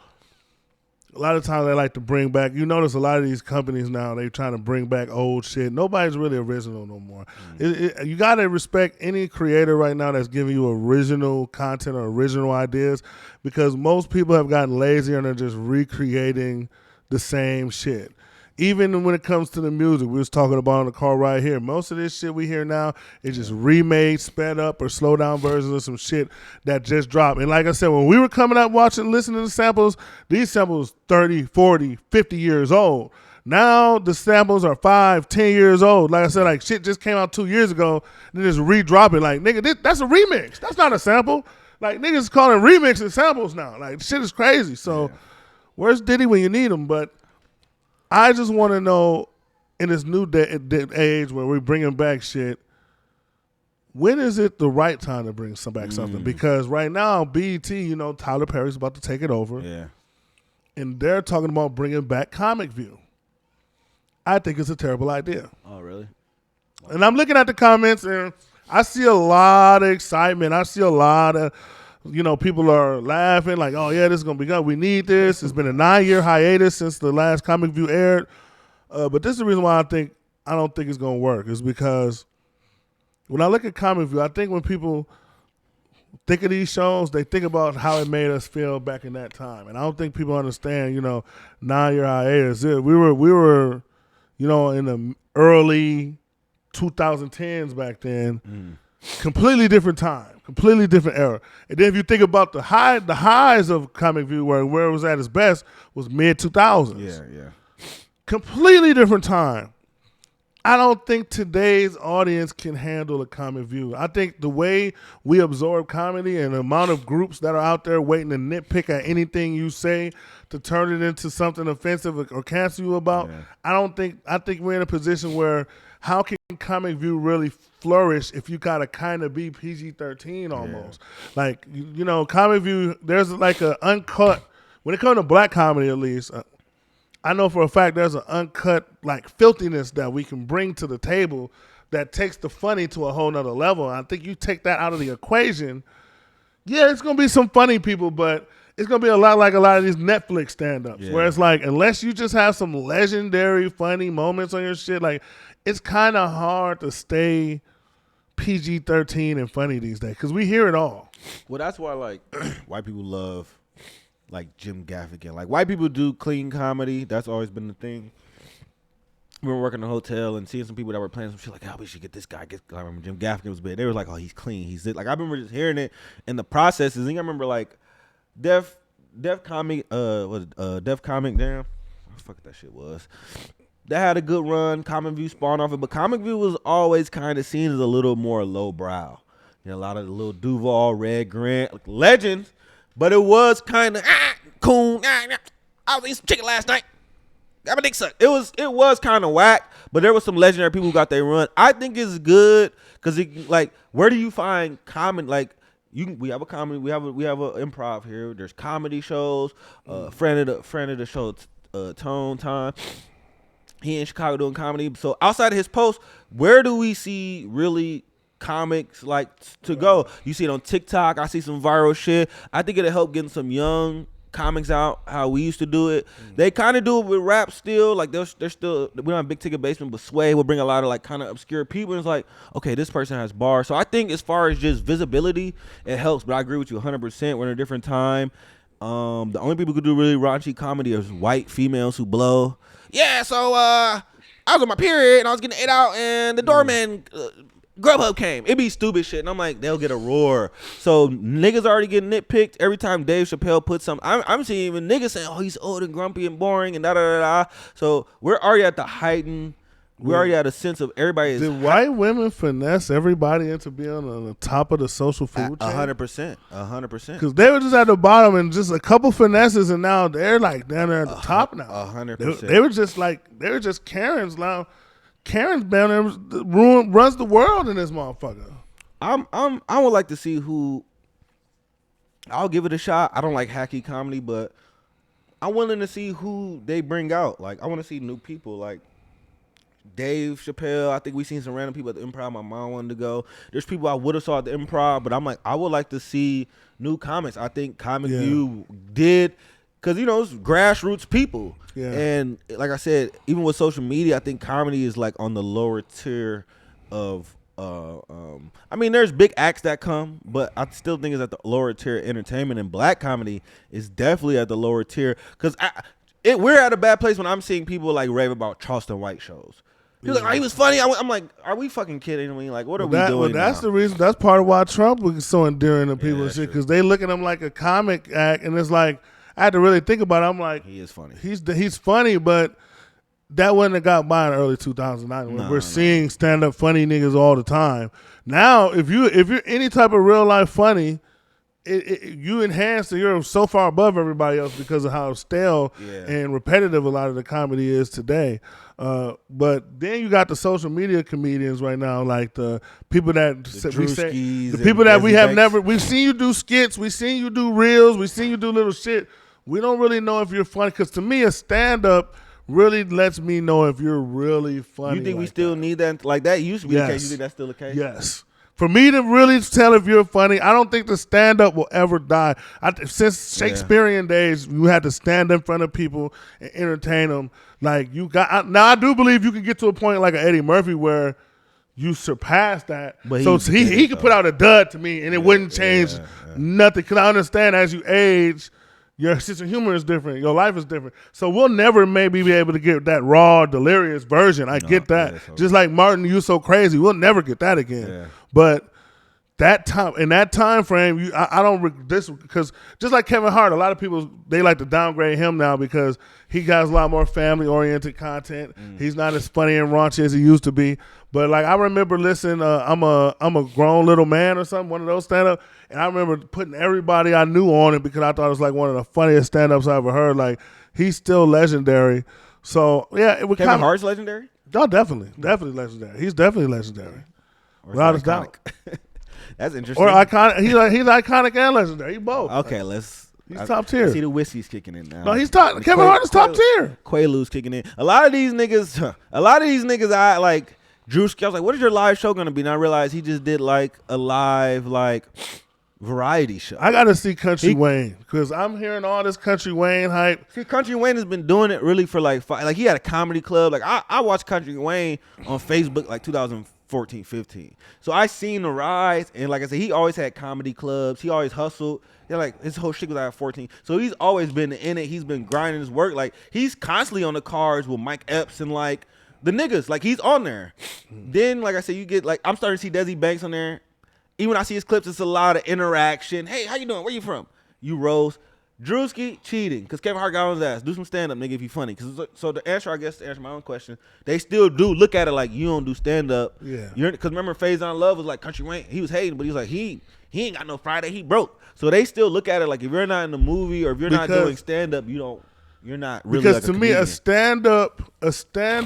lot of times they like to bring back. You notice a lot of these companies now they trying to bring back old shit. Nobody's really original no more. You got to respect any creator right now that's giving you original content or original ideas because most people have gotten lazy and are just recreating the same shit. Even when it comes to the music, we was talking about on the car right here. Most of this shit we hear now is just remade, sped up, or slow down versions of some shit that just dropped. And like I said, when we were coming up listening to samples, these samples 30, 40, 50 years old. Now the samples are 5, 10 years old. Like I said, like shit just came out 2 years ago, and then just re-drop it. Like, nigga, that's a remix. That's not a sample. Like, niggas calling remixes samples now. Like, shit is crazy. So, where's Diddy when you need him? But I just want to know, in this new age where we're bringing back shit, when is it the right time to bring back something? Because right now, BET, Tyler Perry's about to take it over. Yeah. And they're talking about bringing back Comic View. I think it's a terrible idea. Oh, really? And I'm looking at the comments, and I see a lot of excitement. I see a lot of, people are laughing like, oh, yeah, this is going to be good. We need this. It's been a 9-year hiatus since the last Comic View aired. But this is the reason why I don't think it's going to work is because when I look at Comic View, I think when people think of these shows, they think about how it made us feel back in that time. And I don't think people understand, 9-year hiatus. We were, in the early 2010s back then. Completely different time, completely different era. And then if you think about the highs of Comic View, where it was at its best was mid 2000s. Yeah. Completely different time. I don't think today's audience can handle a Comic View. I think the way we absorb comedy and the amount of groups that are out there waiting to nitpick at anything you say to turn it into something offensive or cancel you about, I think we're in a position where how can Comic View really flourish if you gotta kind of be PG-13 almost? Like, Comic View, there's like an uncut, when it comes to black comedy at least, I know for a fact there's an uncut like filthiness that we can bring to the table that takes the funny to a whole nother level. I think you take that out of the equation, it's gonna be some funny people, but it's gonna be a lot like a lot of these Netflix stand-ups where it's like, unless you just have some legendary funny moments on your shit, like it's kind of hard to stay PG-13 and funny these days because we hear it all. Well, that's why like white people love like Jim Gaffigan. Like white people do clean comedy. That's always been the thing. We were working in a hotel and seeing some people that were playing some shit like, oh, we should get this guy. I remember Jim Gaffigan was big. They were like, oh, he's clean. He's it. Like I remember just hearing it in the processes. And I remember like Def Comic, Def Comic, damn, what the fuck that shit was. They had a good run. Comic View spawned off it, but Comic View was always kind of seen as a little more lowbrow. You know, a lot of the little Duval, Red Grant, like legends, but it was kind of cool. I was eating some chicken last night. Got my dick sucked. It was kind of whack, but there was some legendary people who got their run. I think it's good because like, where do you find common like? We have a comedy. We have a improv here. There's comedy shows. Friend of the show, Tone Time. He in Chicago doing comedy. So outside of his post, where do we see really comics like to go? You see it on TikTok. I see some viral shit. I think it'll help getting some young comics out how we used to do it. They kind of do it with rap still. Like they're still, we don't have Big Ticket Basement, but Sway will bring a lot of like kind of obscure people. And it's like, okay, this person has bars. So I think as far as just visibility, it helps. But I agree with you 100%. We're in a different time. The only people who do really raunchy comedy is white females who blow. Yeah, so I was on my period and I was getting ate out and the doorman Grubhub came. It be stupid shit. And I'm like, they'll get a roar. So niggas already getting nitpicked every time Dave Chappelle puts something. I'm seeing even niggas saying, oh, he's old and grumpy and boring and da-da-da-da. So we're already at the heightened. We already had a sense of everybody is. Did white women finesse everybody into being on the top of the social food chain? 100%. 100%. Because they were just at the bottom and just a couple finesses, and now they're like down there at the top now. 100%. They were just Karens now. Karen's down there runs the world in this motherfucker. I would like to see who. I'll give it a shot. I don't like hacky comedy, but I'm willing to see who they bring out. Like I want to see new people. Like Dave Chappelle. I think we seen some random people at the Improv. My mom wanted to go. There's people I would have saw at the Improv, but I'm like, I would like to see new comics. I think Comic View did, because you know it's grassroots people. Yeah. And like I said, even with social media, I think comedy is like on the lower tier of. I mean, there's big acts that come, but I still think it's at the lower tier entertainment. And black comedy is definitely at the lower tier because we're at a bad place when I'm seeing people like rave about Charleston White shows. He's like, oh, he was funny. I'm like, are we fucking kidding me? Like, what are we doing? Well, that's the reason. That's part of why Trump was so endearing to people and shit, because they look at him like a comic act, and it's like I had to really think about it. I'm like, he is funny. He's funny, but that wouldn't have got by in the early 2009. We're seeing stand up funny niggas all the time. Now, if you're any type of real life funny, you enhance and you're so far above everybody else because of how stale and repetitive a lot of the comedy is today. But then you got the social media comedians right now, like the people that we've seen you do skits, we've seen you do reels, we've seen you do little shit. We don't really know if you're funny, because to me a stand up really lets me know if you're really funny. You think we still need that? Like that used to be the case. You think that's still the case? Yes. For me to really tell if you're funny, I don't think the stand-up will ever die. Since Shakespearean days, you had to stand in front of people and entertain them. Like now, I do believe you can get to a point like an Eddie Murphy where you surpass that. But so he could put out a dud to me, and it wouldn't change nothing. Because I understand as you age, your sense of humor is different. Your life is different. So we'll never maybe be able to get that raw, delirious version. I get that. Just like Martin, You So Crazy. We'll never get that again. Yeah. But that time frame, I don't this because just like Kevin Hart, a lot of people they like to downgrade him now because he got a lot more family oriented content. He's not as funny and raunchy as he used to be. But like I remember listening, I'm a grown little man or something, one of those stand up, and I remember putting everybody I knew on it because I thought it was like one of the funniest stand ups I ever heard. Like he's still legendary. So yeah, Kevin Hart's legendary. Oh, definitely legendary. He's definitely legendary, without a doubt. That's interesting. Or iconic. He's iconic and legendary. He both. Okay, he's top tier. I see the whiskey's kicking in now. No, he's top. Kevin Hart is top tier. Quaaludes kicking in. A lot of these niggas, I like. Drewski, I was like, what is your live show gonna be? And I realized he just did like a live variety show. I gotta see Country Wayne because I'm hearing all this Country Wayne hype. See, Country Wayne has been doing it really for like he had a comedy club. Like I watched Country Wayne on Facebook like 2014, 15. So I seen the rise, and like I said, he always had comedy clubs. He always hustled. Yeah, like his whole shit was at 14. So he's always been in it. He's been grinding his work. Like he's constantly on the cards with Mike Epps and like the niggas. Like he's on there. Then like I said, you get like I'm starting to see Desi Banks on there. Even when I see his clips, it's a lot of interaction. Hey, how you doing? Where you from? you roast. Drewski cheating because Kevin Hart got on his ass. Do some stand up, nigga, if you funny. So the answer, I guess, to answer my own question, they still do look at it like you don't do stand up. Yeah. Because remember, Faison Love was like Country Wayne. He was hating, but he was like he ain't got no Friday. He broke. So they still look at it like if you're not in the movie or if you're not doing stand up, you're not really. Because like to me, a stand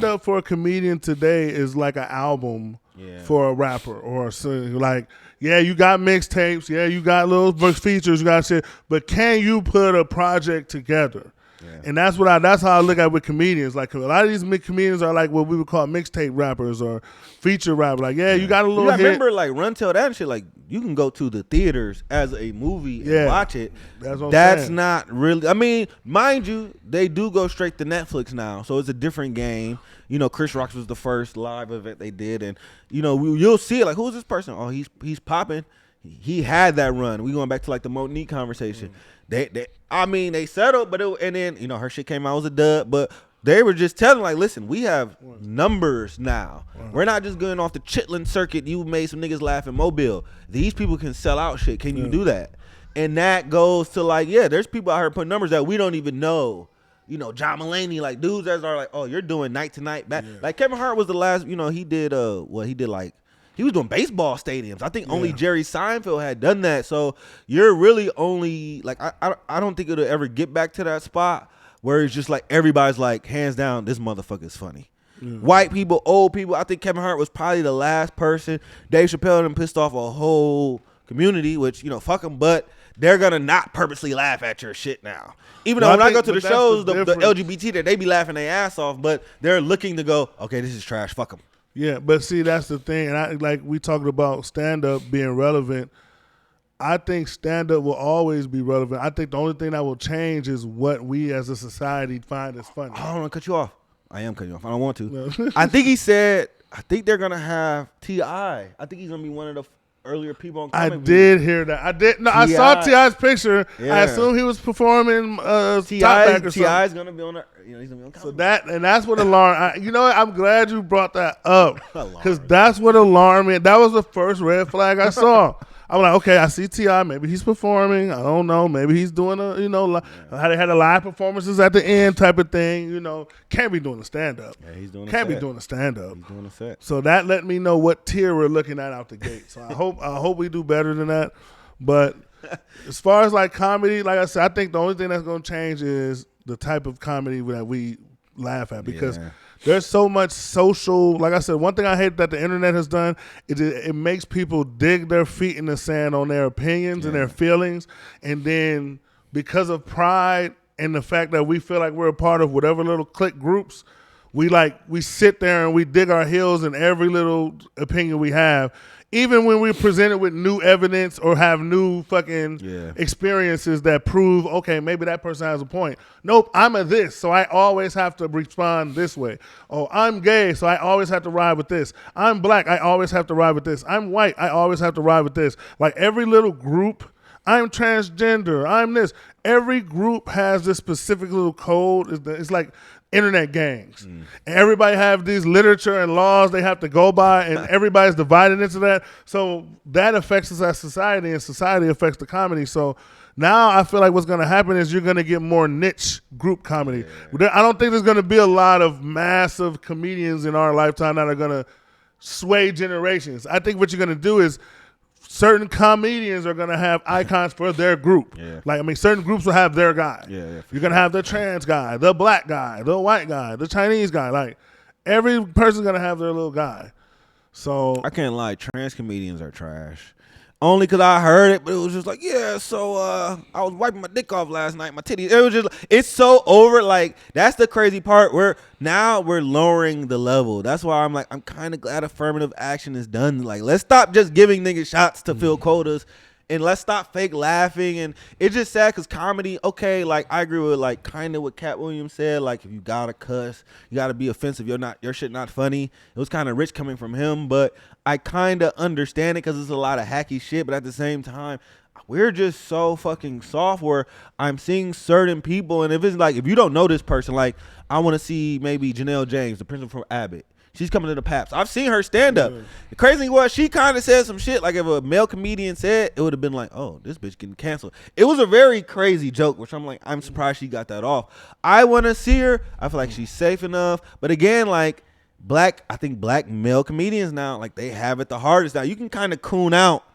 up for a comedian today is like an album for a rapper or a singer. Like, yeah, you got mixtapes, yeah, you got little features, you got shit, but can you put a project together? Yeah. And that's how I look at it with comedians. Like a lot of these comedians are like what we would call mixtape rappers or feature rappers. Like, yeah, you got a little hit. Remember, like Run Tell That and shit. Like you can go to the theaters as a movie and watch it. That's not really. I mean, mind you, they do go straight to Netflix now, so it's a different game. You know, Chris Rock's was the first live event they did, and you know you'll see it. Like, who's this person? Oh, he's popping. He had that run. We going back to like the Monique conversation. They settled, but and then you know her shit came out, it was a dub, but they were just telling like, listen, we have numbers now. We're not just going off the Chitlin circuit. You made some niggas laugh in Mobile. These people can sell out shit. Can you do that? And that goes to like, yeah, there's people out here putting numbers that we don't even know. You know, John Mulaney, like dudes that are like, oh, you're doing night to night back. Like Kevin Hart was the last. You know, he did he was doing baseball stadiums. I think only Jerry Seinfeld had done that. So you're really only like I don't think it'll ever get back to that spot where it's just like everybody's like hands down this motherfucker is funny. White people, old people. I think Kevin Hart was probably the last person. Dave Chappelle and pissed off a whole community, which you know fuck them, but they're gonna not purposely laugh at your shit now. Even though when I go to the shows, the LGBT that they be laughing their ass off, but they're looking to go, okay, this is trash. Fuck them. Yeah, but see, that's the thing. And like we talked about stand-up being relevant. I think stand-up will always be relevant. I think the only thing that will change is what we as a society find as funny. I don't want to cut you off. I am cutting you off. I don't want to. No. I think they're going to have T.I. I think he's going to be one of the earlier people on Comic did hear that. I did. No, I saw T.I.'s picture. Yeah. I assume he was performing T.I.'s going to be on the, he's going to be on Comic. So that's what alarmed. You know what? I'm glad you brought that up because that's what alarmed me. That was the first red flag I saw. I'm like, okay, I see T.I. Maybe he's performing. I don't know. Maybe he's doing how they had a live performances at the end type of thing. You know, can't be doing a stand up. Yeah, he's doing. Can't be doing a stand up. He's doing a set. So that let me know what tier we're looking at out the gate. So I hope we do better than that. But as far as like comedy, like I said, I think the only thing that's going to change is the type of comedy that we laugh at because. Yeah. There's so much social, like I said, one thing I hate that the internet has done is it makes people dig their feet in the sand on their opinions and their feelings. And then because of pride and the fact that we feel like we're a part of whatever little clique groups, we sit there and we dig our heels in every little opinion we have. Even when we're presented with new evidence or have new fucking experiences that prove, okay, maybe that person has a point. Nope, I'm a this, so I always have to respond this way. Oh, I'm gay, so I always have to ride with this. I'm black, I always have to ride with this. I'm white, I always have to ride with this. Like every little group, I'm transgender, I'm this. Every group has this specific little code. It's like internet gangs. And everybody have these literature and laws they have to go by, and everybody's divided into that. So that affects us as society, and society affects the comedy. So now I feel like what's going to happen is you're going to get more niche group comedy. I don't think there's going to be a lot of massive comedians in our lifetime that are going to sway generations. I think what you're going to do is certain comedians are going to have icons for their group. Yeah. Like, I mean, certain groups will have their guy. You're going to have the trans guy, the black guy, the white guy, the Chinese guy. Like, every person's going to have their little guy. So I can't lie. Trans comedians are trash. Only because I heard it, but it was just like, so I was wiping my dick off last night, my titties. It was just, it's so over. Like, that's the crazy part where now we're lowering the level. That's why I'm like, I'm kind of glad affirmative action is done. Like, let's stop just giving niggas shots to fill quotas. And let's stop fake laughing. And it's just sad because comedy, okay, like I agree with like kind of what Cat Williams said. Like if you gotta cuss, you gotta be offensive. Your shit not funny. It was kind of rich coming from him, but I kind of understand it because it's a lot of hacky shit. But at the same time, we're just so fucking soft where I'm seeing certain people. And if it's like, if you don't know this person, like I want to see maybe Janelle James, the person from Abbott. She's coming to the Paps. I've seen her stand up. The crazy thing was she kind of said some shit like if a male comedian said, it would have been like, oh, this bitch getting canceled. It was a very crazy joke, which I'm like, I'm surprised she got that off. I want to see her. I feel like she's safe enough. But again, like I think black male comedians now, like they have it the hardest now. You can kind of coon out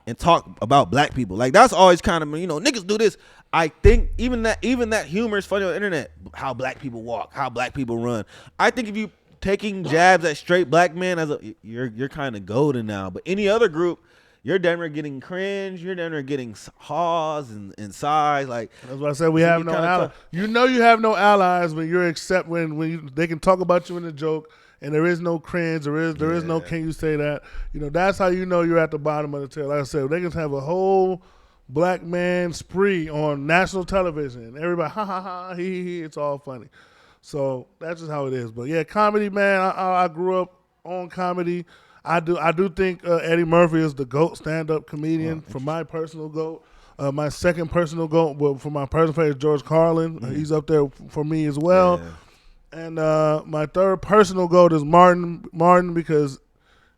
and talk about black people. Like that's always kind of, niggas do this. I think even that humor is funny on the internet. How black people walk, how black people run. I think if you taking jabs at straight black men you're kind of golden now. But any other group, you're damn near getting cringe. You're damn near getting haws and sighs. Like that's why I said we have no allies. You have no allies when they can talk about you in a joke and there is no cringe. There is no can you say that. That's how you know you're at the bottom of the tail. Like I said, they can have a whole black man spree on national television. Everybody ha ha ha he. It's all funny. So that's just how it is. But yeah, comedy, man. I grew up on comedy. I do think Eddie Murphy is the GOAT stand-up comedian for my personal GOAT. My second personal GOAT, well, for my personal favorite, George Carlin. He's up there for me as well. Yeah. And my third personal GOAT is Martin because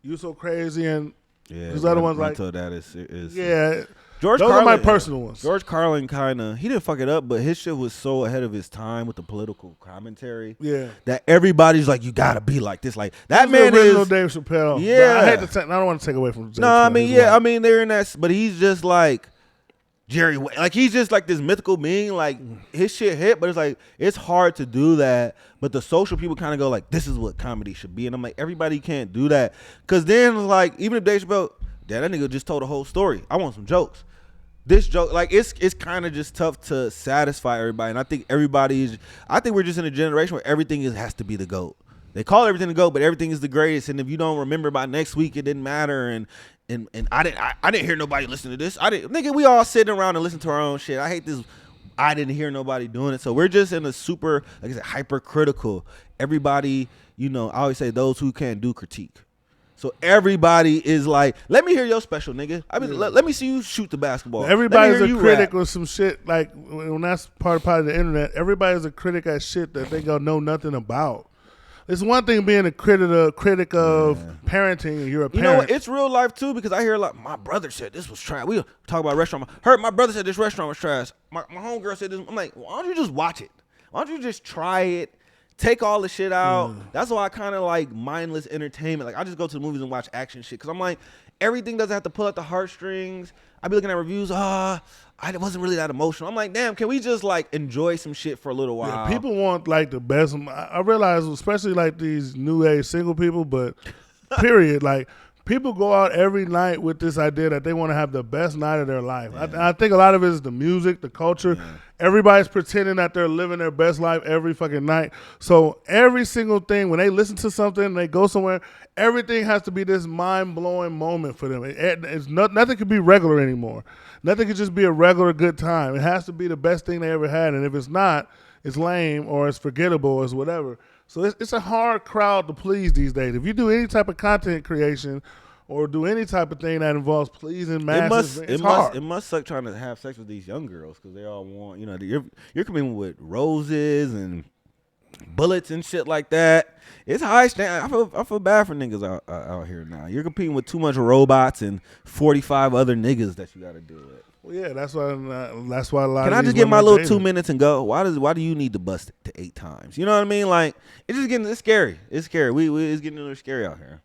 You So Crazy and his other ones like that is Those are my personal ones. George Carlin he didn't fuck it up, but his shit was so ahead of his time with the political commentary. Yeah, that everybody's like, you gotta be like this. Like that man is Dave Chappelle. Yeah, I don't want to take away from. Dave Chappelle. I mean they're in that, but he's just like Jerry. Like he's just like this mythical being. Like his shit hit, but it's like it's hard to do that. But the social people kind of go like, this is what comedy should be, and I'm like, everybody can't do that, because then like even if Dave Chappelle, that nigga just told a whole story. I want some jokes. This joke, like it's kind of just tough to satisfy everybody, and I think we're just in a generation where everything has to be the GOAT. They call everything the GOAT, but everything is the greatest. And if you don't remember by next week, it didn't matter. And I didn't hear nobody listen to this. Nigga, we all sitting around and listen to our own shit. I hate this. I didn't hear nobody doing it. So we're just in a super, like I said, hypercritical. Everybody, I always say those who can't do critique. So everybody is like, let me hear your special, nigga. Let me see you shoot the basketball. Everybody's a critic with some shit. Like when that's part of the internet, everybody's a critic at shit that they don't know nothing about. It's one thing being a critic of parenting, and you're a parent. You know what? It's real life too, because I hear a lot. My brother said this was trash. We talk about restaurant. Heard my brother said this restaurant was trash. My homegirl said this. I'm like, why don't you just watch it? Why don't you just try it? Take all the shit out. That's why I kind of like mindless entertainment. Like I just go to the movies and watch action shit, because I'm like, everything doesn't have to pull at the heartstrings. I be looking at reviews. I wasn't really that emotional. I'm like, damn, can we just like enjoy some shit for a little while? Yeah, people want like the best. I realize, especially like these new age single people, but period, like people go out every night with this idea that they want to have the best night of their life. I think a lot of it is the music, the culture. Yeah. Everybody's pretending that they're living their best life every fucking night. So every single thing, when they listen to something, they go somewhere, everything has to be this mind-blowing moment for them. Nothing can be regular anymore. Nothing can just be a regular good time. It has to be the best thing they ever had. And if it's not, it's lame or it's forgettable or it's whatever. So it's a hard crowd to please these days. If you do any type of content creation or do any type of thing that involves pleasing masses, it's hard. It must suck trying to have sex with these young girls, because they all want, you're coming with roses and bullets and shit like that. It's high standard. I feel bad for niggas out here now. You're competing with too much robots and 45 other niggas that you got to deal with. Well, yeah, that's why a lot. Can of I just get my little 2 minutes and go? Why do you need to bust it to 8 times? You know what I mean? Like it's scary. It's scary. It's getting a little scary out here.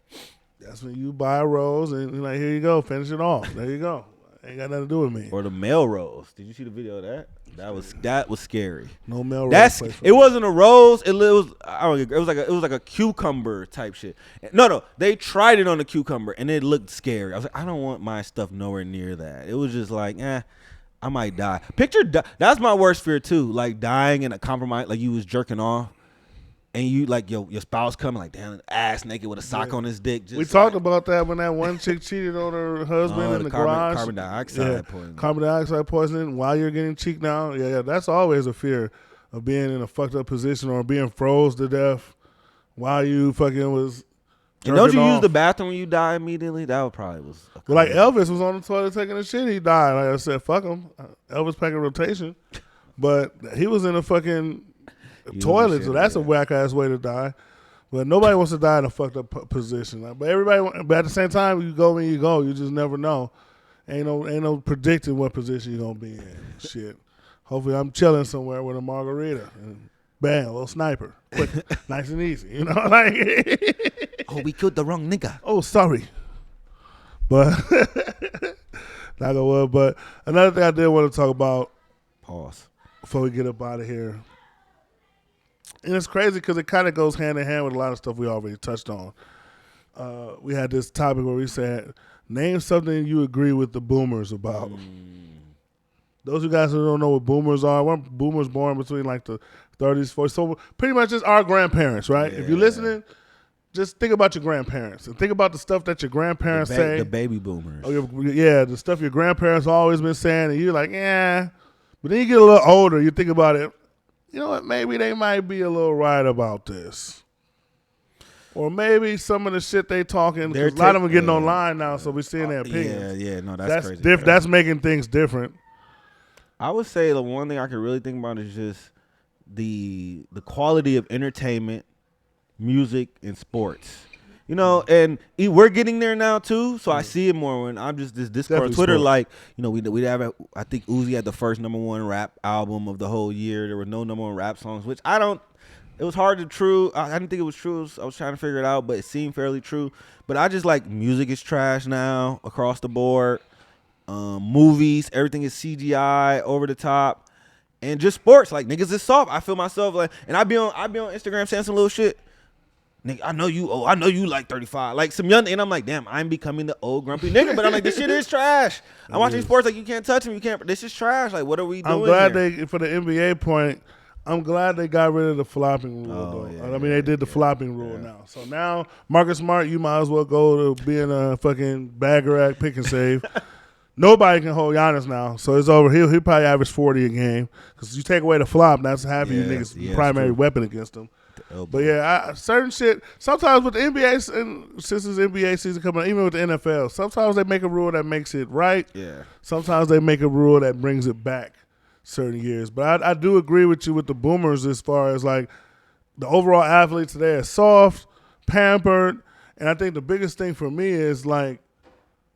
That's when you buy a rose and you're like, here you go, finish it off. There you go. Ain't got nothing to do with me. Or the male rose. Did you see the video of that? That was scary. No male rose. It wasn't a rose. It was like a cucumber type shit. No. They tried it on the cucumber and it looked scary. I was like, I don't want my stuff nowhere near that. It was just like, I might die. That's my worst fear too. Like dying in a compromise, like you was jerking off. And you like your spouse coming like, damn, ass naked with a sock on his dick. We talked about that when that one chick cheated on her husband in the garage. Carbon dioxide poisoning. Carbon dioxide poisoning while you're getting cheeked now. Yeah, that's always a fear of being in a fucked up position or being froze to death while you fucking was. And don't you use the bathroom when you die immediately? That probably was. Well, like Elvis was on the toilet taking a shit, he died. Like I said, fuck him. Elvis packing rotation, but he was in a fucking toilet, so that's a whack ass way to die. But nobody wants to die in a fucked up position. Like, but at the same time, you go when you go. You just never know. Ain't no predicting what position you're gonna be in. Shit. Hopefully, I'm chilling somewhere with a margarita and bam, a little sniper, quick, nice and easy. You know, like. Oh, we killed the wrong nigga. Oh, sorry. But not gonna worry. But another thing I did want to talk about. Pause. Before we get up out of here. And it's crazy because it kind of goes hand in hand with a lot of stuff we already touched on. We had this topic where we said, name something you agree with the boomers about. Those of you guys who don't know what boomers are, weren't boomers born between like the 30s, 40s? So pretty much it's our grandparents, right? Yeah. If you're listening, just think about your grandparents and think about the stuff that your grandparents say. The baby boomers. Oh, yeah, the stuff your grandparents always been saying, and you're like, yeah. But then you get a little older, you think about it. You know what? Maybe they might be a little right about this. Or maybe some of the shit they talking, because a lot of them getting online now, so we're seeing their opinions. Yeah, no, that's crazy. That's making things different. I would say the one thing I can really think about is just the quality of entertainment, music, and sports. You know, and we're getting there now too. So I see it more when I'm just this Discord on Twitter. Sports. Like, you know, we have I think Uzi had the first #1 rap album of the whole year. There were no #1 rap songs, which I don't. It was hard to true. I didn't think it was true. I was trying to figure it out, but it seemed fairly true. But I just like music is trash now across the board. Movies, everything is CGI, over the top, and just sports. Like niggas is soft. I feel myself like, and I be on Instagram saying some little shit. Nigga, I know you like 35. Like some young, and I'm like, damn, I'm becoming the old grumpy nigga. But I'm like, this shit is trash. I'm watching sports like you can't touch him. You can't. This is trash. Like, what are we doing? I'm glad here? for the NBA point. I'm glad they got rid of the flopping rule. Yeah, I mean, they did the flopping rule now. So now, Marcus Smart, you might as well go to being a fucking bagger at pick and save. Nobody can hold Giannis now, so it's over. He'll probably average 40 a game because you take away the flop, that's half of you niggas' primary weapon against him. But yeah, certain shit. Sometimes with the NBA, and since it's NBA season coming, even with the NFL, sometimes they make a rule that makes it right. Yeah. Sometimes they make a rule that brings it back certain years. But I do agree with you with the boomers as far as like the overall athletes today are soft, pampered, and I think the biggest thing for me is like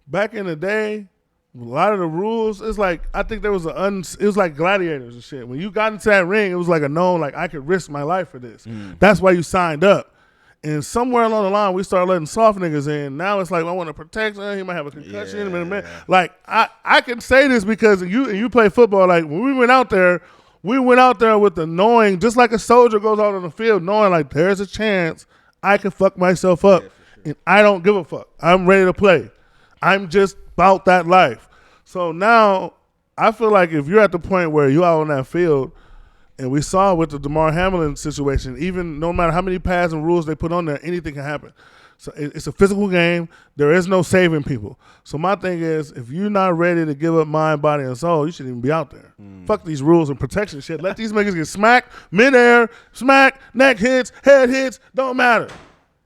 back in the day. A lot of the rules, it's like I think there was it was like gladiators and shit. When you got into that ring, it was like a known, like I could risk my life for this. That's why you signed up. And somewhere along the line, we started letting soft niggas in. Now it's like I want to protect him. He might have a concussion. Like I can say this because you play football. Like when we went out there with the knowing, just like a soldier goes out on the field, knowing like there's a chance I can fuck myself up, and I don't give a fuck. I'm ready to play. I'm just about that life. So now I feel like if you're at the point where you're out on that field, and we saw with the DeMar Hamlin situation, even no matter how many pads and rules they put on there, anything can happen. So it's a physical game. There is no saving people. So my thing is, if you're not ready to give up mind, body, and soul, you shouldn't even be out there. Fuck these rules and protection shit. Let these niggas get smacked, midair, smack, neck hits, head hits, don't matter.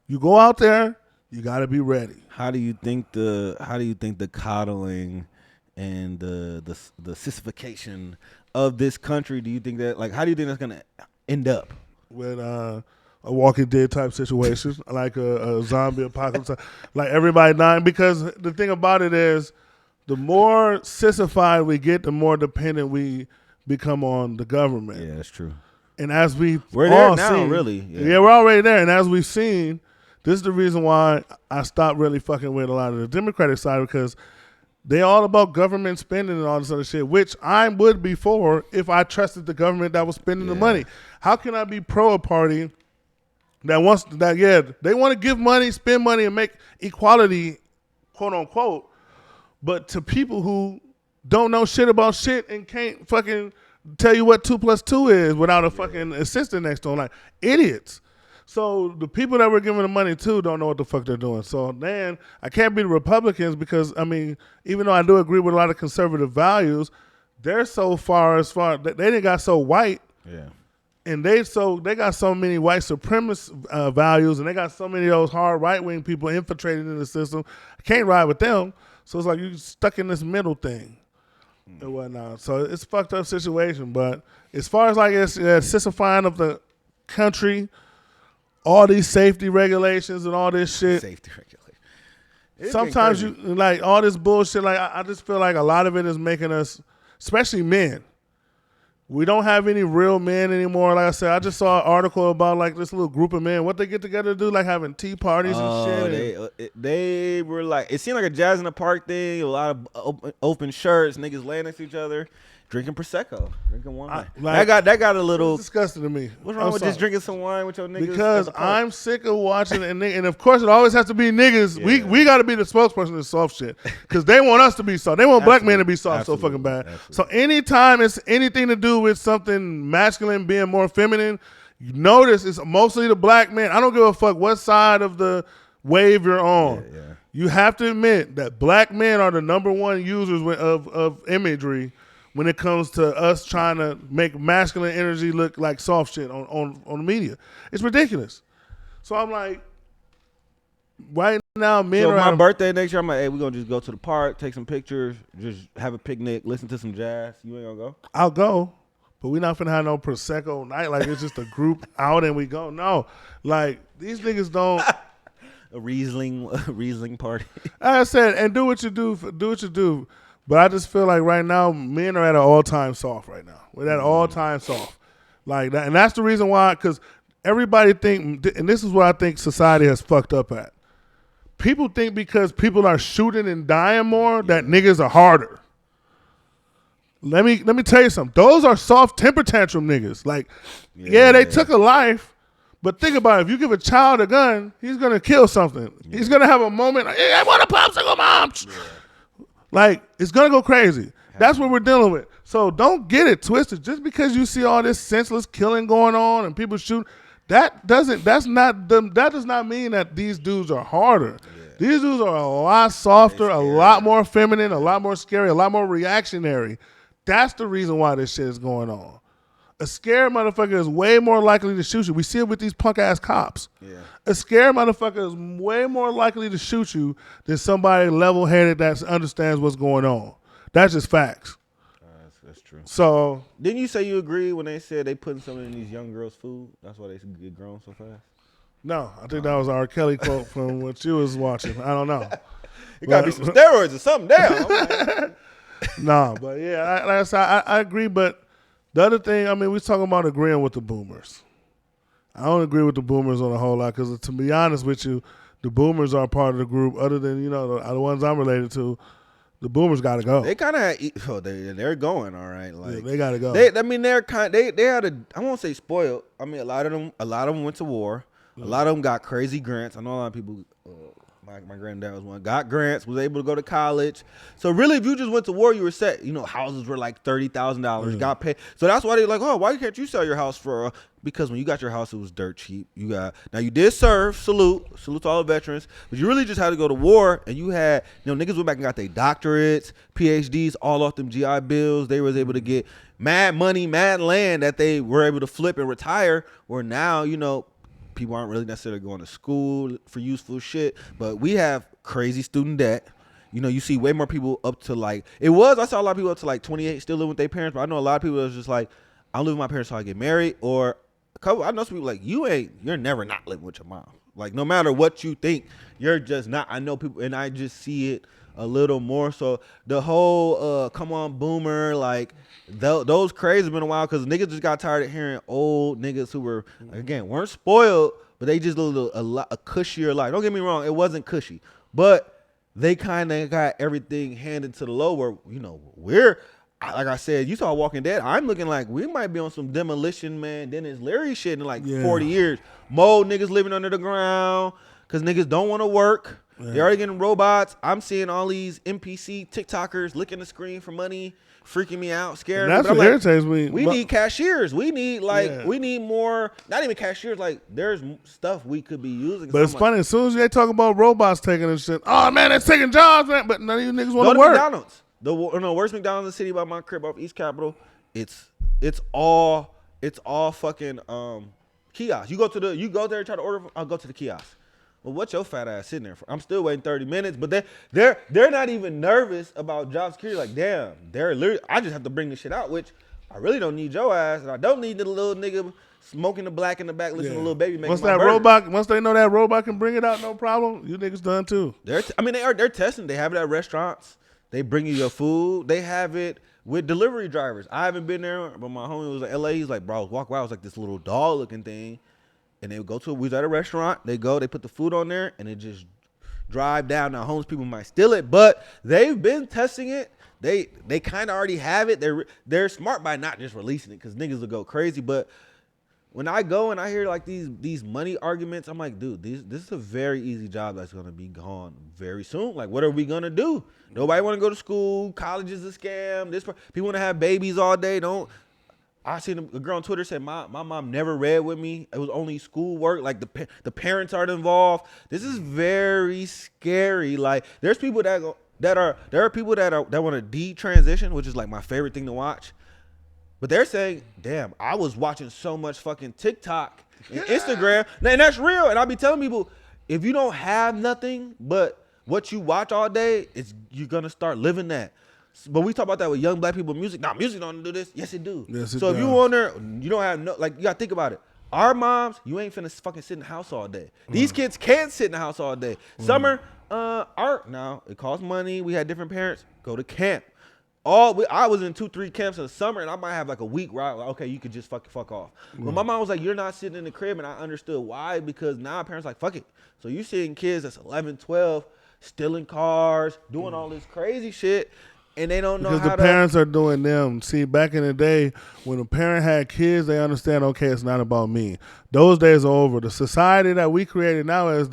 You go out there, you got to be ready. How do you think the coddling and the sissification of this country, do you think that, like, how do you think that's gonna end up? With a Walking Dead type situation, like a zombie apocalypse, like everybody dying. Because the thing about it is, the more sissified we get, the more dependent we become on the government. Yeah, that's true. And as we're there now, really. Yeah, we're already there. And as we've seen, this is the reason why I stopped really fucking with a lot of the Democratic side, because they all about government spending and all this other shit, which I would be for if I trusted the government that was spending the money. How can I be pro a party that wants that? They want to give money, spend money, and make equality, quote unquote, but to people who don't know shit about shit and can't fucking tell you what 2 + 2 is without a fucking assistant next to them, like idiots. So the people that we're giving the money to don't know what the fuck they're doing. So then I can't be the Republicans because, I mean, even though I do agree with a lot of conservative values, they're so far they didn't got so white. Yeah. And they got so many white supremacist values, and they got so many of those hard right-wing people infiltrated in the system. I can't ride with them. So it's like you're stuck in this middle thing and whatnot. So it's a fucked up situation. But as far as like it's sissifying of the country, all these safety regulations and all this shit. Safety regulation. It's Sometimes getting you crazy. like all this bullshit. Like I just feel like a lot of it is making us, especially men. We don't have any real men anymore. Like I said, I just saw an article about like this little group of men. What they get together to do, like having tea parties and shit. They were like, it seemed like a jazz in the park thing. A lot of open shirts, niggas laying next to each other, drinking prosecco, drinking wine. That got a little. It's disgusting to me. What's wrong with just drinking some wine with your niggas? Because I'm sick of watching and of course it always has to be niggas. Yeah. We got to be the spokesperson of this soft shit because they want us to be soft. They want black men to be soft so fucking bad. Absolutely. So anytime it's anything to do with something masculine being more feminine, you notice it's mostly the black men. I don't give a fuck what side of the wave you're on. Yeah. You have to admit that black men are the number one users of imagery when it comes to us trying to make masculine energy look like soft shit on the media. It's ridiculous. So I'm like, right now, men so are my birthday next year, I'm like, hey, we're going to just go to the park, take some pictures, just have a picnic, listen to some jazz. You ain't going to go? I'll go, but we're not finna have no Prosecco night. Like, it's just a group out and we go. No, like, these niggas don't. A Riesling party. Like I said, and do what you do. But I just feel like right now, men are at an all-time soft right now. We're at all-time soft. Like that. And that's the reason why, because everybody think, and this is what I think society has fucked up at. People think because people are shooting and dying more, that niggas are harder. Let me tell you something. Those are soft temper tantrum niggas. Like, they took a life, but think about it. If you give a child a gun, he's going to kill something. Yeah. He's going to have a moment, like, hey, I want a popsicle, mom. Yeah. Like, it's going to go crazy. That's what we're dealing with. So don't get it twisted. Just because you see all this senseless killing going on and people shoot, that does not mean that these dudes are harder. Yeah. These dudes are a lot softer, a lot more feminine, a lot more scary, a lot more reactionary. That's the reason why this shit is going on. A scared motherfucker is way more likely to shoot you. We see it with these punk-ass cops. Yeah. A scared motherfucker is way more likely to shoot you than somebody level-headed that understands what's going on. That's just facts. That's true. So, didn't you say you agree when they said they putting something in these young girls' food? That's why they get grown so fast? No, I think that was our Kelly quote from what you was watching. I don't know. It got to be some steroids or something down. No, but yeah, I agree, but the other thing, I mean, we're talking about agreeing with the boomers. I don't agree with the boomers on a whole lot because, to be honest with you, the boomers are part of the group. Other than the ones I'm related to, the boomers got to go. They kind of they're going all right. Like yeah, they got to go. They had I won't say spoiled. I mean, a lot of them went to war. A lot of them got crazy grants. I know a lot of people. My granddad was one. Got grants, was able to go to college. So really, if you just went to war, you were set. Houses were like $30,000. Got paid. So that's why they're like, oh, why can't you sell your house for? Because when you got your house, it was dirt cheap. Now you did serve. Salute to all the veterans. But you really just had to go to war, and you had niggas went back and got their doctorates, PhDs, all off them GI bills. They was able to get mad money, mad land that they were able to flip and retire. Where now people aren't really necessarily going to school for useful shit, but we have crazy student debt. You see way more people up to I saw a lot of people up to 28 still living with their parents, but I know a lot of people that's just like, I'm living with my parents till I get married, or I know some people like, you're never not living with your mom. Like, no matter what you think, you're just not. I know people, and I just see it a little more. So the whole come on boomer, those crazy have been a while because niggas just got tired of hearing old niggas who were weren't spoiled, but they just lived a cushier life. Don't get me wrong, it wasn't cushy, but they kind of got everything handed to the low where we're, like I said, you saw Walking Dead. I'm looking like we might be on some Demolition Man, Dennis Leary shit in 40 years. More niggas living under the ground because niggas don't want to work. Yeah. They're already getting robots. I'm seeing all these NPC TikTokers licking the screen for money, freaking me out, scaring me. That's what irritates me. We need cashiers. We need we need more. Not even cashiers. There's stuff we could be using. But it's funny. As soon as they talk about robots taking this shit, oh man, they're taking jobs, man. But none of you niggas want to work. McDonald's. The worst McDonald's in the city by my crib off East Capitol. It's all fucking kiosks. You go there and try to order. I'll go to the kiosk. Well, what's your fat ass sitting there for? I'm still waiting 30 minutes, but they're not even nervous about job security. Like, damn, they're literally, I just have to bring this shit out, which I really don't need your ass, and I don't need the little nigga smoking the black in the back, listening to Lil Baby making once my that burger. robot, once they know that robot can bring it out, no problem. You niggas done too. They're testing. They have it at restaurants. They bring you your food. They have it with delivery drivers. I haven't been there, but my homie was in LA. He's like, bro, I was walking around. It was like this little doll looking thing. And they would go to, we was at a restaurant. They put the food on there, and it just drive down. Now, homeless people might steal it, but they've been testing it. They kind of already have it. They're smart by not just releasing it because niggas will go crazy. But when I go and I hear like these money arguments, I'm like, dude, this is a very easy job that's gonna be gone very soon. Like, what are we gonna do? Nobody want to go to school. College is a scam. People want to have babies all day. I seen a girl on Twitter said my mom never read with me. It was only schoolwork. Like the parents aren't involved. This is very scary. Like there's people there are people that want to detransition, which is like my favorite thing to watch. But they're saying, damn, I was watching so much fucking TikTok and Instagram, and that's real. And I'll be telling people, if you don't have nothing but what you watch all day, you're gonna start living that. But we talk about that with young black people. Music don't do this. Yes, it do. Yes, it so does. if you on there, you don't have you gotta think about it. Our moms, you ain't finna fucking sit in the house all day. These kids can't sit in the house all day. Summer, art now it costs money. We had different parents. Go to camp. I was in 2-3 camps in the summer, and I might have like a week where okay, you could just fuck off. But my mom was like, you're not sitting in the crib, and I understood why, because now parents like, fuck it. So you seeing kids that's 11, 12, stealing cars, doing all this crazy shit, and they don't know because how the parents are doing them. See, back in the day, when a parent had kids, they understand, okay, it's not about me. Those days are over. The society that we created now is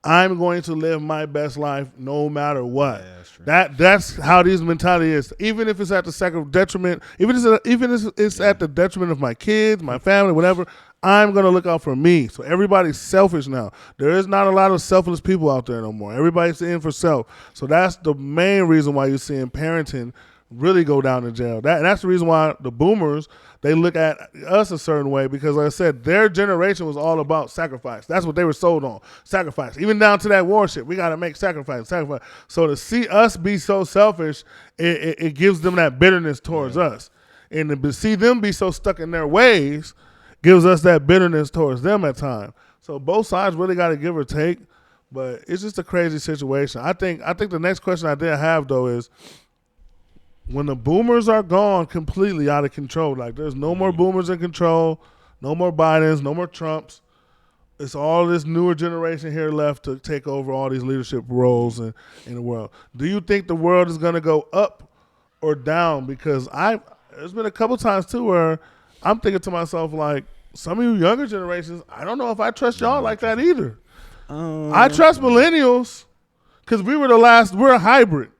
I'm going to live my best life no matter what. Yeah, that's how this mentality is. Even if it's at the detriment, even if it's at the detriment of my kids, my family, whatever, I'm going to look out for me. So everybody's selfish now. There is not a lot of selfless people out there no more. Everybody's in for self. So that's the main reason why you're seeing parenting really go down to jail. That's the reason why the boomers, they look at us a certain way, because like I said, their generation was all about sacrifice. That's what they were sold on, sacrifice. Even down to that war shit, we got to make sacrifice. So to see us be so selfish, it gives them that bitterness towards us. And to see them be so stuck in their ways gives us that bitterness towards them at times. So both sides really got to give or take, but it's just a crazy situation. I think the next question I did have, though, is when the boomers are gone completely out of control, like there's no more boomers in control, no more Bidens, no more Trumps. It's all this newer generation here left to take over all these leadership roles in the world. Do you think the world is going to go up or down? Because there's been a couple times, too, where I'm thinking to myself, like, some of you younger generations, I don't know if I trust y'all like that either. I trust millennials because we're a hybrid.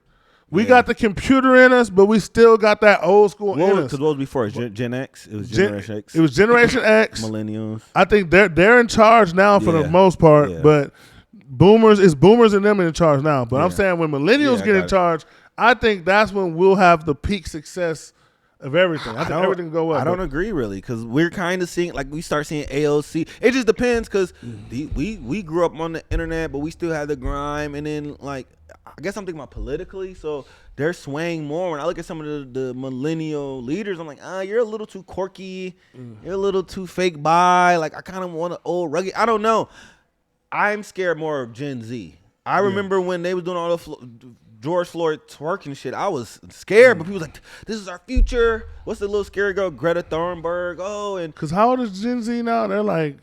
We got the computer in us, but we still got that old school in us. Because what was before? Gen X? It was Generation X? It was Generation X. Millennials. I think they're in charge now for the most part, but boomers and them in charge now. But I'm saying when millennials get in charge, I think that's when we'll have the peak success of everything. I think everything will go up. I don't agree really, because we're kind of seeing, like, we start seeing AOC. It just depends, because we grew up on the internet, but we still have the grime, and then, like, I guess I'm thinking about politically, so they're swaying more. When I look at some of the millennial leaders, I'm like, you're a little too quirky, you're a little too fake by. Like, I kind of want an old rugged. I don't know. I'm scared more of Gen Z. I remember when they was doing all the George Floyd twerking shit, I was scared, but people was like, this is our future. What's the little scary girl, Greta Thunberg? Oh, and because how old is Gen Z now? They're like,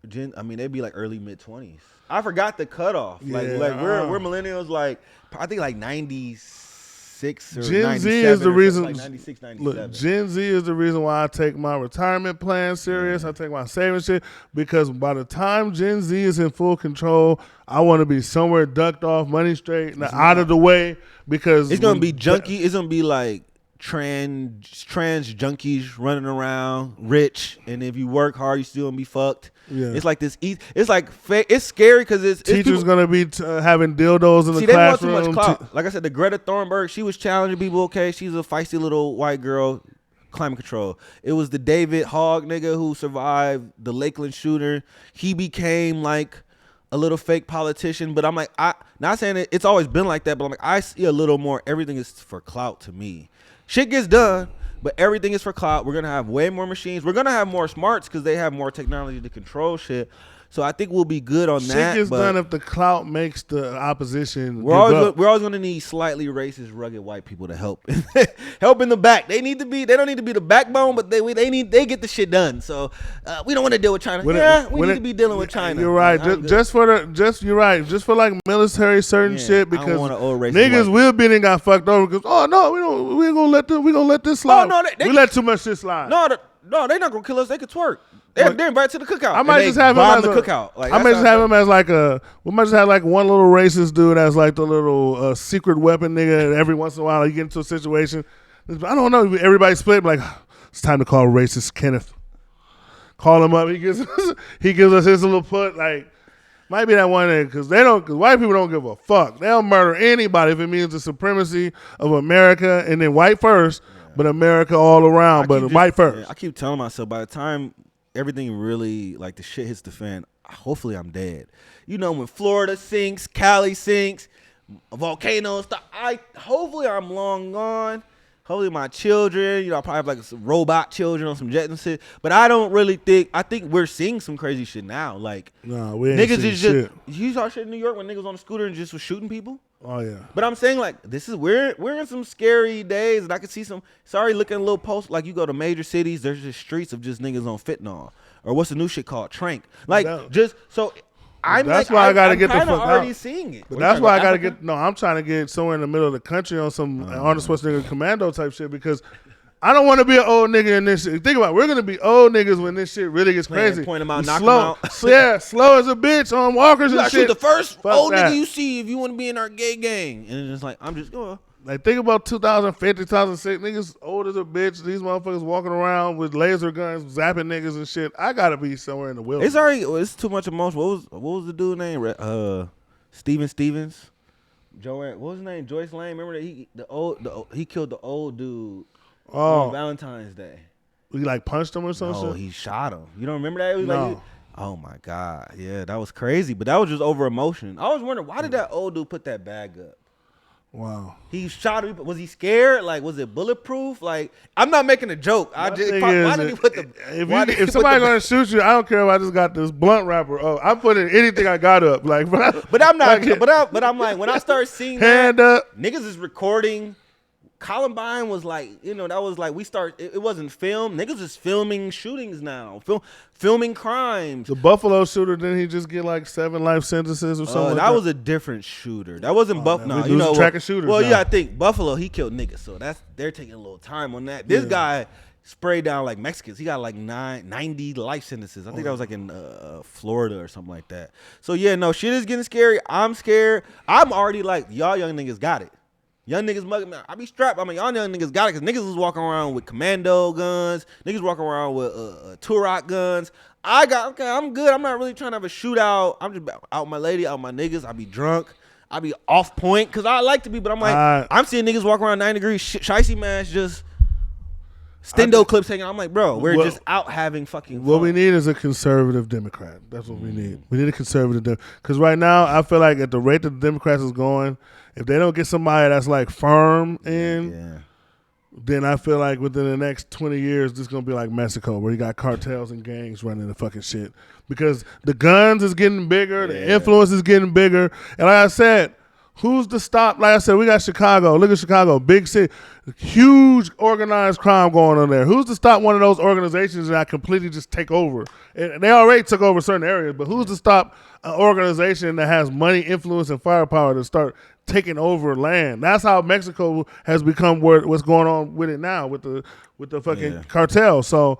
they'd be like early mid-20s. I forgot the cutoff. Like we're millennials. Like I think like 96 or Gen 97 Z is the reason. like 96, 97. Look, Gen Z is the reason why I take my retirement plan serious. I take my savings shit, because by the time Gen Z is in full control, I want to be somewhere ducked off, money straight, out of the way, because it's gonna be junky. It's gonna be like trans junkies running around, rich, and if you work hard, you still gonna be fucked. Yeah. It's like this. It's like fake. It's scary because it's teachers gonna be having dildos in the classroom. They want too much clout. Like I said, the Greta Thunberg, she was challenging people. Okay, she's a feisty little white girl. Climate control. It was the David Hogg nigga who survived the Lakeland shooter. He became like a little fake politician. But I'm like, not saying it's always been like that, but I'm like, I see a little more. Everything is for clout to me. Shit gets done, but everything is for clout. We're gonna have way more machines. We're gonna have more smarts because they have more technology to control shit. So I think we'll be good on Shit that. gets but done if the clout makes the opposition. we're always gonna need slightly racist, rugged white people to help help in the back. They don't need to be the backbone, but they get the shit done. So we don't want to deal with China. We need to be dealing with China. You're right. Just for like military certain shit because niggas will be and got fucked over because we gonna let this slide. We let too much shit slide. No, they're not gonna kill us. They could twerk. They're invited to the cookout. I might just have him as the cookout. Like, I might just have him as like we might just have like one little racist dude as like the little secret weapon nigga. And every once in a while, you get into a situation. I don't know. Everybody split. Like it's time to call racist Kenneth. Call him up. He gives us his little put. Like might be that one because white people don't give a fuck. They'll murder anybody if it means the supremacy of America and then white first, but America all around. But white first. Yeah, I keep telling myself by the time everything really, like, the shit hits the fan, hopefully I'm dead. You know, when Florida sinks, Cali sinks, volcanoes, hopefully I'm long gone. Hopefully my children, I probably have like some robot children on some jets and shit. But I don't really I think we're seeing some crazy shit now. Like, no, we ain't niggas seen is shit. You saw shit in New York when niggas on the scooter and just was shooting people? Oh yeah. But I'm saying like we're in some scary days, and I can see some looking little posts like you go to major cities, there's just streets of just niggas on fentanyl or what's the new shit called trank. Like just so I'm that's like why I gotta get the fuck already out. seeing it. But that's why I gotta get. No, I'm trying to get somewhere in the middle of the country on some Arnold Schwarzenegger Commando type shit because I don't want to be an old nigga in this shit. Think about it, we're gonna be old niggas when this shit really gets crazy. Point them out, knock slow, them out. Yeah, slow as a bitch on walkers You and gotta shit. shoot the first Fuck old that. nigga you see if you want to be in our gay gang. And it's just like I'm just going. Like think about 2005, 2006, niggas old as a bitch. These motherfuckers walking around with laser guns, zapping niggas and shit. I gotta be somewhere in the wilderness. It's too much emotion. What was the dude name? Steven Stevens. What was his name? Joyce Lane. Remember that he killed the old dude on Valentine's Day. He like punched him or something? No, he shot him. You don't remember that? It was No. like, oh my God. Yeah, that was crazy. But that was just over emotion. I was wondering, why did that old dude put that bag up? Wow. He shot him. Was he scared? Like, was it bulletproof? Like, I'm not making a joke. Why did he put the? If somebody's gonna shoot you, I don't care if I just got this blunt wrapper. Oh, I'm putting anything I got up. Like, but I'm not. But I'm like, when I start seeing hand that, up, niggas is recording. Columbine was like, that was like it wasn't film. Niggas is filming shootings now, filming crimes. The Buffalo shooter, didn't he just get like 7 life sentences or something? That was a different shooter. That wasn't Buffalo. We losing track of shooters. Well, now. yeah, I think Buffalo he killed niggas, so they're taking a little time on that. This guy sprayed down like Mexicans. He got like 90 life sentences. I think that was like in Florida or something like that. So yeah, no, shit is getting scary. I'm scared. I'm already like, y'all young niggas got it. Young niggas mugging me. I be strapped. I mean, y'all young niggas got it because niggas was walking around with commando guns. Niggas walking around with Turok guns. I'm good. I'm not really trying to have a shootout. I'm just out my lady, out my niggas. I be drunk. I be off point because I like to be, but I'm like, I'm seeing niggas walk around 9 degrees, shicey mask, just stendo clips hanging. I'm like, bro, we're just out having fucking fun. What we need is a conservative Democrat. That's what we need. We need a conservative because right now I feel like at the rate that the Democrats is going, if they don't get somebody that's like firm in, then I feel like within the next 20 years, this is going to be like Mexico where you got cartels and gangs running the fucking shit. Because the guns is getting bigger, the influence is getting bigger. And like I said, who's to stop? Like I said, we got Chicago. Look at Chicago, big city. Huge organized crime going on there. Who's to stop one of those organizations and not completely just take over? And they already took over certain areas, but who's to stop an organization that has money, influence, and firepower to start taking over land? That's how Mexico has become what's going on with it now with the fucking cartel. So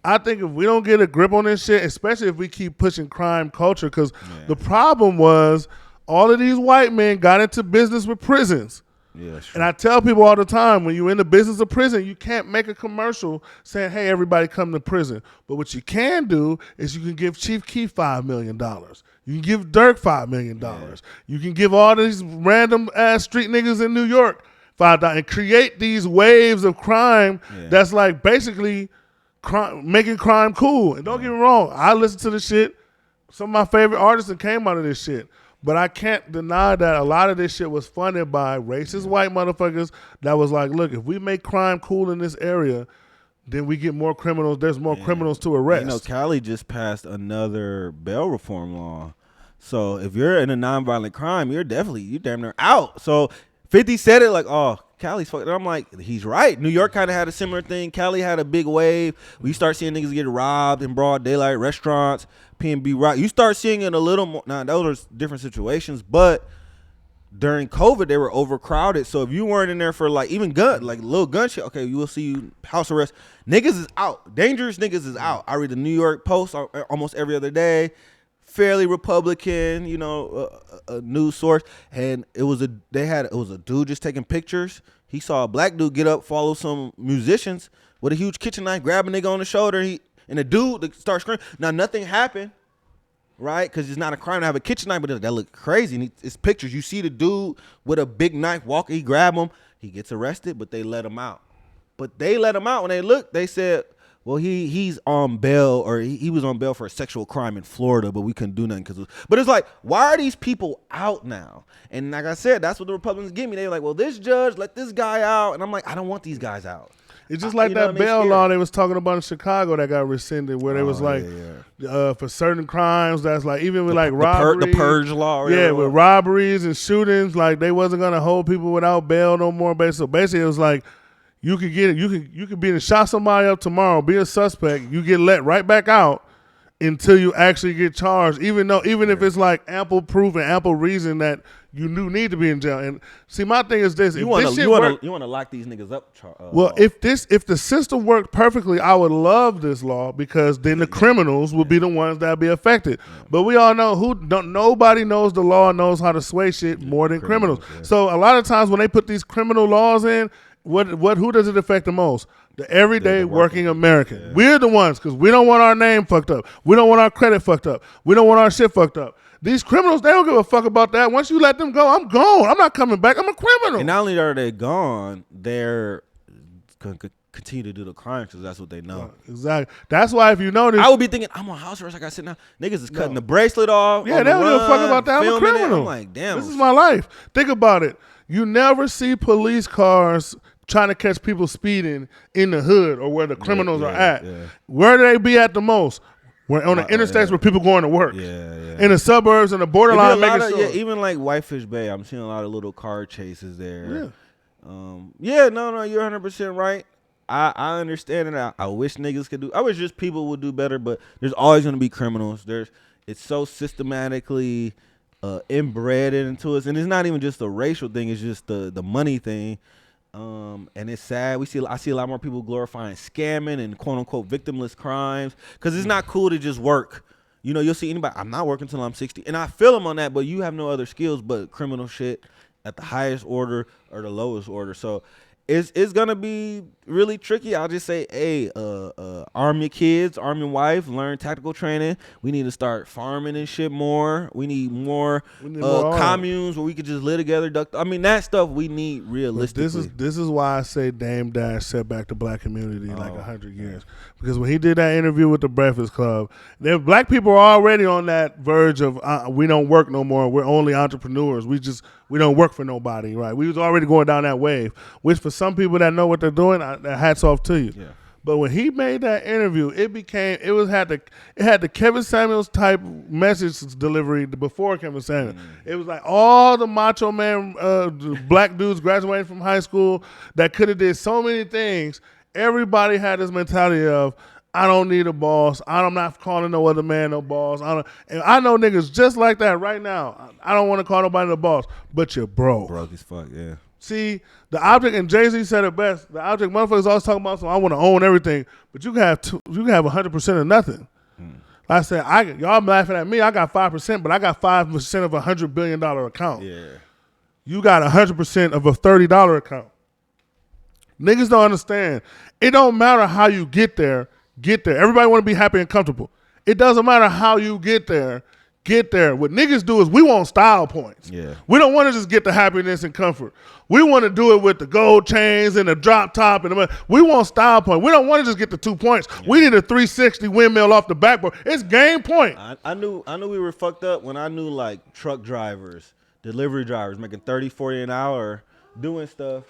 I think if we don't get a grip on this shit, especially if we keep pushing crime culture, because the problem was all of these white men got into business with prisons. Yeah, and I tell people all the time, when you're in the business of prison, you can't make a commercial saying, hey, everybody come to prison. But what you can do is you can give Chief Keef $5 million. You can give Dirk $5 million. You can give all these random ass street niggas in New York $5 and create these waves of crime that's like basically making crime cool. And don't get me wrong, I listen to the shit. Some of my favorite artists that came out of this shit. But I can't deny that a lot of this shit was funded by racist white motherfuckers that was like, look, if we make crime cool in this area, then we get more criminals. There's more criminals to arrest. You know, Cali just passed another bail reform law. So if you're in a nonviolent crime, you damn near out. So 50 said it like, oh, Cali's fucked. I'm like, he's right. New York kind of had a similar thing. Cali had a big wave. We start seeing niggas get robbed in broad daylight, restaurants, P&B right. You start seeing it a little more. Now, those are different situations, but during COVID, they were overcrowded. So if you weren't in there for like even little gun shit, okay, you will see you house arrest. Niggas is out. Dangerous niggas is out. I read the New York Post almost every other day. Fairly Republican, you know, a news source, and it was a dude just taking pictures. He saw a black dude get up, follow some musicians with a huge kitchen knife, grab a nigga on the shoulder, and the dude starts screaming. Now nothing happened, right? Because it's not a crime to have a kitchen knife, but that look crazy. And it's pictures. You see the dude with a big knife walking. He grab him. He gets arrested, but they let him out. But they let him out. When they looked, they said, well, he's on bail, or he was on bail for a sexual crime in Florida, but we couldn't do nothing but it's like, why are these people out now? And like I said, that's what the Republicans give me. They were like, well, this judge let this guy out, and I'm like, I don't want these guys out. It's just like that bail law they was talking about in Chicago that got rescinded, where they was like, for certain crimes, that's like, even with like robbery, the purge law, with robberies and shootings, like they wasn't gonna hold people without bail no more. So basically, it was like, you could get it. You could be to shot somebody up tomorrow, be a suspect. You get let right back out until you actually get charged. Even if it's like ample proof and ample reason that you need to be in jail. And see, my thing is this: you want to lock these niggas up. Well, if the system worked perfectly, I would love this law, because then the criminals would be the ones that be affected. But we all know nobody knows the law and knows how to sway shit more than criminals. So a lot of times when they put these criminal laws in, who does it affect the most? The everyday working American. Yeah. We're the ones, because we don't want our name fucked up. We don't want our credit fucked up. We don't want our shit fucked up. These criminals, they don't give a fuck about that. Once you let them go, I'm gone. I'm not coming back. I'm a criminal. And not only are they gone, they're going to continue to do the crime, because that's what they know. Exactly. That's why if you notice, I would be thinking, I'm on house arrest. I got to sit now. Niggas is cutting the bracelet off. Yeah, they don't give a fuck about that. I'm a criminal. I'm like, damn. This is my life. Think about it. You never see police cars trying to catch people speeding in the hood or where the criminals are at. Yeah. Where do they be at the most? We're on the interstates where people going to work. In the suburbs and the borderline. Even like Whitefish Bay, I'm seeing a lot of little car chases there. You're 100% right. I understand it. I wish niggas could do. I wish just people would do better, but there's always going to be criminals. It's so systematically inbred into us, and it's not even just a racial thing. It's just the money thing. And it's sad. I see a lot more people glorifying scamming and quote unquote victimless crimes, because it's not cool to just work. You know, you'll see anybody, I'm not working till I'm 60, and I feel them on that, but you have no other skills but criminal shit at the highest order or the lowest order. So it's gonna be really tricky. I'll just say, hey, arm your kids, arm your wife, learn tactical training. We need to start farming and shit more. We need more communes where we could just live together. That stuff we need realistically. This is why I say Dame Dash set back the black community like 100 years. Because when he did that interview with the Breakfast Club, black people are already on that verge of we don't work no more. We're only entrepreneurs. We don't work for nobody, right? We was already going down that wave, which for some people that know what they're doing, hats off to you. Yeah. But when he made that interview, it had the Kevin Samuels type message delivery before Kevin Samuels. It was like all the macho man black dudes graduating from high school that could have did so many things. Everybody had this mentality of, I don't need a boss. I'm not calling no other man no boss. And I know niggas just like that right now. I don't want to call nobody no boss, but you're broke. Broke as fuck, yeah. See, the object, and Jay-Z said it best, the object motherfuckers always talking about, so I want to own everything, but you can have 100% of nothing. Like I said, y'all laughing at me, I got 5%, but I got 5% of $100 billion account. Yeah. You got 100% of a $30 account. Niggas don't understand. It don't matter how you get there. Everybody want to be happy and comfortable. It doesn't matter how you get there. get there. What niggas do is we want style points. Yeah. We don't want to just get the happiness and comfort. We want to do it with the gold chains and the drop top and we want style point. We don't want to just get the 2 points. Yeah. We need a 360 windmill off the backboard. It's game point. I knew we were fucked up when I knew like truck drivers, delivery drivers making 30, 40 an hour doing stuff.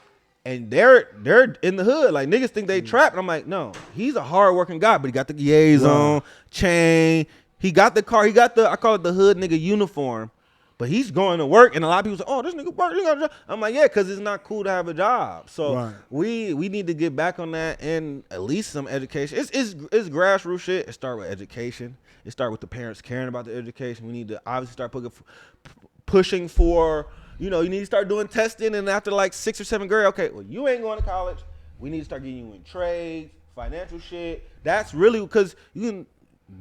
And they're in the hood. Like, niggas think they trapped. And I'm like, no, he's a hard-working guy, but he got the Ye's on, chain. He got the car. He got I call it the hood nigga uniform. But he's going to work. And a lot of people say, oh, this nigga work. He got a job. I'm like, yeah, because it's not cool to have a job. So we need to get back on that and at least some education. It's grassroots shit. It start with education. It start with the parents caring about the education. We need to obviously start pushing for... You know, you need to start doing testing, and after like 6th or 7th grade, okay, well, you ain't going to college. We need to start getting you in trades, financial shit. That's really because you can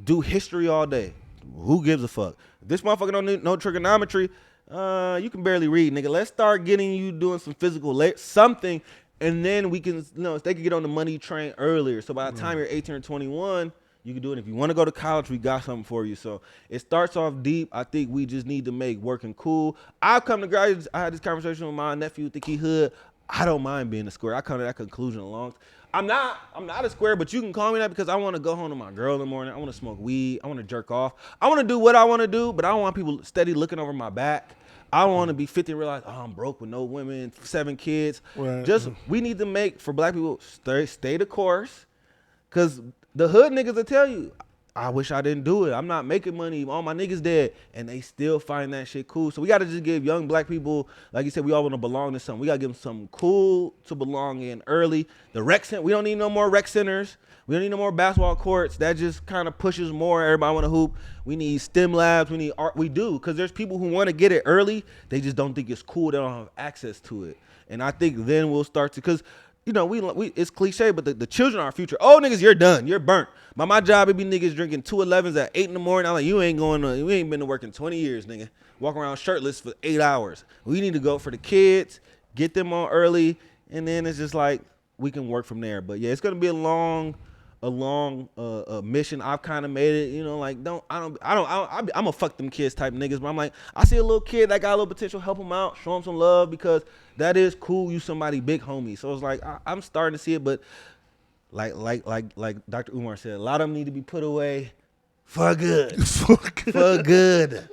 do history all day. Who gives a fuck? If this motherfucker don't need no trigonometry, you can barely read, nigga. Let's start getting you doing some physical something, and then we can, they can get on the money train earlier. So by the time you're 18 or 21, you can do it. If you want to go to college, we got something for you. So it starts off deep. I think we just need to make working cool. I had this conversation with my nephew, think he hood. I don't mind being a square. I come to that conclusion along. I'm not a square, but you can call me that because I want to go home to my girl in the morning. I want to smoke weed. I want to jerk off. I want to do what I want to do, but I don't want people steady looking over my back. I don't want to be 50 and realize, oh, I'm broke with no women, 7 kids. Right. We need to make, for black people, stay the course. Because the hood niggas will tell you, I wish I didn't do it. I'm not making money. All my niggas dead. And they still find that shit cool. So we got to just give young black people, like you said, we all want to belong to something. We got to give them something cool to belong in early. The rec center, we don't need no more rec centers. We don't need no more basketball courts. That just kind of pushes more. Everybody want to hoop. We need STEM labs. We need art. We do. Because there's people who want to get it early. They just don't think it's cool. They don't have access to it. And I think then we'll start to, because we it's cliche, but the children are our future. Oh, niggas, you're done. You're burnt. By my job, it be niggas drinking 211s at 8 in the morning. I'm like, you ain't been to work in 20 years, nigga. Walk around shirtless for 8 hours. We need to go for the kids, get them on early, and then it's just like we can work from there. But yeah, it's gonna be a long mission. I've kind of made it, I'm a fuck them kids type niggas, but I'm like, I see a little kid that got a little potential, help him out, show him some love, because that is cool. You somebody big homie. So it's like, I'm starting to see it, but like Dr. Umar said, a lot of them need to be put away for good. For good.